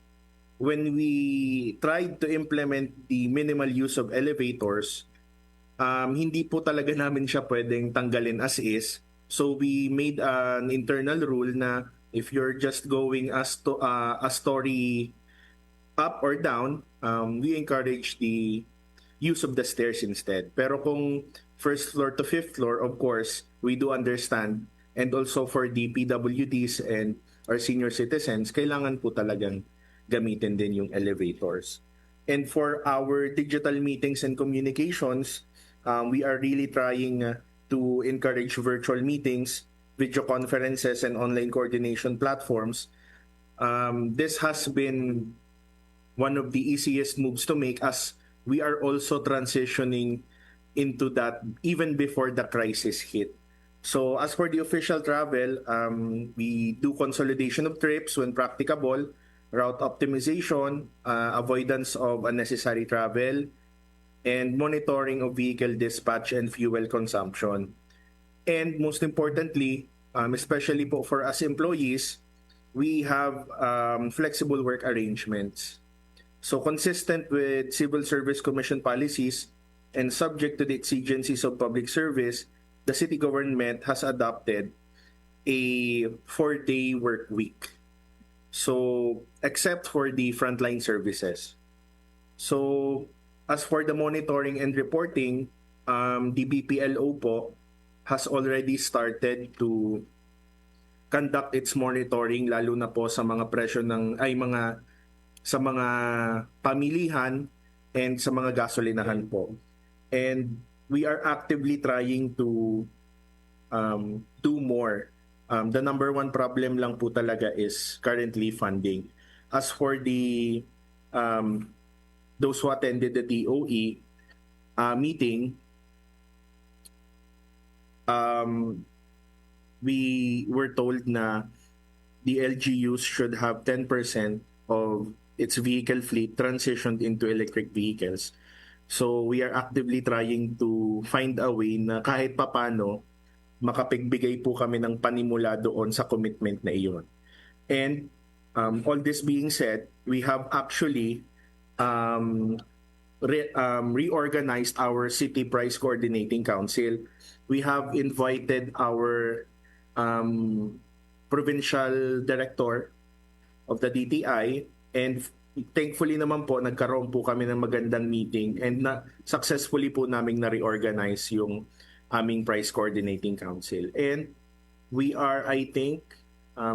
when we tried to implement the minimal use of elevators, hindi po talaga namin siya pwedeng tanggalin as is. So we made an internal rule na if you're just going a story up or down, we encourage the use of the stairs instead. Pero kung first floor to fifth floor, of course, we do understand. And also for the PWDs and our senior citizens, kailangan po talagang gamitin din yung elevators. And for our digital meetings and communications, we are really trying to encourage virtual meetings, video conferences, and online coordination platforms. This has been one of the easiest moves to make as we are also transitioning into that even before the crisis hit. So as for the official travel, we do consolidation of trips when practicable, route optimization, avoidance of unnecessary travel, and monitoring of vehicle dispatch and fuel consumption. And most importantly, especially for us employees, we have flexible work arrangements. So consistent with Civil Service Commission policies and subject to the exigencies of public service, the city government has adopted a 4-day work week. So except for the frontline services. So as for the monitoring and reporting, the BPLO po has already started to conduct its monitoring lalo na po sa mga presyo sa mga pamilihan and sa mga gasolinahan po. And we are actively trying to do more. The number one problem lang po talaga is currently funding. As for the those who attended the DOE meeting, we were told na the LGUs should have 10% of its vehicle fleet transitioned into electric vehicles. So we are actively trying to find a way na kahit papano makapagbigay po kami ng panimula doon sa commitment na iyon. And all this being said, we have actually reorganized our City Price Coordinating Council. We have invited our provincial director of the DTI and thankfully naman po, nagkaroon po kami ng magandang meeting and successfully po naming na-reorganize yung aming Price Coordinating Council. And we are, I think,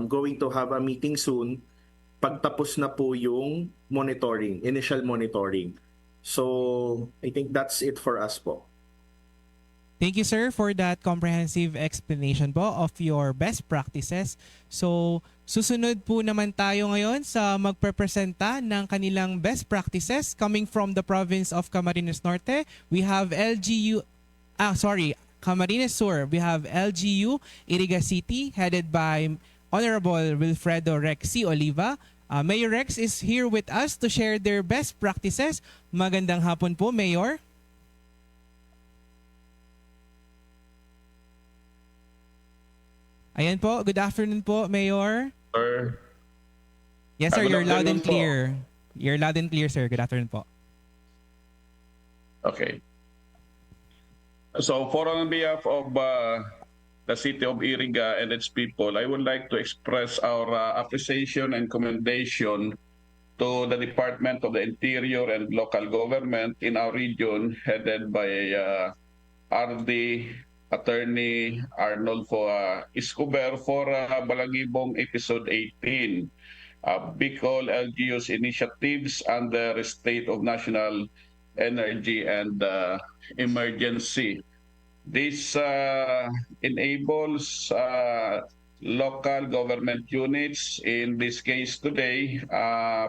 going to have a meeting soon pagtapos na po yung monitoring, initial monitoring. So, I think that's it for us po. Thank you, sir, for that comprehensive explanation po of your best practices. So, susunod po naman tayo ngayon sa magprepresenta ng kanilang best practices coming from the province of Camarines Norte. We have Camarines Sur. We have LGU Iriga City headed by Honorable Wilfredo Rex C. Oliva. Mayor Rex is here with us to share their best practices. Magandang hapon po, Mayor. Ayan po, good afternoon po, Mayor. Sir. Yes, sir, you're loud and Good afternoon clear. You're loud and clear, sir. Good afternoon po. Okay. So, on behalf of the city of Iriga and its people, I would like to express our appreciation and commendation to the Department of the Interior and Local Government in our region, headed by RD Attorney Arnold Escobar for Balangibong Episode 18, Bicol LGU's initiatives under State of National Energy and Emergency. This enables local government units, in this case today,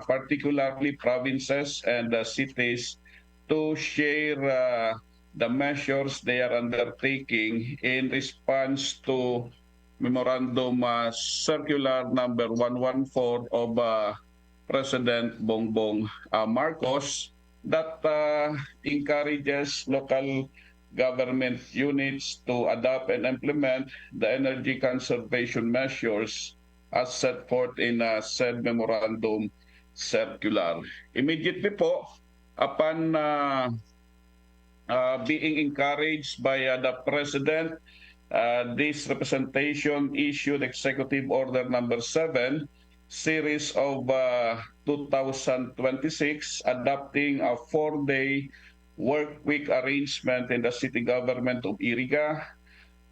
particularly provinces and cities, to share the measures they are undertaking in response to Memorandum Circular number 114 of President Bongbong Marcos that encourages local government units to adopt and implement the energy conservation measures as set forth in said Memorandum Circular. Immediately po, upon being encouraged by the President, this representation issued Executive Order number 7, series of 2026, adopting a 4-day work week arrangement in the city government of Iriga,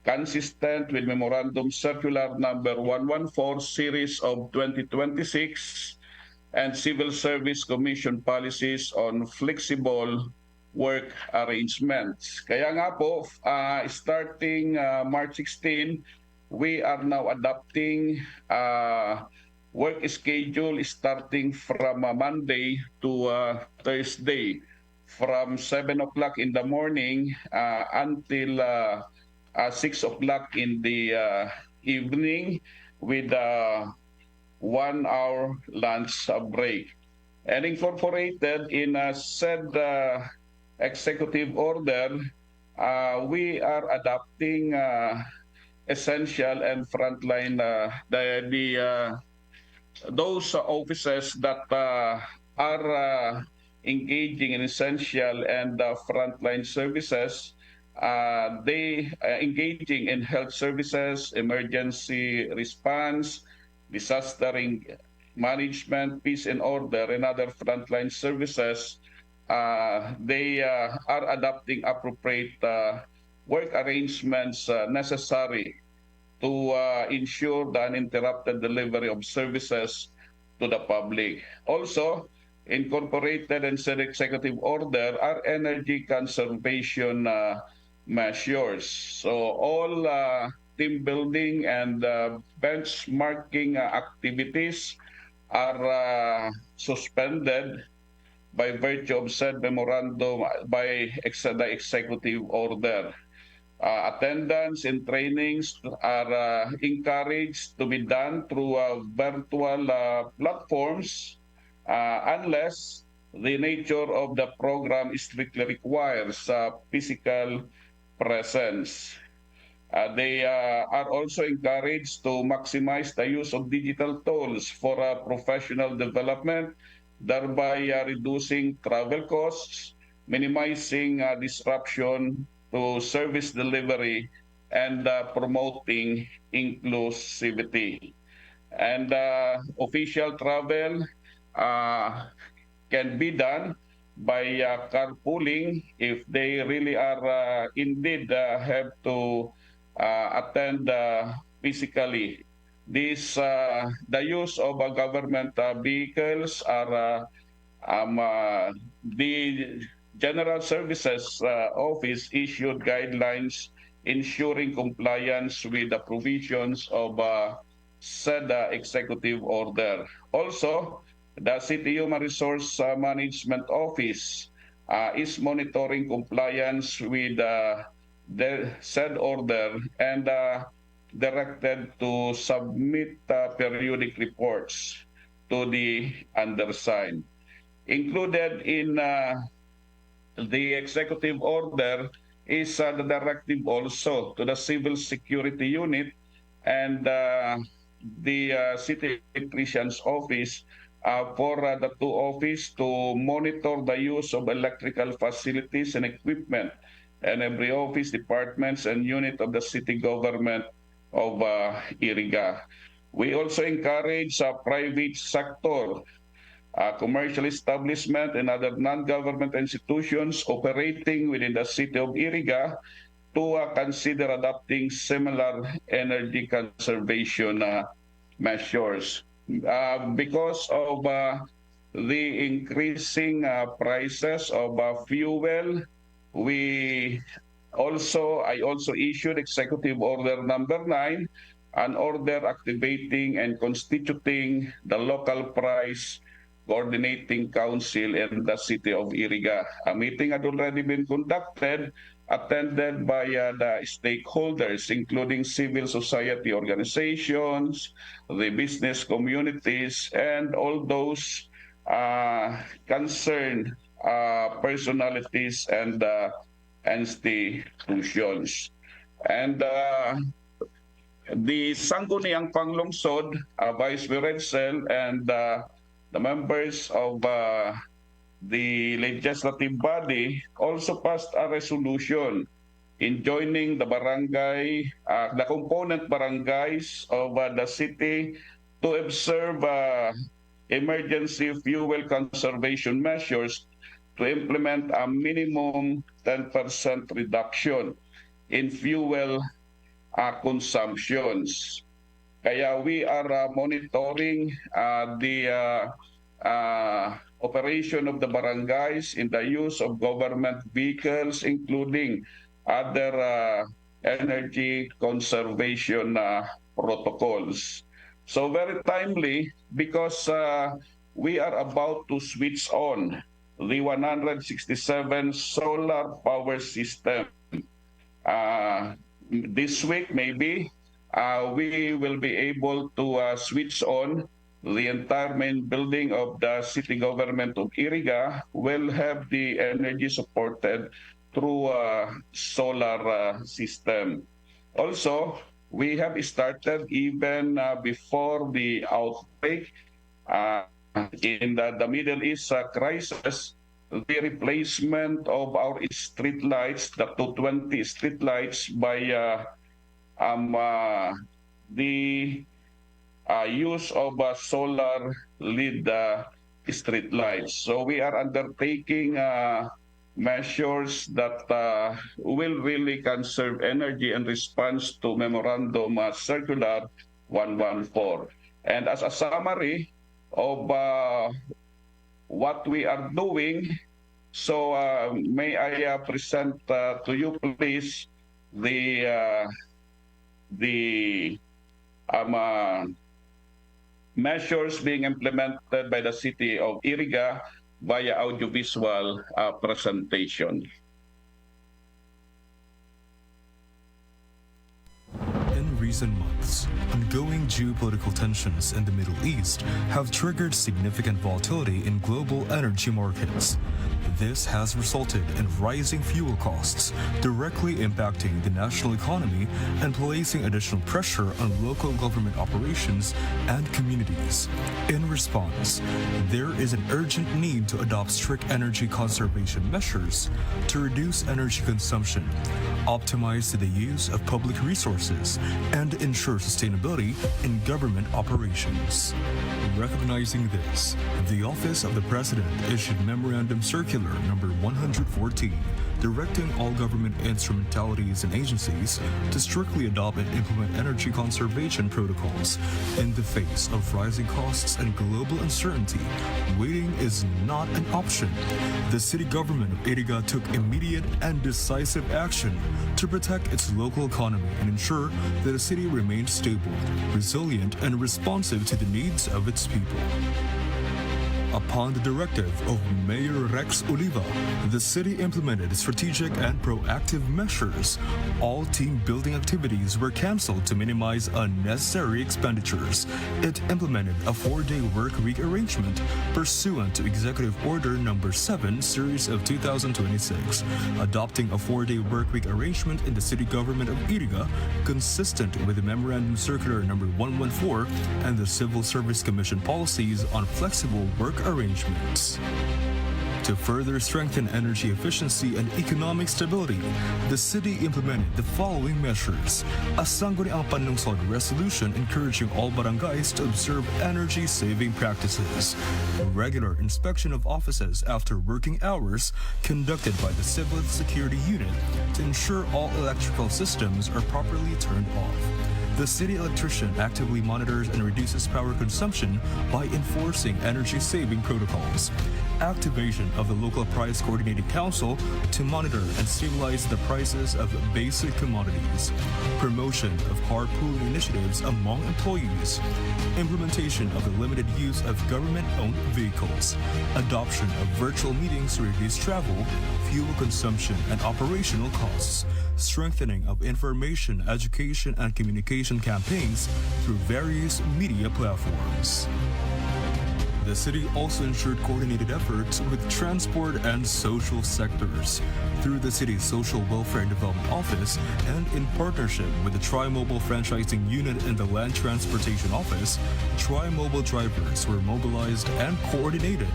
consistent with Memorandum Circular number 114, series of 2026, and Civil Service Commission policies on flexible work arrangements. Kaya nga po, starting March 16, we are now adopting work schedule starting from Monday to Thursday, from 7 o'clock in the morning until 6 o'clock in the evening, with a 1-hour lunch break. And incorporated in said executive order, we are adopting essential and frontline those officers that are engaging in essential and frontline services. They engaging in health services, emergency response, disaster management, peace and order, and other frontline services. They are adopting appropriate work arrangements necessary to ensure the uninterrupted delivery of services to the public. Also, incorporated in said executive order are energy conservation measures. So all team building and benchmarking activities are suspended by virtue of said memorandum by the executive order. Attendance and trainings are encouraged to be done through virtual platforms unless the nature of the program strictly requires physical presence. They are also encouraged to maximize the use of digital tools for professional development, thereby reducing travel costs, minimizing disruption to service delivery, and promoting inclusivity. And official travel can be done by carpooling if they really are indeed have to attend physically. The use of government vehicles are the General Services Office issued guidelines ensuring compliance with the provisions of said executive order. Also, the City Human Resource Management Office is monitoring compliance with the said order and directed to submit periodic reports to the undersigned. Included in the executive order is the directive also to the Civil Security Unit and the City Electrician's Office for the two offices to monitor the use of electrical facilities and equipment and every office, departments, and unit of the city government of Iriga. We also encourage private sector, commercial establishment, and other non-government institutions operating within the city of Iriga to consider adopting similar energy conservation measures. Because of the increasing prices of fuel, I also issued Executive Order Number 9, an order activating and constituting the local price coordinating council in the city of Iriga. A meeting had already been conducted, attended by the stakeholders, including civil society organizations, the business communities, and all those concerned personalities and institutions. And the Sangguniang Panglungsod, Vice Virenzel, and the members of the legislative body also passed a resolution enjoining the barangay, the component barangays of the city to observe emergency fuel conservation measures to implement a minimum 10% reduction in fuel consumptions. Kaya we are monitoring the operation of the barangays in the use of government vehicles, including other energy conservation protocols. So very timely, because we are about to switch on the 167 solar power system. This week, maybe, we will be able to switch on the entire main building of the city government of Iriga will have the energy supported through a solar system. Also, we have started even before the outbreak in the Middle East crisis, the replacement of our street lights, the 220 street lights, by the use of solar lead street lights. So we are undertaking measures that will really conserve energy in response to Memorandum Circular 114. And as a summary of what we are doing, so may I present to you, please, the measures being implemented by the city of Iriga via audiovisual presentation. In recent months, ongoing geopolitical tensions in the Middle East have triggered significant volatility in global energy markets. This has resulted in rising fuel costs, directly impacting the national economy and placing additional pressure on local government operations and communities. In response, there is an urgent need to adopt strict energy conservation measures to reduce energy consumption, optimize the use of public resources, and ensure sustainability in government operations. Recognizing this, the Office of the President issued Memorandum Circular number 114, directing all government instrumentalities and agencies to strictly adopt and implement energy conservation protocols. In the face of rising costs and global uncertainty, waiting is not an option. The city government of Iriga took immediate and decisive action to protect its local economy and ensure that the city remains stable, resilient, and responsive to the needs of its people. Upon the directive of Mayor Rex Oliva, the city implemented strategic and proactive measures. All team building activities were canceled to minimize unnecessary expenditures. It implemented a 4-day work week arrangement pursuant to Executive Order Number 7, Series of 2026, adopting a 4-day work week arrangement in the city government of Iriga, consistent with the Memorandum Circular Number 114 and the Civil Service Commission policies on flexible work arrangements. To further strengthen energy efficiency and economic stability, the city implemented the following measures. A sangguniang panlungsod resolution encouraging all barangays to observe energy-saving practices. Regular inspection of offices after working hours conducted by the Civil Security Unit to ensure all electrical systems are properly turned off. The city electrician actively monitors and reduces power consumption by enforcing energy-saving protocols. Activation of the local price coordinating council to monitor and stabilize the prices of basic commodities. Promotion of carpooling initiatives among employees. Implementation of the limited use of government-owned vehicles. Adoption of virtual meetings to reduce travel, fuel consumption, and operational costs. Strengthening of information, education, and communication campaigns through various media platforms. The city also ensured coordinated efforts with transport and social sectors through the city's Social Welfare and Development Office and in partnership with the Tri-Mobile Franchising Unit and the Land Transportation Office. Tri-Mobile drivers were mobilized and coordinated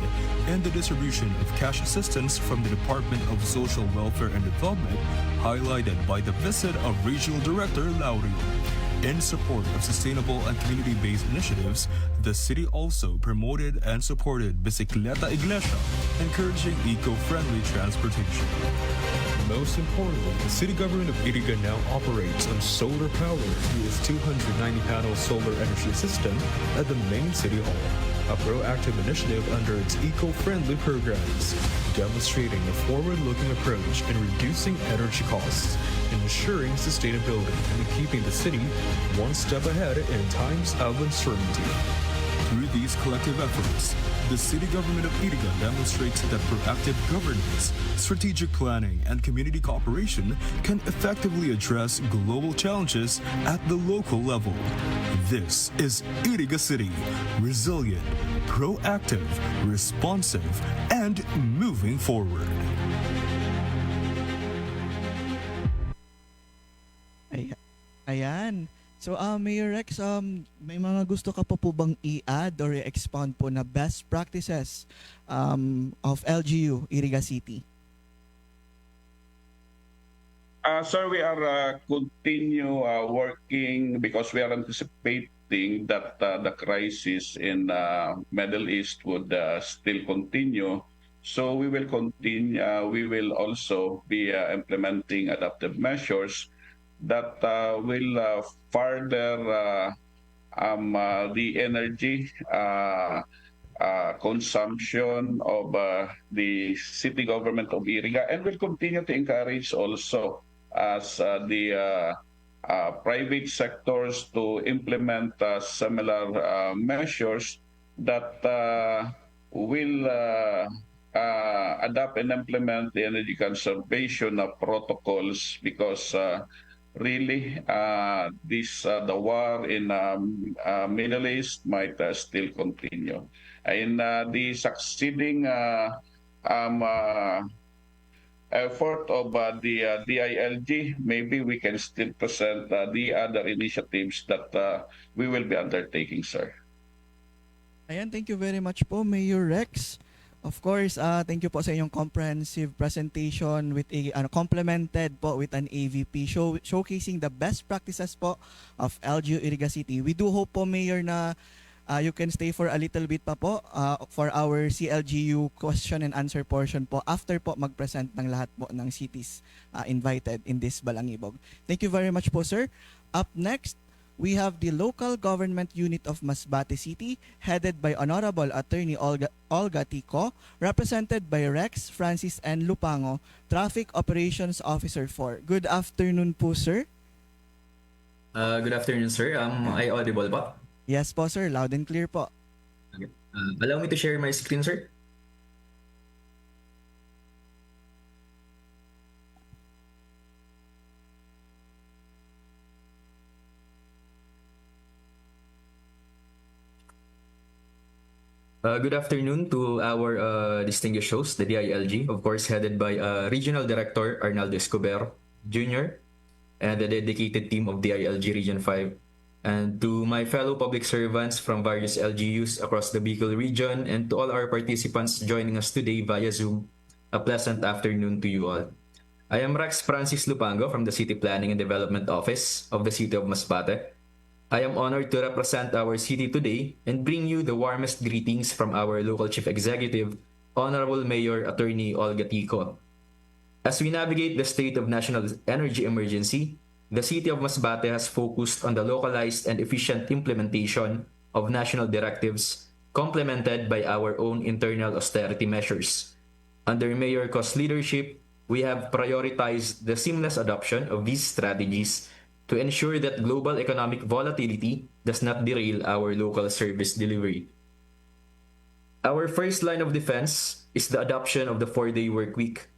in the distribution of cash assistance from the Department of Social Welfare and Development, highlighted by the visit of Regional Director Laurio. In support of sustainable and community-based initiatives, the city also promoted and supported Bicicleta Iglesia, encouraging eco-friendly transportation. Most importantly, the city government of Iriga now operates on solar power through its 290-panel solar energy system at the main city hall, a proactive initiative under its eco-friendly programs, demonstrating a forward-looking approach in reducing energy costs, ensuring sustainability, and keeping the city one step ahead in times of uncertainty. Through these collective efforts, the city government of Iriga demonstrates that proactive governance, strategic planning, and community cooperation can effectively address global challenges at the local level. This is Iriga City, resilient, proactive, responsive, and moving forward. Ayan. So, Mayor Rex, may mga gusto ka pa po bang i-add or i-expound po na best practices of LGU, Iriga City? Sir, we are continue working because we are anticipating that the crisis in Middle East would still continue. So we will continue. We will also be implementing adaptive measures that will further the energy consumption of the city government of Iriga, and will continue to encourage also as the private sectors to implement similar measures that will adapt and implement the energy conservation protocols, because really the war in Middle East might still continue. In the succeeding effort of the DILG, maybe we can still present the other initiatives that we will be undertaking, sir. Ayan, thank you very much po, Mayor Rex. Of course, thank you po sa inyong comprehensive presentation with a complemented po with an AVP showcasing the best practices po of LGU Iriga City. We do hope po, Mayor, na you can stay for a little bit pa po for our CLGU question and answer portion po after po mag-present ng lahat po ng cities invited in this Balangibog. Thank you very much po, sir. Up next, we have the Local Government Unit of Masbate City, headed by Honorable Attorney Olga Tico, represented by Rex Francis N. Lupango, Traffic Operations Officer 4. Good afternoon po, sir. Good afternoon, sir. Am I audible po? Yes po, sir. Loud and clear po. Okay. Allow me to share my screen, sir. Good afternoon to our distinguished host, the DILG, of course, headed by Regional Director Arnaldo Escobar Jr. and the dedicated team of DILG Region 5, and to my fellow public servants from various LGUs across the Bicol region, and to all our participants joining us today via Zoom, a pleasant afternoon to you all. I am Rex Francis Lupango from the City Planning and Development Office of the City of Masbate. I am honored to represent our city today and bring you the warmest greetings from our local chief executive, Honorable Mayor Attorney Olga Tico. As we navigate the state of national energy emergency, the City of Masbate has focused on the localized and efficient implementation of national directives, complemented by our own internal austerity measures. Under Mayor Co's leadership, we have prioritized the seamless adoption of these strategies to ensure that global economic volatility does not derail our local service delivery. Our first line of defense is the adoption of the 4-day work week.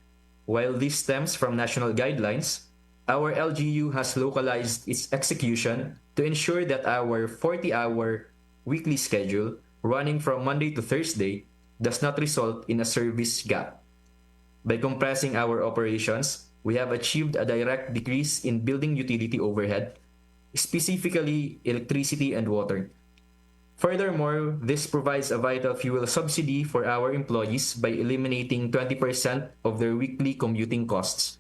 While this stems from national guidelines, our LGU has localized its execution to ensure that our 40-hour weekly schedule, running from Monday to Thursday, does not result in a service gap. By compressing our operations, we have achieved a direct decrease in building utility overhead, specifically electricity and water. Furthermore, this provides a vital fuel subsidy for our employees by eliminating 20% of their weekly commuting costs.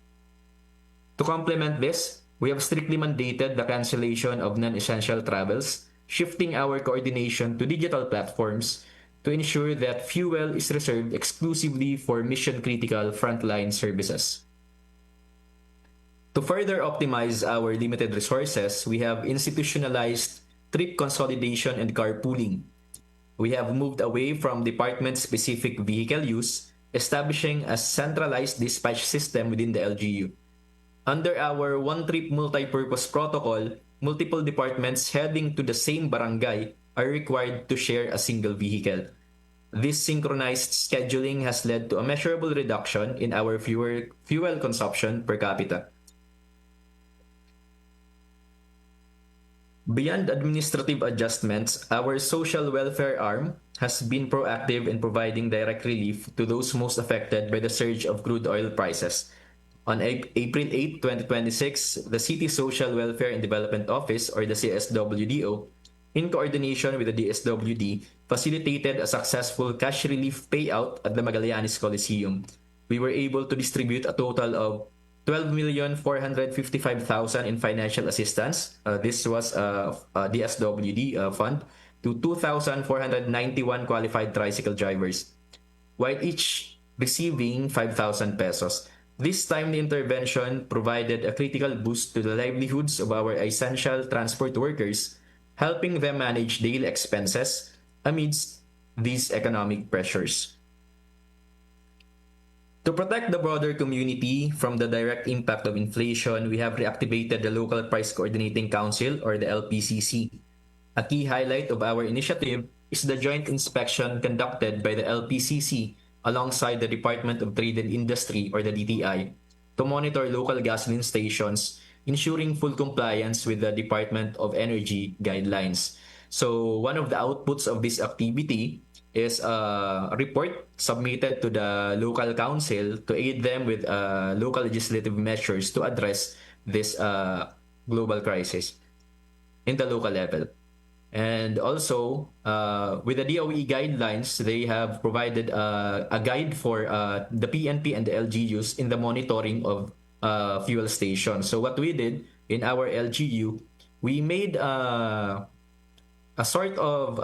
To complement this, we have strictly mandated the cancellation of non-essential travels, shifting our coordination to digital platforms to ensure that fuel is reserved exclusively for mission-critical frontline services. To further optimize our limited resources, we have institutionalized trip consolidation and carpooling. We have moved away from department-specific vehicle use, establishing a centralized dispatch system within the LGU. Under our one-trip multi-purpose protocol, multiple departments heading to the same barangay are required to share a single vehicle. This synchronized scheduling has led to a measurable reduction in our fuel consumption per capita. Beyond administrative adjustments, our social welfare arm has been proactive in providing direct relief to those most affected by the surge of crude oil prices. On April 8, 2026, the City Social Welfare and Development Office, or the CSWDO, in coordination with the DSWD, facilitated a successful cash relief payout at the Magallanes Coliseum. We were able to distribute a total of 12,455,000 in financial assistance. This was a DSWD fund to 2,491 qualified tricycle drivers, while each receiving 5,000 pesos. This timely intervention provided a critical boost to the livelihoods of our essential transport workers, helping them manage daily expenses amidst these economic pressures. To protect the broader community from the direct impact of inflation, we have reactivated the Local Price Coordinating Council, or the LPCC. A key highlight of our initiative is the joint inspection conducted by the LPCC alongside the Department of Trade and Industry, or the DTI, to monitor local gasoline stations, ensuring full compliance with the Department of Energy guidelines. So one of the outputs of this activity is a report submitted to the local council to aid them with local legislative measures to address this global crisis in the local level. And also, with the DOE guidelines, they have provided a guide for the PNP and the LGUs in the monitoring of fuel stations. So what we did in our LGU, we made a sort of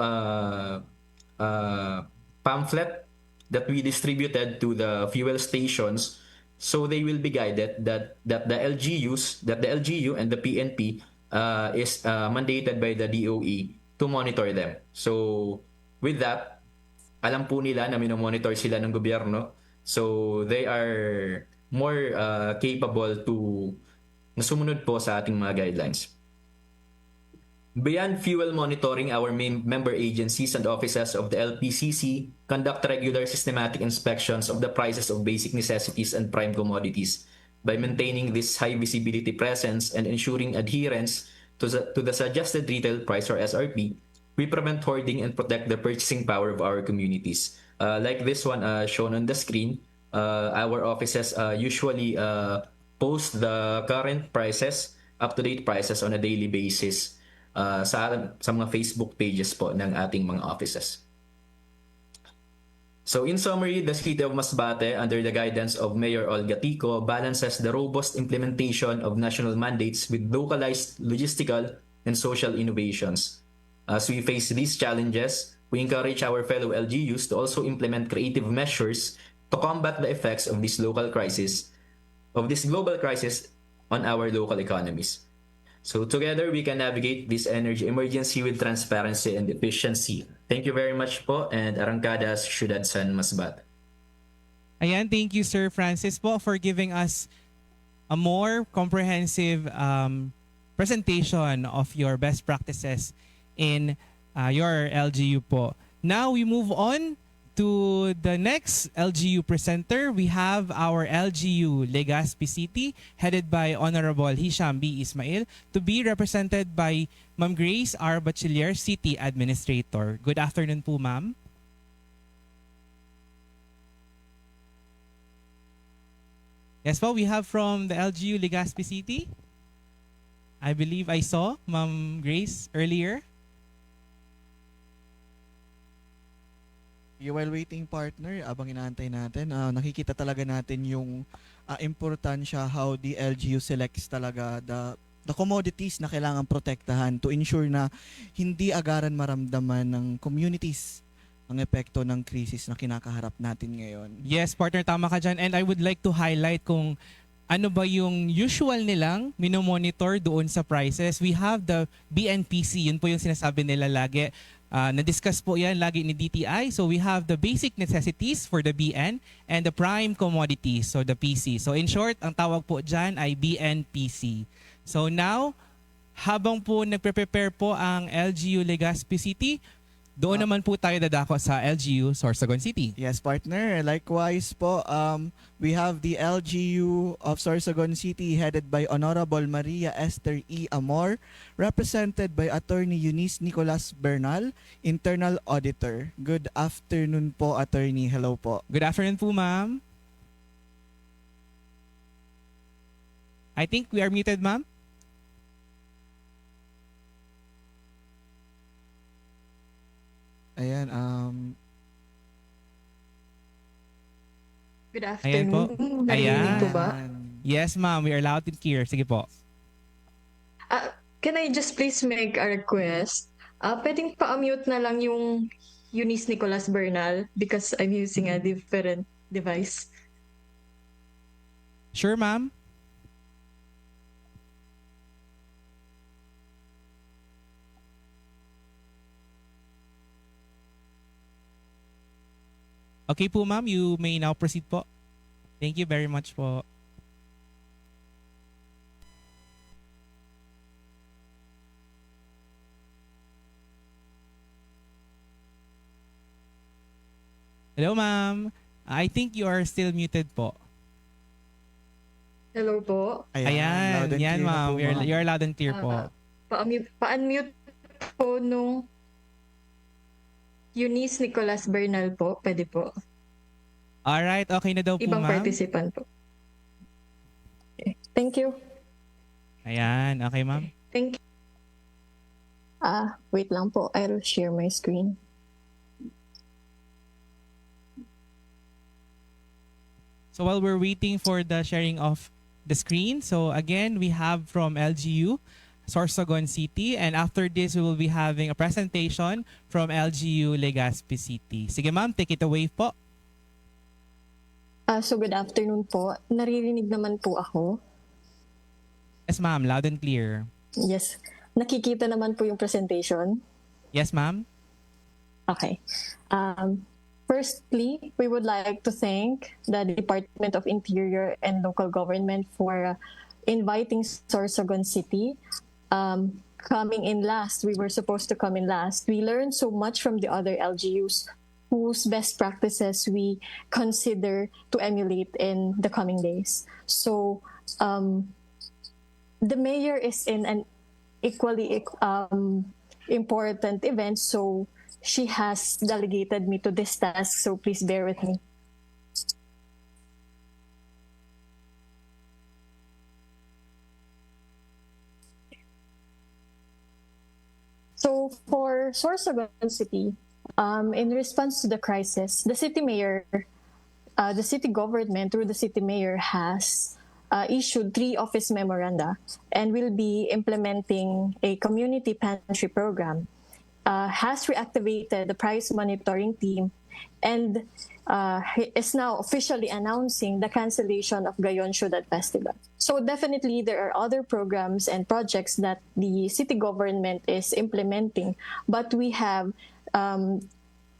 pamphlet that we distributed to the fuel stations, so they will be guided that the LGU and the PNP is mandated by the DOE to monitor them. So with that, alam po nila na minomonitor sila ng gobyerno, so they are more capable to nasumunod po sa ating mga guidelines. Beyond fuel monitoring, our main member agencies and offices of the LPCC conduct regular systematic inspections of the prices of basic necessities and prime commodities. By maintaining this high visibility presence and ensuring adherence to the suggested retail price or SRP, we prevent hoarding and protect the purchasing power of our communities. Like this one shown on the screen, our offices usually post the current prices, up-to-date prices on a daily basis sa mga Facebook pages po ng ating mga offices. So in summary, the City of Masbate, under the guidance of Mayor Olga Tico, balances the robust implementation of national mandates with localized logistical and social innovations. As we face these challenges, we encourage our fellow LGUs to also implement creative measures to combat the effects of this global crisis on our local economies. So together, we can navigate this energy emergency with transparency and efficiency. Thank you very much po, and Arangkadas, Ciudad San Masbate. Ayan, thank you Sir Francis po for giving us a more comprehensive presentation of your best practices in your LGU po. Now we move on to the next LGU presenter. We have our LGU Legazpi City, headed by Honorable Hisham B. Ismail, to be represented by Ma'am Grace R. Bachiller, City Administrator. Good afternoon po, ma'am. Yes po, we have from the LGU Legazpi City. I believe I saw Ma'am Grace earlier. While waiting, partner, abang inaantay natin, nakikita talaga natin yung importansya how the LGU selects talaga the commodities na kailangan protektahan to ensure na hindi agaran maramdaman ng communities ang epekto ng krisis na kinakaharap natin ngayon. Yes, partner, tama ka dyan. And I would like to highlight kung ano ba yung usual nilang minomonitor doon sa prices. We have the BNPC, yun po yung sinasabi nila lagi. Na-discuss po yan lagi ni DTI. So we have the basic necessities for the BN and the prime commodities, so the PC. So in short, ang tawag po dyan ay BNPC. So now, habang po nagpe-prepare po ang LGU Legazpi City, doon naman po tayo dadako sa LGU Sorsogon City. Yes, partner. Likewise po, we have the LGU of Sorsogon City headed by Honorable Maria Esther E. Amor, represented by Attorney Eunice Nicolas Bernal, Internal Auditor. Good afternoon po, Attorney. Hello po. Good afternoon po, ma'am. I think we are muted, ma'am. Ayan, Good Ayan po. afternoon. Narinig po ba? Yes, ma'am. We are loud and clear. Sige po. Can I just please make a request? Pwedeng pa-mute na lang yung Eunice Nicolas Bernal because I'm using a different device. Sure, ma'am. Okay po, ma'am. You may now proceed po. Thank you very much po. Hello, ma'am. I think you are still muted po. Hello po. Ayan. Yan, ma'am. You're loud and clear po. Pa-unmute po nung... Eunice Nicolas Bernal po, pwede po. Alright, okay na daw po, Ibang ma'am. participant po. Okay. Thank you. Ayan, okay, ma'am. Thank you. Wait lang po. I'll share my screen. So while we're waiting for the sharing of the screen, so again, we have from LGU, Sorsogon City, and after this, we will be having a presentation from LGU Legazpi City. Sige ma'am, take it away po. So good afternoon po. Naririnig naman po ako. Yes ma'am, loud and clear. Yes. Nakikita naman po yung presentation. Yes ma'am. Okay. Firstly, we would like to thank the Department of Interior and Local Government for inviting Sorsogon City. Coming in last, we were supposed to come in last. We learned so much from the other LGUs whose best practices we consider to emulate in the coming days. So, the mayor is in an equally important event, so she has delegated me to this task, so please bear with me. So for Sorsogon City, in response to the crisis, the city mayor, the city government through the city mayor has issued 3 office memoranda and will be implementing a community pantry program, has reactivated the price monitoring team, and is now officially announcing the cancellation of Gayon Ciudad Festival. So definitely there are other programs and projects that the city government is implementing, but we have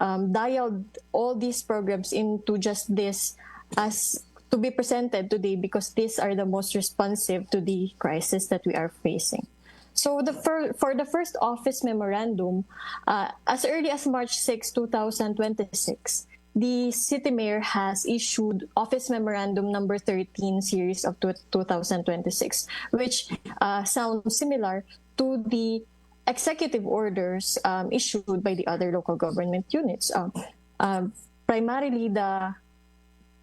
dialed all these programs into just this as to be presented today because these are the most responsive to the crisis that we are facing. So for the first office memorandum, as early as March 6, 2026, the city mayor has issued office memorandum number 13 series of 2026, which sounds similar to the executive orders issued by the other local government units. Primarily, the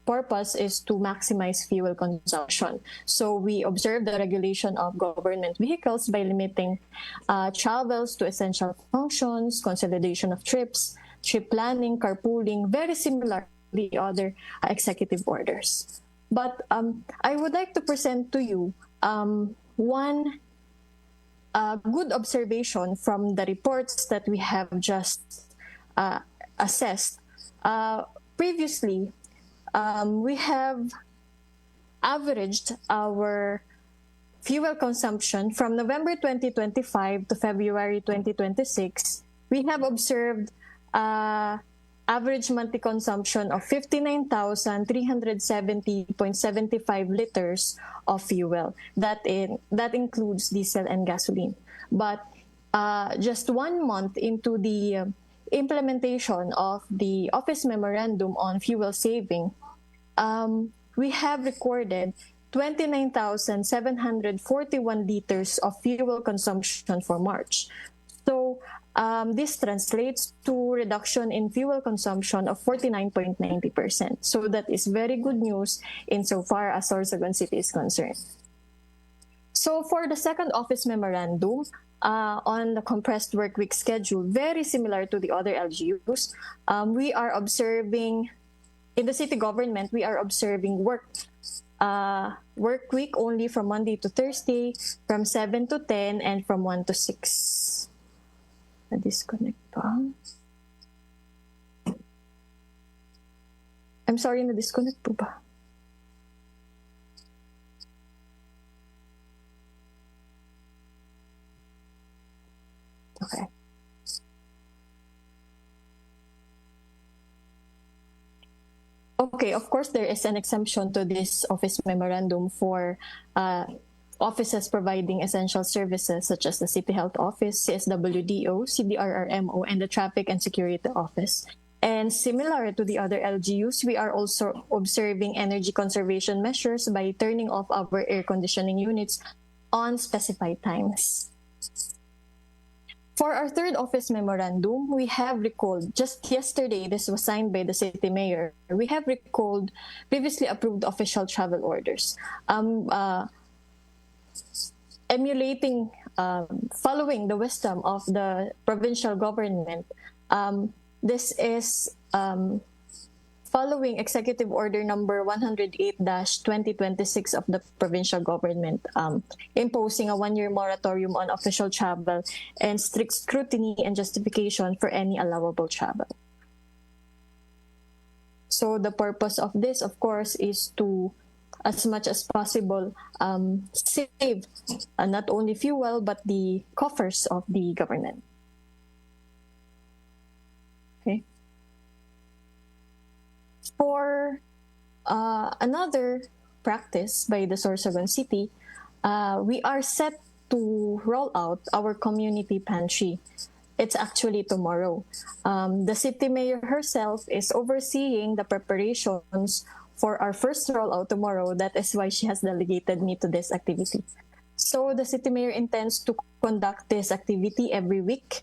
purpose is to maximize fuel consumption. So we observe the regulation of government vehicles by limiting travels to essential functions, consolidation of trips, trip planning, carpooling, very similar to the other executive orders. But I would like to present to you one good observation from the reports that we have just assessed. Previously, we have averaged our fuel consumption from November 2025 to February 2026. We have observed average monthly consumption of 59,370.75 liters of fuel. That includes diesel and gasoline. But just 1 month into the implementation of the office memorandum on fuel saving, we have recorded 29,741 liters of fuel consumption for March. So this translates to reduction in fuel consumption of 49.90%. So that is very good news insofar as Sorsogon City is concerned. So for the second office memorandum, on the compressed work week schedule, very similar to the other LGUs, we are observing, in the city government, we are observing work week only from Monday to Thursday, from 7 to 10, and from 1 to 6. Na-disconnect pa. I'm sorry, na-disconnect po ba? Okay. Okay, of course, there is an exemption to this office memorandum for offices providing essential services such as the City Health Office, CSWDO, CDRRMO, and the Traffic and Security Office. And similar to the other LGUs, we are also observing energy conservation measures by turning off our air conditioning units on specified times. For our third office memorandum, we have recalled, just yesterday, this was signed by the city mayor, we have recalled previously approved official travel orders. Emulating, following the wisdom of the provincial government, this is following Executive Order number 108-2026 of the provincial government, imposing a one-year moratorium on official travel and strict scrutiny and justification for any allowable travel. So the purpose of this, of course, is to, as much as possible, save not only fuel but the coffers of the government. Okay. For another practice by the Sorsogon City, we are set to roll out our community pantry. It's actually tomorrow. The city mayor herself is overseeing the preparations for our first rollout tomorrow. That is why she has delegated me to this activity. So the city mayor intends to conduct this activity every week,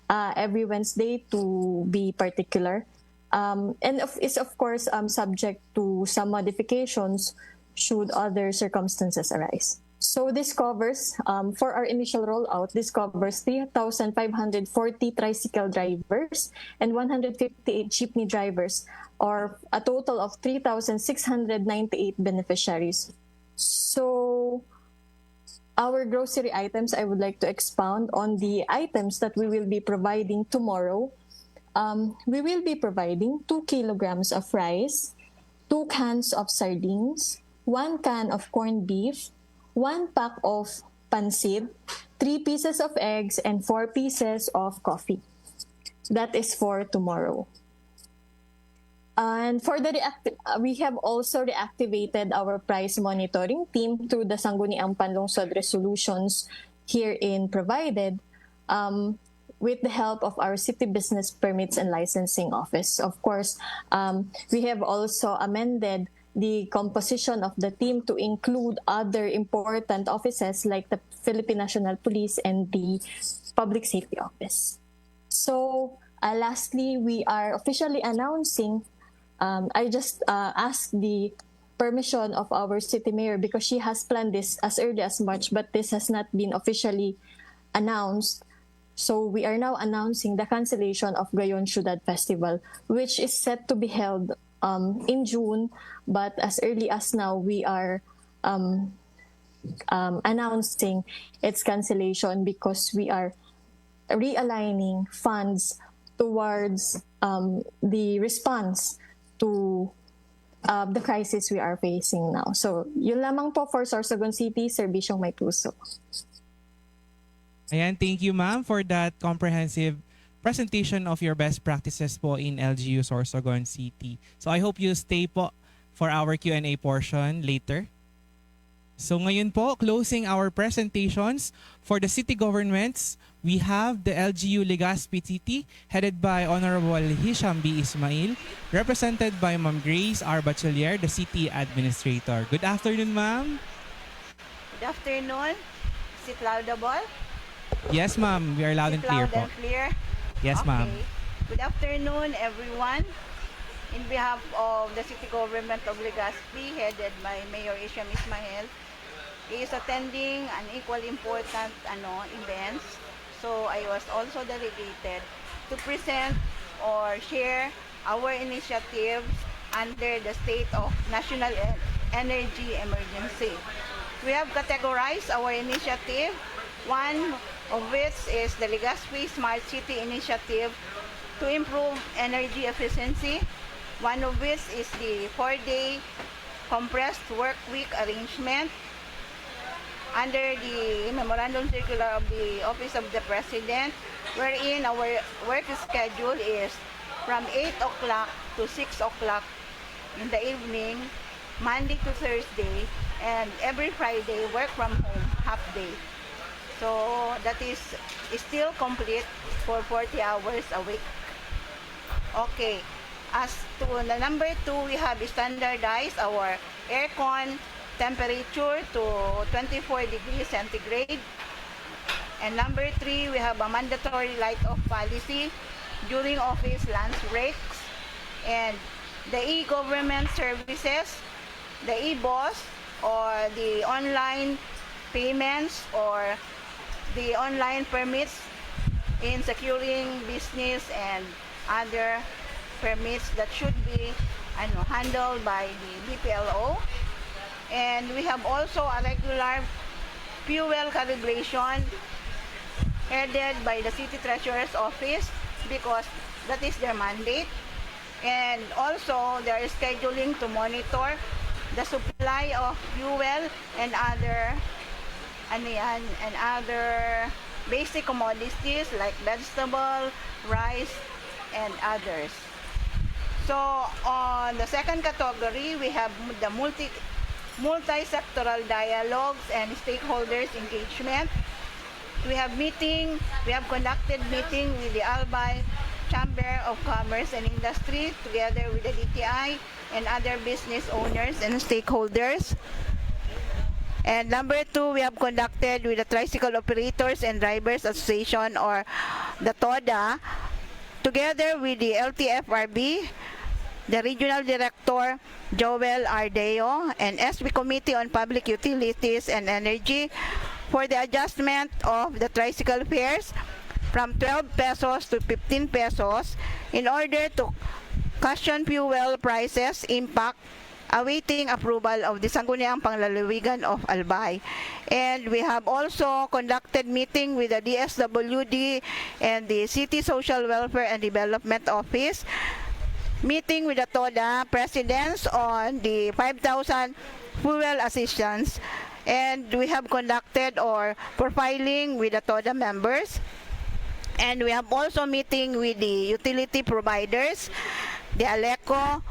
every Wednesday to be particular. And is of course subject to some modifications should other circumstances arise. So this covers, for our initial rollout, this covers 3,540 tricycle drivers and 158 jeepney drivers, or a total of 3,698 beneficiaries. So our grocery items, I would like to expound on the items that we will be providing tomorrow. We will be providing 2 kilograms of rice, 2 cans of sardines, 1 can of corned beef, 1 pack of pancit, 3 pieces of eggs, and 4 pieces of coffee. That is for tomorrow. And for the we have also reactivated our price monitoring team through the Sangguniang Panlungsod resolutions herein provided, with the help of our City Business Permits and Licensing Office. Of course, we have also amended the composition of the team to include other important offices like the Philippine National Police and the Public Safety Office. So, lastly, we are officially announcing, I just asked the permission of our city mayor because she has planned this as early as March, but this has not been officially announced. So we are now announcing the cancellation of Gayon Ciudad Festival, which is set to be held in June, but as early as now, we are announcing its cancellation because we are realigning funds towards the response to the crisis we are facing now. So yun lamang po for Sorsogon City, Serbisyong May Puso. Ayan, thank you ma'am for that comprehensive presentation of your best practices po in LGU Sorsogon City. So I hope you stay po for our Q&A portion later. So ngayon po, closing our presentations for the city governments, we have the LGU Legazpi City headed by Honorable Hisham B. Ismail, represented by Ma'am Grace R. Bachelier, the city administrator. Good afternoon, ma'am. Good afternoon. Is it laudable? Yes, ma'am. We are loud and clear po. Loud and clear? Yes, ma'am. Good afternoon, everyone. In behalf of the City Government of Legazpi, headed by Mayor Hisham Ismail, is attending an equally important events. So I was also delegated to present or share our initiatives under the state of national energy emergency. We have categorized our initiative. One of which is the Legazpi Smart City Initiative to improve energy efficiency. One of which is the 4-day compressed work week arrangement under the Memorandum Circular of the Office of the President, wherein our work schedule is from 8 o'clock to 6 o'clock in the evening, Monday to Thursday, and every Friday, work from home, half day. So that is still complete for 40 hours a week. Okay. As to the number 2, we have standardized our aircon temperature to 24 degrees centigrade. And number 3, we have a mandatory light-off policy during office lunch breaks. And the e-government services, the e-boss, or the online payments, or the online permits in securing business and other permits that should be handled by the BPLO. And we have also a regular fuel calibration headed by the City Treasurer's Office because that is their mandate. And also there is scheduling to monitor the supply of fuel and other basic commodities like vegetable, rice, and others. So on the second category, we have the multi-sectoral dialogues and stakeholders engagement. We have conducted meeting with the Albay Chamber of Commerce and Industry together with the DTI and other business owners and stakeholders. And number 2, we have conducted with the Tricycle Operators and Drivers Association, or the TODA, together with the LTFRB, the Regional Director Joel Ardeo, and SB Committee on Public Utilities and Energy for the adjustment of the tricycle fares from 12 pesos to 15 pesos in order to cushion fuel prices impact, awaiting approval of the Sangguniang Panglalawigan of Albay. And we have also conducted meeting with the DSWD and the City Social Welfare and Development Office, meeting with the TODA presidents on the 5,000 fuel assistance, and we have conducted or profiling with the TODA members. And we have also meeting with the utility providers, the ALECO,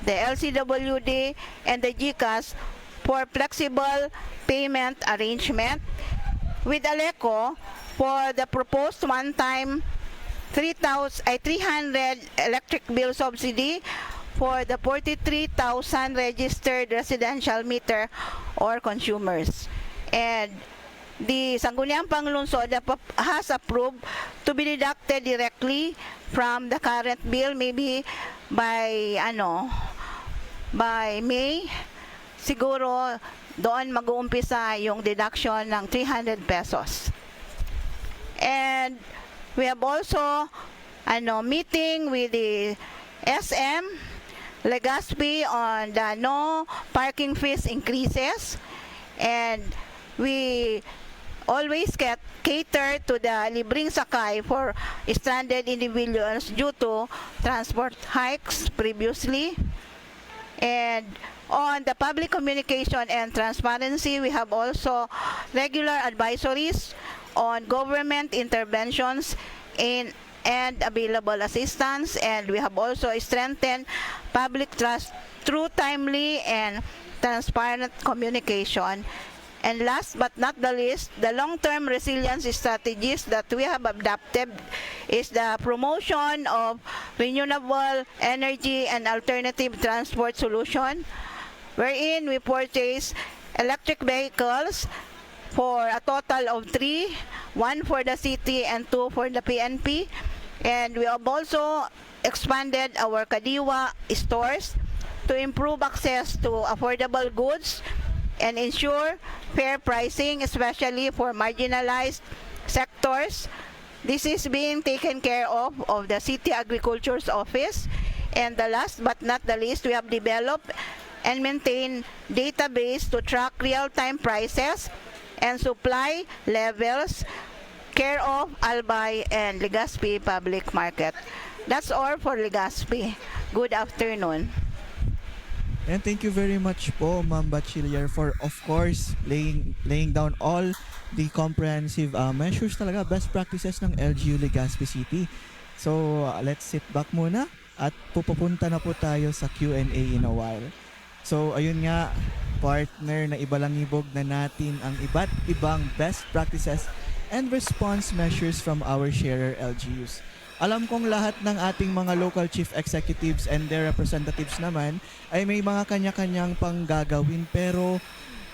the LCWD, and the GCAS for flexible payment arrangement. With ALECO, for the proposed one-time 300 electric bill subsidy for the 43,000 registered residential meter or consumers. And the Sangguniang Panglungsod has approved to be deducted directly from the current bill, maybe by May, siguro doon mag-uumpisa yung deduction ng 300 pesos. And we have also meeting with the SM Legazpi on the no parking fees increases, and we always cater to the libreng sakay for stranded individuals due to transport hikes previously. And on the public communication and transparency, we have also regular advisories on government interventions and available assistance, and we have also strengthened public trust through timely and transparent communication. And last but not the least, the long-term resilience strategies that we have adopted is the promotion of renewable energy and alternative transport solution, wherein we purchase electric vehicles for a total of 3, 1 for the city and 2 for the PNP. And we have also expanded our Kadiwa stores to improve access to affordable goods and ensure fair pricing, especially for marginalized sectors. This is being taken care of the City Agriculture's Office. And the last but not the least, we have developed and maintained database to track real-time prices and supply levels, care of Albay and Legazpi Public Market. That's all for Legazpi. Good afternoon. And thank you very much po, Ma'am Bachiller, for of course laying down all the comprehensive measures talaga, best practices ng LGU Legazpi City. So let's sit back muna at pupunta na po tayo sa Q&A in a while. So ayun nga, partner, na ibalangibog na natin ang iba't ibang best practices and response measures from our sharer LGUs. Alam kong lahat ng ating mga local chief executives and their representatives naman ay may mga kanya-kanyang panggagawin, pero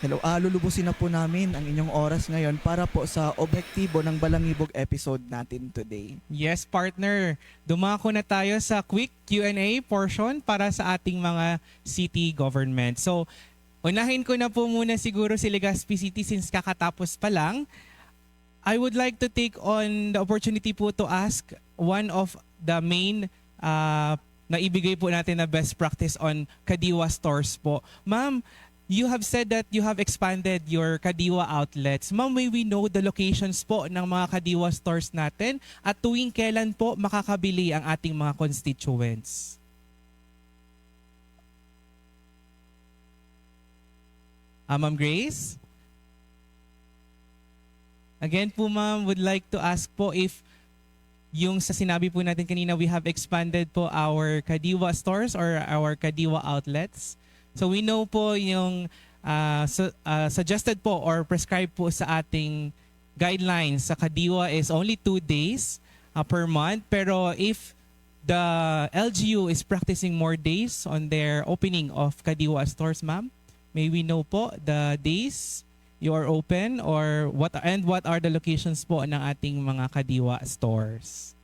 Hello, lulubusin na po namin ang inyong oras ngayon para po sa objektibo ng Balangibog episode natin today. Yes, partner. Dumako na tayo sa quick Q&A portion para sa ating mga city government. So, unahin ko na po muna siguro si Legazpi City since kakatapos pa lang. I would like to take on the opportunity po to ask one of the main na ibigay po natin na best practice on Kadiwa stores po. Ma'am, you have said that you have expanded your Kadiwa outlets. Ma'am, may we know the locations po ng mga Kadiwa stores natin at tuwing kailan po makakabili ang ating mga constituents? Ma'am Grace? Again po ma'am, would like to ask po if yung sa sinabi po natin kanina, we have expanded po our Kadiwa stores or our Kadiwa outlets. So we know po yung suggested po or prescribed po sa ating guidelines sa Kadiwa is only 2 days per month. Pero if the LGU is practicing more days on their opening of Kadiwa stores, ma'am, may we know po the days you are open or what are the locations po ng ating mga Kadiwa stores?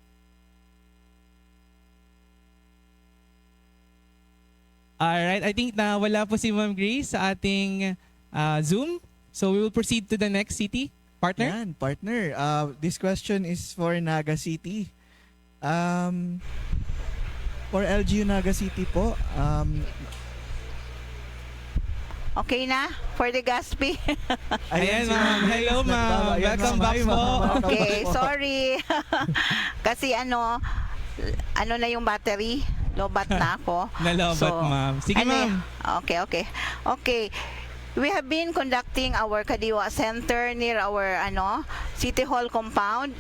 Alright, I think na wala po si Ma'am Grace sa ating Zoom. So we will proceed to the next city. Partner? Yan, partner. This question is for Naga City. For LGU Naga City po, Okay na? For the Legazpi? Ayan, ma'am. Hello, ma'am. Welcome back po. Okay, sorry. Kasi ano na yung battery? Lobat na ako. Nalobat, ma'am. Sige, ma'am. Okay. We have been conducting our Kadiwa Center near our City Hall compound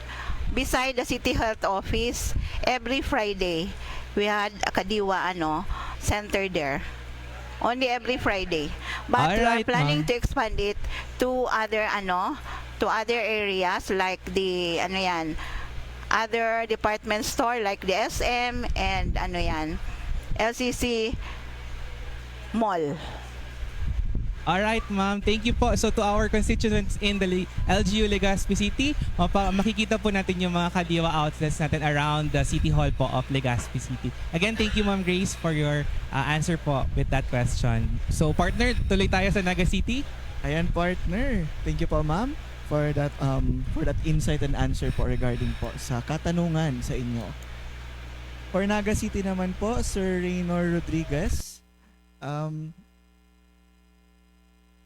beside the City Health Office. Every Friday, we had a Kadiwa center there. Only every Friday. But we are planning to expand it to other areas like the other department store like the SM and LCC Mall. Alright, ma'am. Thank you po. So to our constituents in the LGU Legazpi City, makikita po natin yung mga Kadiwa outlets natin around the City Hall po of Legazpi City. Again, thank you, Ma'am Grace, for your answer po with that question. So partner, tuloy tayo sa Naga City. Ayan, partner. Thank you po, ma'am, for that insight and answer po regarding po sa katanungan sa inyo. For Naga City naman po, Sir Raynor Rodriguez.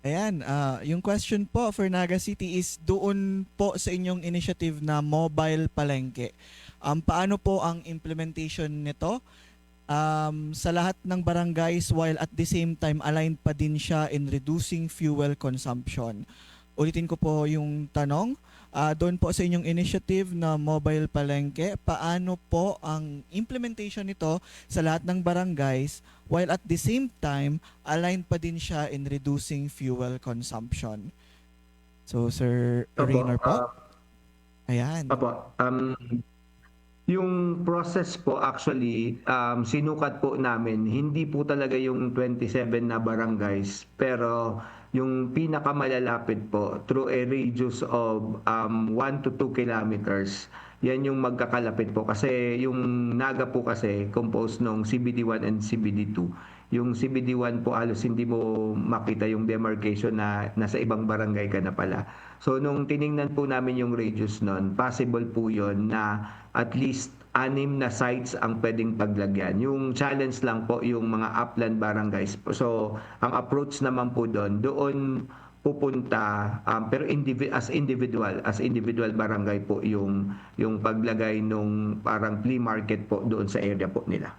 Ayan, yung question po for Naga City is doon po sa inyong initiative na mobile palengke. Paano po ang implementation nito sa lahat ng barangays while at the same time aligned pa din siya in reducing fuel consumption? Ulitin ko po yung tanong. Doon po sa inyong initiative na mobile palengke, paano po ang implementation nito sa lahat ng barangays while at the same time aligned pa din siya in reducing fuel consumption? So Sir Raynor po. Ayan. Apo. Yung process po actually sinukat po namin, hindi po talaga yung 27 na barangays, pero yung pinakamalalapit po through a radius of 1 to 2 kilometers, yan yung magkakalapit po. Kasi yung Naga po kasi composed ng CBD1 and CBD2. Yung CBD1 po halos hindi mo makita yung demarcation na nasa ibang barangay ka na pala. So nung tiningnan po namin yung radius nun, possible po yun na at least 6 na sites ang pwedeng paglagyan. Yung challenge lang po yung mga upland barangays. So ang approach naman po doon pupunta pero as individual barangay po yung paglagay nung parang flea market po doon sa area po nila.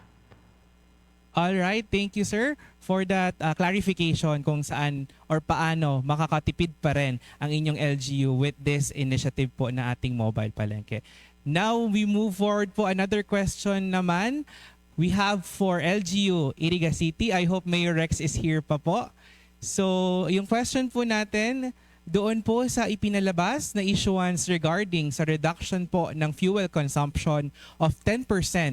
All right, thank you sir for that clarification kung saan or paano makakatipid pa rin ang inyong LGU with this initiative po na ating mobile palengke. Now we move forward po another question naman. We have for LGU Iriga City. I hope Mayor Rex is here pa po. So yung question po natin, doon po sa ipinalabas na issuance regarding sa reduction po ng fuel consumption of 10%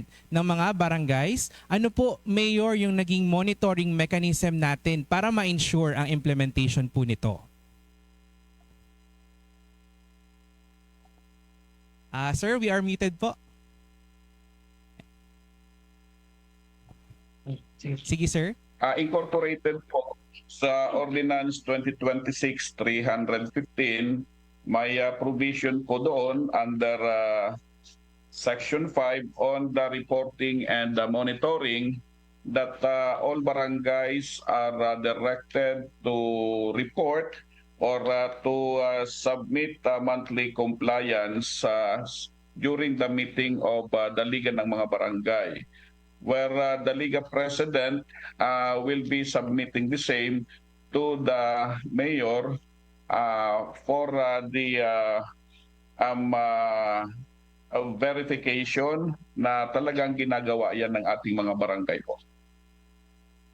ng mga barangays, ano po, Mayor, yung naging monitoring mechanism natin para ma-ensure ang implementation po nito? Sir, we are muted po. Sige, sir. Incorporated po sa Ordinance 2026-315, may provision po doon under Section 5 on the reporting and the monitoring that all barangays are directed to report or to submit monthly compliance during the meeting of the Liga ng mga Barangay, where the Liga President will be submitting the same to the Mayor for the verification na talagang ginagawa yan ng ating mga barangay po.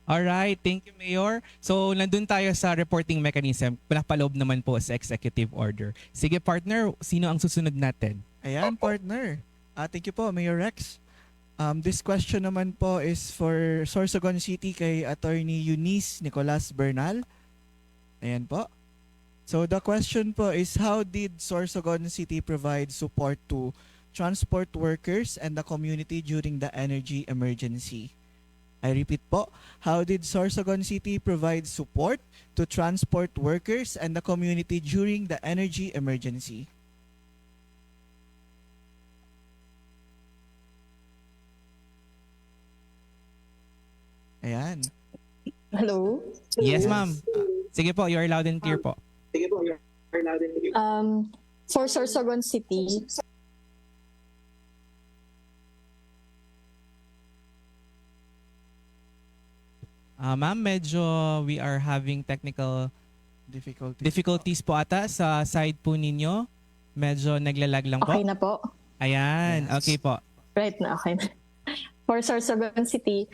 Alright, thank you, Mayor. So, nandun tayo sa reporting mechanism. Pinapaloob naman po sa executive order. Sige, partner, sino ang susunod natin? Ayan, partner. Thank you po, Mayor Rex. This question naman po is for Sorsogon City kay Attorney Eunice Nicolas Bernal. Ayan po. So the question po is, how did Sorsogon City provide support to transport workers and the community during the energy emergency? I repeat po, how did Sorsogon City provide support to transport workers and the community during the energy emergency? Ayan. Hello? Yes, ma'am. Sige po, you're loud and clear po. For Sorsogon City, Ma'am, medyo we are having technical difficulties po ata sa side po ninyo. Medyo naglalag lang po. okay na po. Ayan, okay po. Right na, okay na. For Sorsogon City,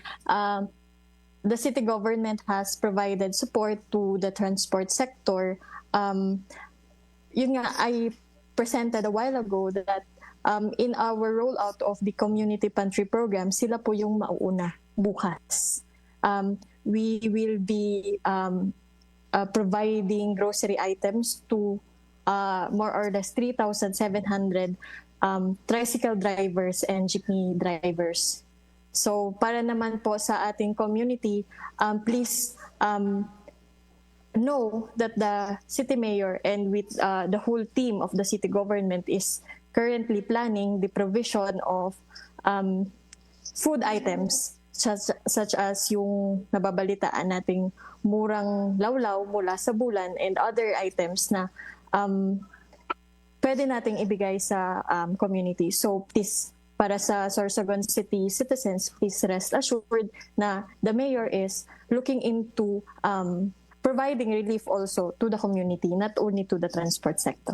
the city government has provided support to the transport sector. Yun nga, I presented a while ago that in our rollout of the community pantry program, sila po yung mauuna bukas. We will be providing grocery items to more or less 3,700 tricycle drivers and jeepney drivers. So para naman po sa ating community, please know that the city mayor and with the whole team of the city government is currently planning the provision of food items such as yung nababalitaan nating murang lawlaw mula sa bulan and other items na pwede nating ibigay sa community. So please, para sa Sorsogon City citizens, please rest assured na the mayor is looking into providing relief also to the community, not only to the transport sector.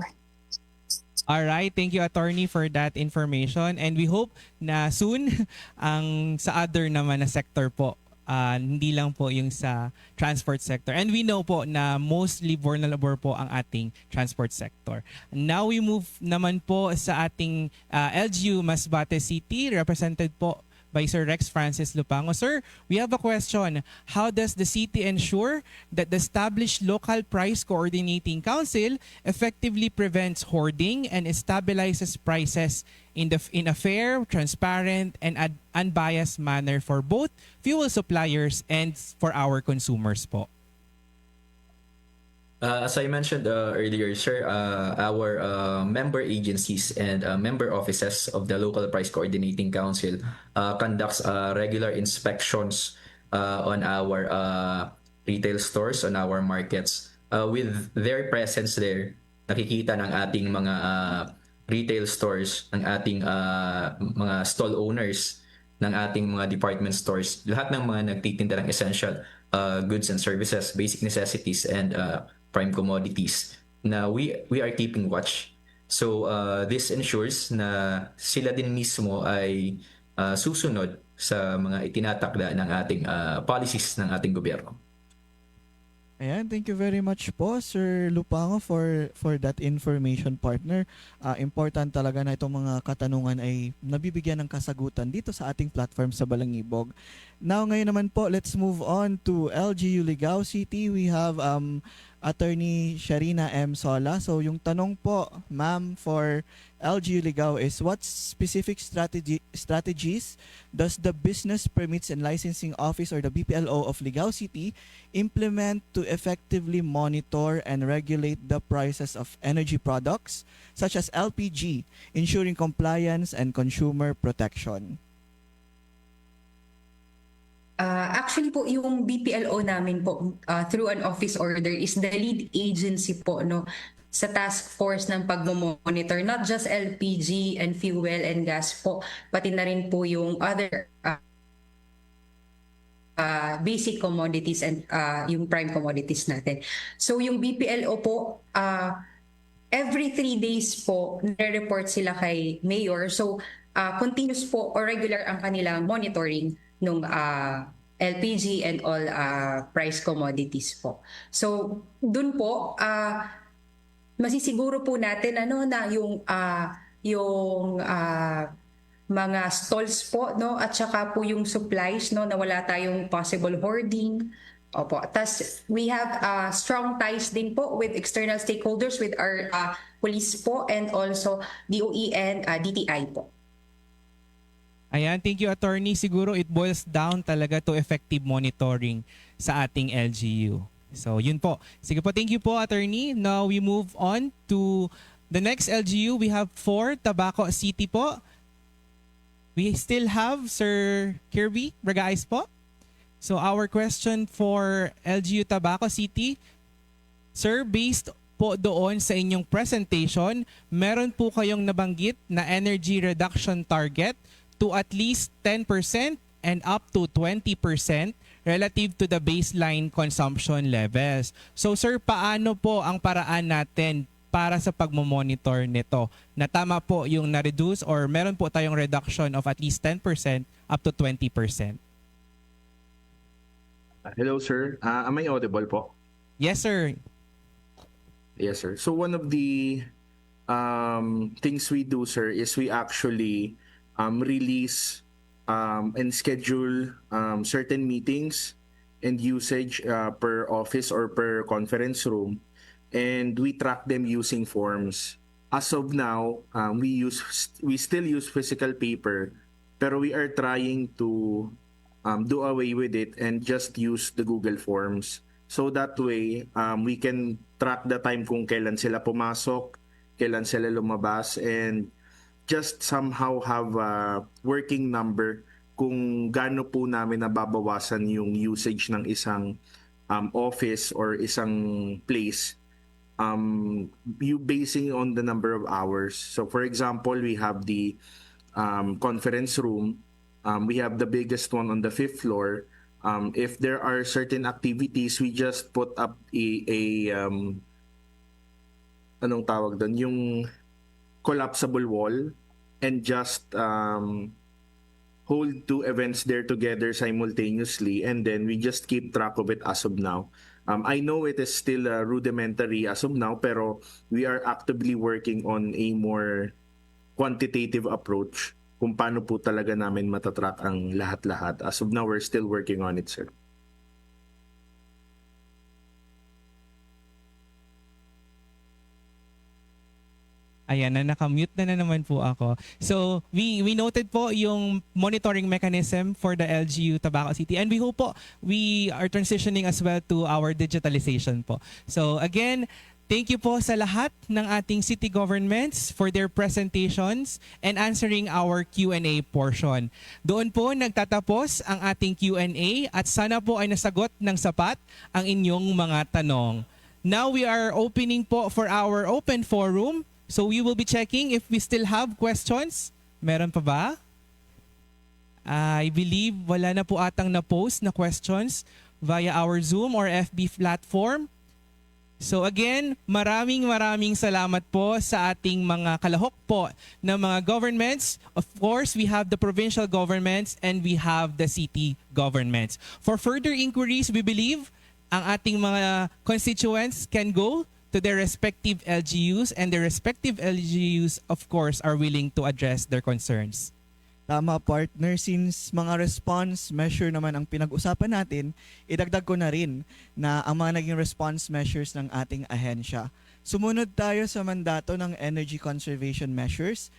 All right, thank you, attorney, for that information, and we hope na soon ang sa other naman na sector po, hindi lang po yung sa transport sector. And we know po na mostly vulnerable po ang ating transport sector. Now we move naman po sa ating LGU Masbate City, represented po by Sir Rex Francis Lupango. Sir, we have a question. How does the city ensure that the established local price coordinating council effectively prevents hoarding and stabilizes prices in a fair, transparent, and unbiased manner for both fuel suppliers and for our consumers po? As I mentioned earlier, sir, our member agencies and member offices of the Local Price Coordinating Council conducts regular inspections on our retail stores, on our markets. With their presence there, nakikita ng ating mga retail stores, ng ating mga stall owners, ng ating mga department stores, lahat ng mga nagtitinda ng essential goods and services, basic necessities, and prime commodities na we are keeping watch. So this ensures na sila din mismo ay susunod sa mga itinatakda ng ating policies ng ating gobyerno. Ayan, thank you very much po, Sir Lupango, for that information, partner. Important talaga na itong mga katanungan ay nabibigyan ng kasagutan dito sa ating platform sa Balangibog. Now, ngayon naman po, let's move on to LGU Ligao City. We have Attorney Sharina M. Sola. So, yung tanong po, ma'am, for LGU Ligao is what specific strategies does the Business Permits and Licensing Office or the BPLO of Ligao City implement to effectively monitor and regulate the prices of energy products such as LPG, ensuring compliance and consumer protection? Actually po, yung BPLO namin po through an office order is the lead agency po sa task force ng pagmomonitor, not just LPG and fuel and gas po, pati na rin po yung other basic commodities and yung prime commodities natin. So yung BPLO po, every 3 days po, nire-report sila kay Mayor. So continuous po or regular ang kanilang monitoring nung LPG and all price commodities po. So dun po, masisiguro po natin na yung mga stalls po at saka po yung supplies na wala tayong possible hoarding. Opo. Tas we have strong ties din po with external stakeholders, with our police po and also DOE and DTI po. Ayan, thank you, Attorney. Siguro it boils down talaga to effective monitoring sa ating LGU. So, yun po. Sige po, thank you po, Attorney. Now, we move on to the next LGU. We have 4, Tabaco City po. We still have Sir Kirby Bragais po. So, our question for LGU Tabaco City. Sir, based po doon sa inyong presentation, meron po kayong nabanggit na energy reduction target to at least 10% and up to 20% relative to the baseline consumption levels. So sir, paano po ang paraan natin para sa pagmomonitor nito? Na tama po yung na-reduce or meron po tayong reduction of at least 10% up to 20%? Hello, sir. Am I audible po? Yes, sir. Yes, sir. So one of the things we do, sir, is we actually release and schedule certain meetings and usage per office or per conference room, and we track them using forms. As of now, we still use physical paper, pero we are trying to do away with it and just use the Google Forms. So that way, we can track the time kung kailan sila pumasok, kailan sila lumabas, and just somehow have a working number kung gaano po namin nababawasan yung usage ng isang office or isang place, you basing on the number of hours. So for example, we have the conference room. We have the biggest one on the 5th floor. If there are certain activities, we just put up anong tawag doon, yung collapsible wall, and just hold 2 events there together simultaneously, and then we just keep track of it as of now. I know it is still rudimentary as of now, pero we are actively working on a more quantitative approach kung paano po talaga namin matatrack ang lahat-lahat. As of now, we're still working on it, sir. Ayan, nakamute na naman po ako. So, we noted po yung monitoring mechanism for the LGU Tabaco City, and we hope po we are transitioning as well to our digitalization po. So, again, thank you po sa lahat ng ating city governments for their presentations and answering our Q&A portion. Doon po nagtatapos ang ating Q&A at sana po ay nasagot ng sapat ang inyong mga tanong. Now we are opening po for our open forum. So we will be checking if we still have questions. Meron pa ba? I believe wala na po atang na-post na questions via our Zoom or FB platform. So again, maraming salamat po sa ating mga kalahok po ng mga governments. Of course, we have the provincial governments and we have the city governments. For further inquiries, we believe ang ating mga constituents can go to their respective LGUs, and their respective LGUs, of course, are willing to address their concerns. Tama, partner. Since mga response measure naman ang pinag-usapan natin, idagdag ko na rin na ang mga naging response measures ng ating ahensya. Sumunod tayo sa mandato ng energy conservation measures.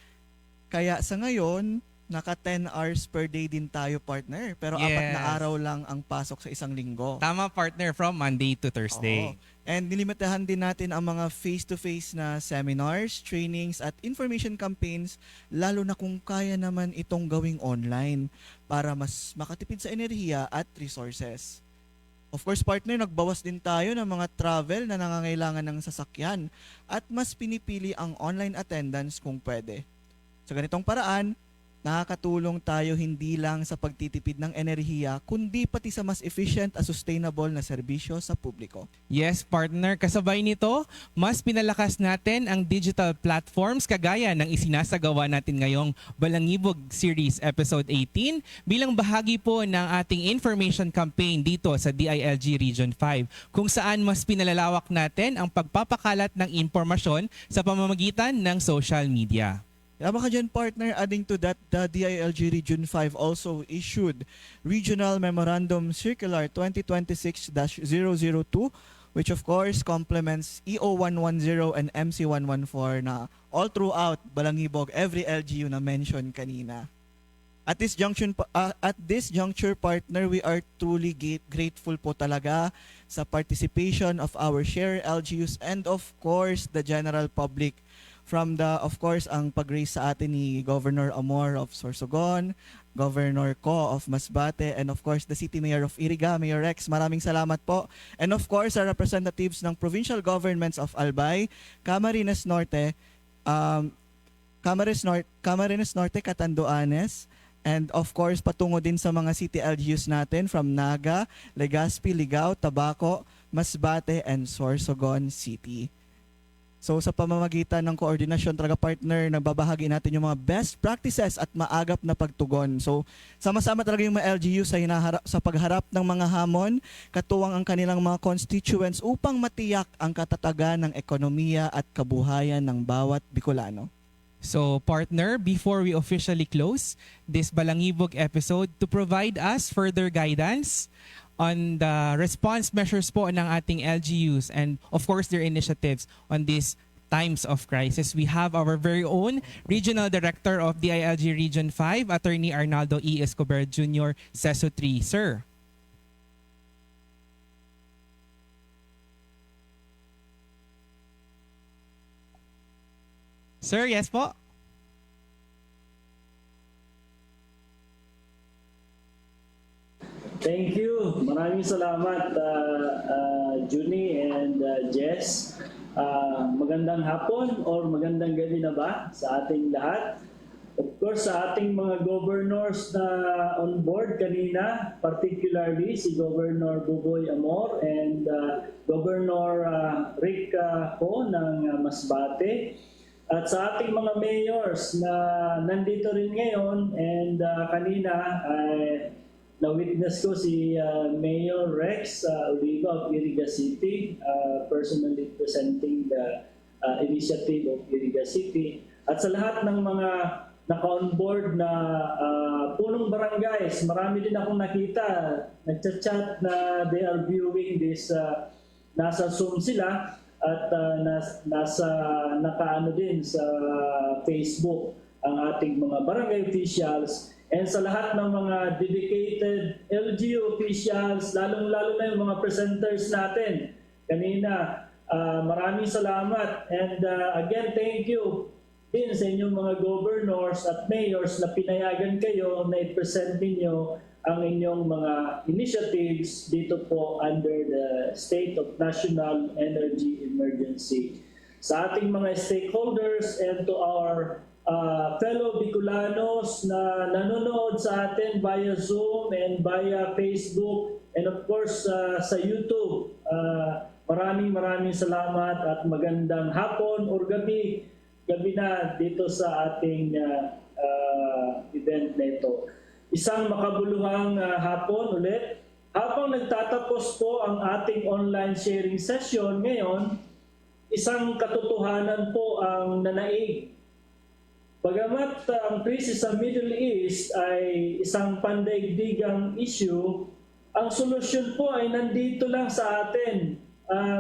Kaya sa ngayon, naka 10 hours per day din tayo, partner. Pero 4 na araw lang ang pasok sa isang linggo. Tama, partner, from Monday to Thursday. Oo. And nilimitahan din natin ang mga face-to-face na seminars, trainings at information campaigns, lalo na kung kaya naman itong gawing online para mas makatipid sa enerhiya at resources. Of course, partner, nagbawas din tayo ng mga travel na nangangailangan ng sasakyan at mas pinipili ang online attendance kung pwede. Sa ganitong paraan, nakakatulong tayo hindi lang sa pagtitipid ng enerhiya, kundi pati sa mas efficient at sustainable na serbisyo sa publiko. Yes, partner. Kasabay nito, mas pinalakas natin ang digital platforms kagaya ng isinasagawa natin ngayong Balangibog Series Episode 18 bilang bahagi po ng ating information campaign dito sa DILG Region 5, kung saan mas pinalalawak natin ang pagpapakalat ng impormasyon sa pamamagitan ng social media. Tama ka dyan, partner. Adding to that, the DILG Region 5 also issued Regional Memorandum Circular 2026-002, which of course complements EO 110 and MC 114 na all throughout Balangibog, every LGU na mention kanina. At this juncture, partner, we are truly grateful po talaga sa participation of our share LGUs and of course the general public. From of course, ang pag-raise sa atin ni Governor Amor of Sorsogon, Governor Co of Masbate, and of course, the City Mayor of Iriga, Mayor Rex. Maraming salamat po. And of course, our representatives ng provincial governments of Albay, Camarines Norte, Camarines Norte, Catanduanes, and of course, patungo din sa mga city LGUs natin from Naga, Legazpi, Ligao, Tabaco, Masbate, and Sorsogon City. So sa pamamagitan ng koordinasyon talaga, partner, nagbabahagi natin yung mga best practices at maagap na pagtugon. So sama-sama talaga yung mga LGU sa pagharap ng mga hamon, katuwang ang kanilang mga constituents upang matiyak ang katatagan ng ekonomiya at kabuhayan ng bawat Bicolano. So partner, before we officially close this Balangibog episode, to provide us further guidance on the response measures po ng ating LGUs and of course their initiatives on these times of crisis, we have our very own Regional Director of DILG Region 5, Attorney Arnaldo E. Escobar Jr., CESO 3. Sir. Sir, yes po. Thank you. Maraming salamat, Junie and Jess. Magandang hapon or magandang gabi na ba sa ating lahat? Of course, sa ating mga governors na on board kanina, particularly si Governor Buboy Amor and Governor Rick Ho ng Masbate. At sa ating mga mayors na nandito rin ngayon and kanina na-witness ko si Mayor Rex Oliva of Iriga City, personally presenting the initiative of Iriga City. At sa lahat ng mga naka-onboard na punong barangays, marami din akong nakita, nagchat-chat na they are viewing this, nasa Zoom sila at nakaano din sa Facebook ang ating mga barangay officials. And sa lahat ng mga dedicated LGU officials, lalong-lalo na yung mga presenters natin kanina, maraming salamat. And again, thank you din sa inyong mga governors at mayors na pinayagan kayo na i-present ninyo ang inyong mga initiatives dito po under the State of National Energy Emergency. Sa ating mga stakeholders and to our fellow Bicolanos na nanonood sa atin via Zoom and via Facebook and of course sa YouTube. Maraming salamat at magandang hapon or gabi na dito sa ating event na ito. Isang makabuluhang hapon ulit Habang nagtatapos po ang ating online sharing session ngayon, isang katotohanan po ang nanaig. Bagamat ang krisis sa Middle East ay isang pandaigdigang issue, ang solusyon po ay nandito lang sa atin.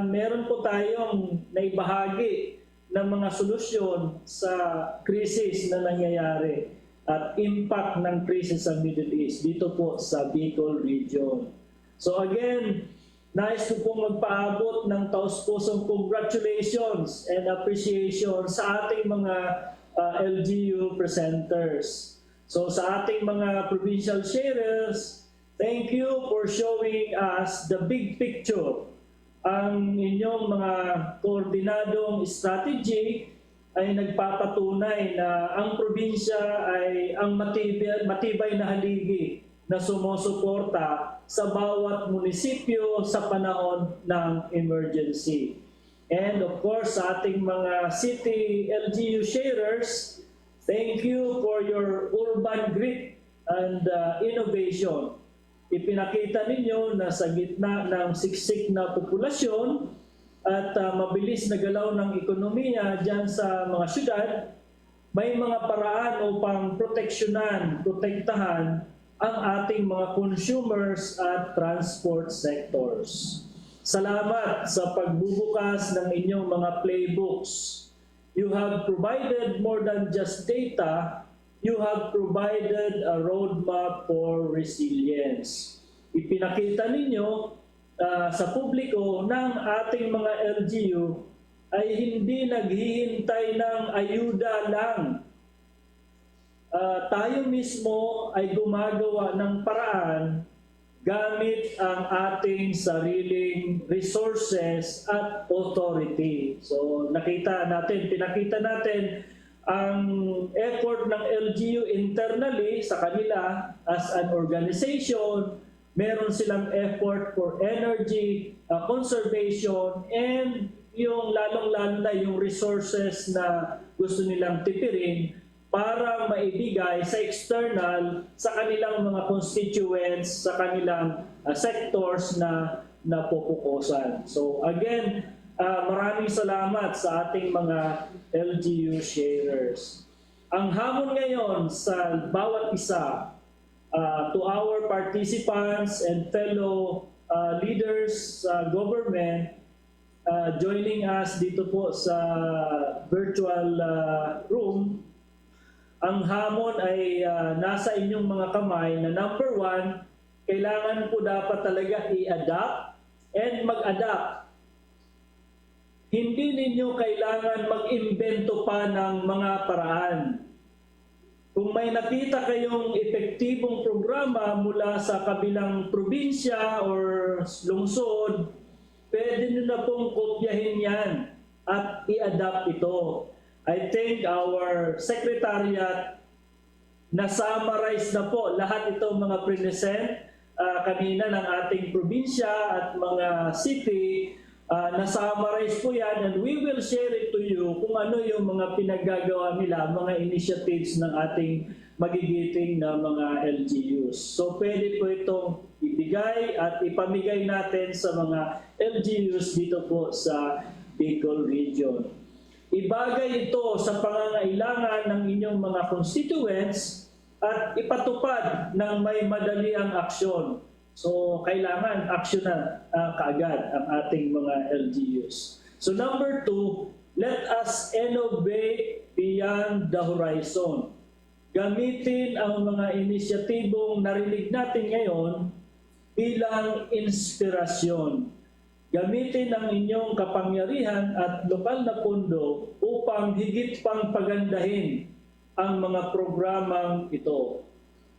Meron po tayong naibahagi ng mga solusyon sa krisis na nangyayari at impact ng krisis sa Middle East dito po sa Bicol region. So again, nais ko pong magpaabot ng taus-pusong congratulations and appreciation sa ating mga LGU presenters. So sa ating mga provincial sharers, thank you for showing us the big picture. Ang inyong mga koordinadong strategy ay nagpapatunay na ang probinsya ay ang matibay na haligi na sumusuporta sa bawat munisipyo sa panahon ng emergency. And of course, sa ating mga city LGU sharers, thank you for your urban grit and innovation. Ipinakita ninyo na sa gitna ng siksik na populasyon at mabilis na galaw ng ekonomiya dyan sa mga syudad, may mga paraan upang protektahan ang ating mga consumers at transport sectors. Salamat sa pagbubukas ng inyong mga playbooks. You have provided more than just data, you have provided a roadmap for resilience. Ipinakita ninyo sa publiko ng ating mga LGU ay hindi naghihintay ng ayuda lang. Tayo mismo ay gumagawa ng paraan gamit ang ating sariling resources at authority. So pinakita natin ang effort ng LGU internally sa kanila as an organization. Meron silang effort for energy conservation and yung lalong-lalo na yung resources na gusto nilang tipirin para maibigay sa external sa kanilang mga constituents, sa kanilang sectors na napupukusan. So again, maraming salamat sa ating mga LGU sharers. Ang hamon ngayon sa bawat isa, to our participants and fellow leaders sa government joining us dito po sa virtual room, ang hamon ay nasa inyong mga kamay na number one, kailangan po dapat talaga i-adapt and mag-adapt. Hindi ninyo kailangan mag-imbento pa ng mga paraan. Kung may nakita kayong epektibong programa mula sa kabilang probinsya or lungsod, pwede nyo na pong kopyahin yan at i-adapt ito. I think our secretariat na-summarize na po lahat itong mga present kanina ng ating probinsya at mga city. Na-summarize po yan and we will share it to you kung ano yung mga pinaggagawa nila, mga initiatives ng ating magigiting na mga LGUs. So pwede po itong ibigay at ipamigay natin sa mga LGUs dito po sa Bicol Region. Ibagay ito sa pangangailangan ng inyong mga constituents at ipatupad ng may madaliang aksyon. So, kailangan aksyonan kaagad ang ating mga LGUs. So, number 2, let us innovate beyond the horizon. Gamitin ang mga inisyatibong narinig natin ngayon bilang inspirasyon. Gamitin ang inyong kapangyarihan at lokal na pondo upang higit pang pagandahin ang mga programang ito.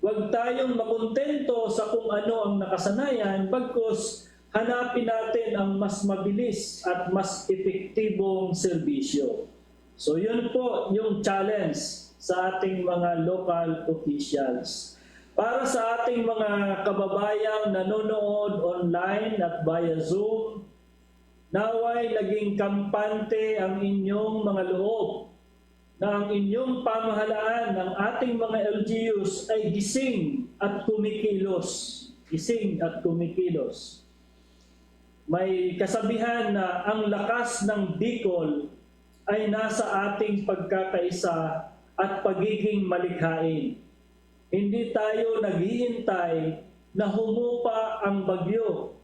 Huwag tayong makontento sa kung ano ang nakasanayan, bagkus hanapin natin ang mas mabilis at mas epektibong serbisyo. So yun po yung challenge sa ating mga local officials. Para sa ating mga kababayang nanonood online at via Zoom, naway naging kampante ang inyong mga loob na ang inyong pamahalaan ng ating mga LGUs ay gising at kumikilos. gising at kumikilos. May kasabihan na ang lakas ng Bicol ay nasa ating pagkakaisa at pagiging malikhain. Hindi tayo naghihintay na humupa ang bagyo,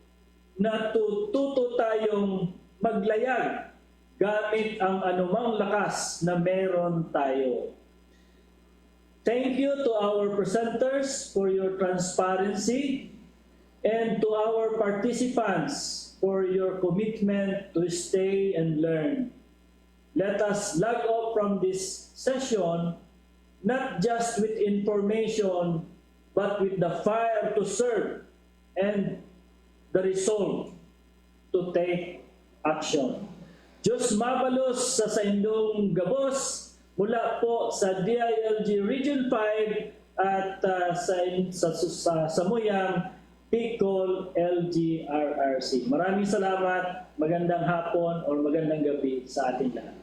na tututo tayong maglayag gamit ang anumang lakas na meron tayo. Thank you to our presenters for your transparency and to our participants for your commitment to stay and learn. Let us log off from this session not just with information but with the fire to serve and the resolve to take action. Diyos mabalos sa Saindong Gabos mula po sa DILG Region 5 at sa Samuyang Bicol LGRRC. Maraming salamat, magandang hapon or magandang gabi sa ating lahat.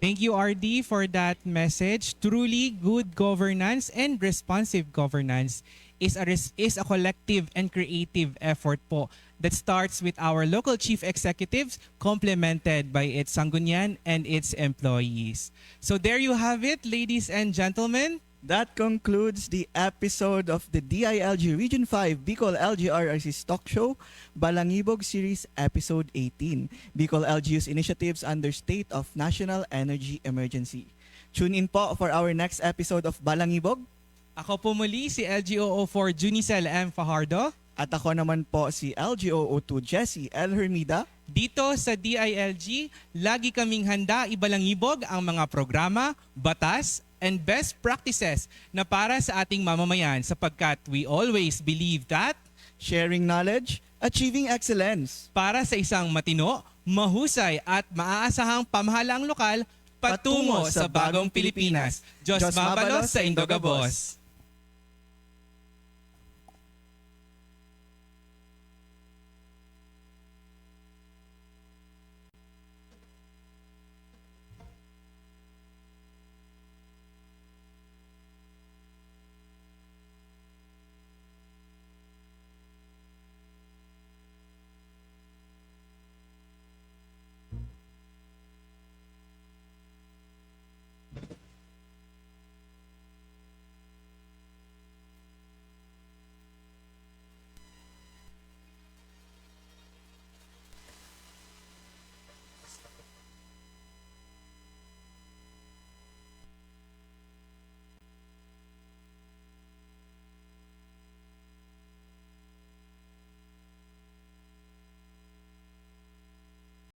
Thank you, RD, for that message. Truly, good governance and responsive governance is a collective and creative effort po that starts with our local chief executives, complemented by its Sanggunian and its employees. So there you have it, ladies and gentlemen. That concludes the episode of the DILG Region 5 Bicol LGRRC Stock Show, Balangibog Series Episode 18, Bicol LGU's initiatives under State of National Energy Emergency. Tune in po for our next episode of Balangibog. Ako po muli si LGOO4 Junicel M. Fajardo. At ako naman po si LGOO2 Jessie L. Hermida. Dito sa DILG, lagi kaming handa ibalangibog ang mga programa, batas, and best practices na para sa ating mamamayan sapagkat we always believe that sharing knowledge, achieving excellence. Para sa isang matino, mahusay at maaasahang pamahalaang lokal patungo sa bagong Pilipinas. Diyos mabalos sa Indogabos.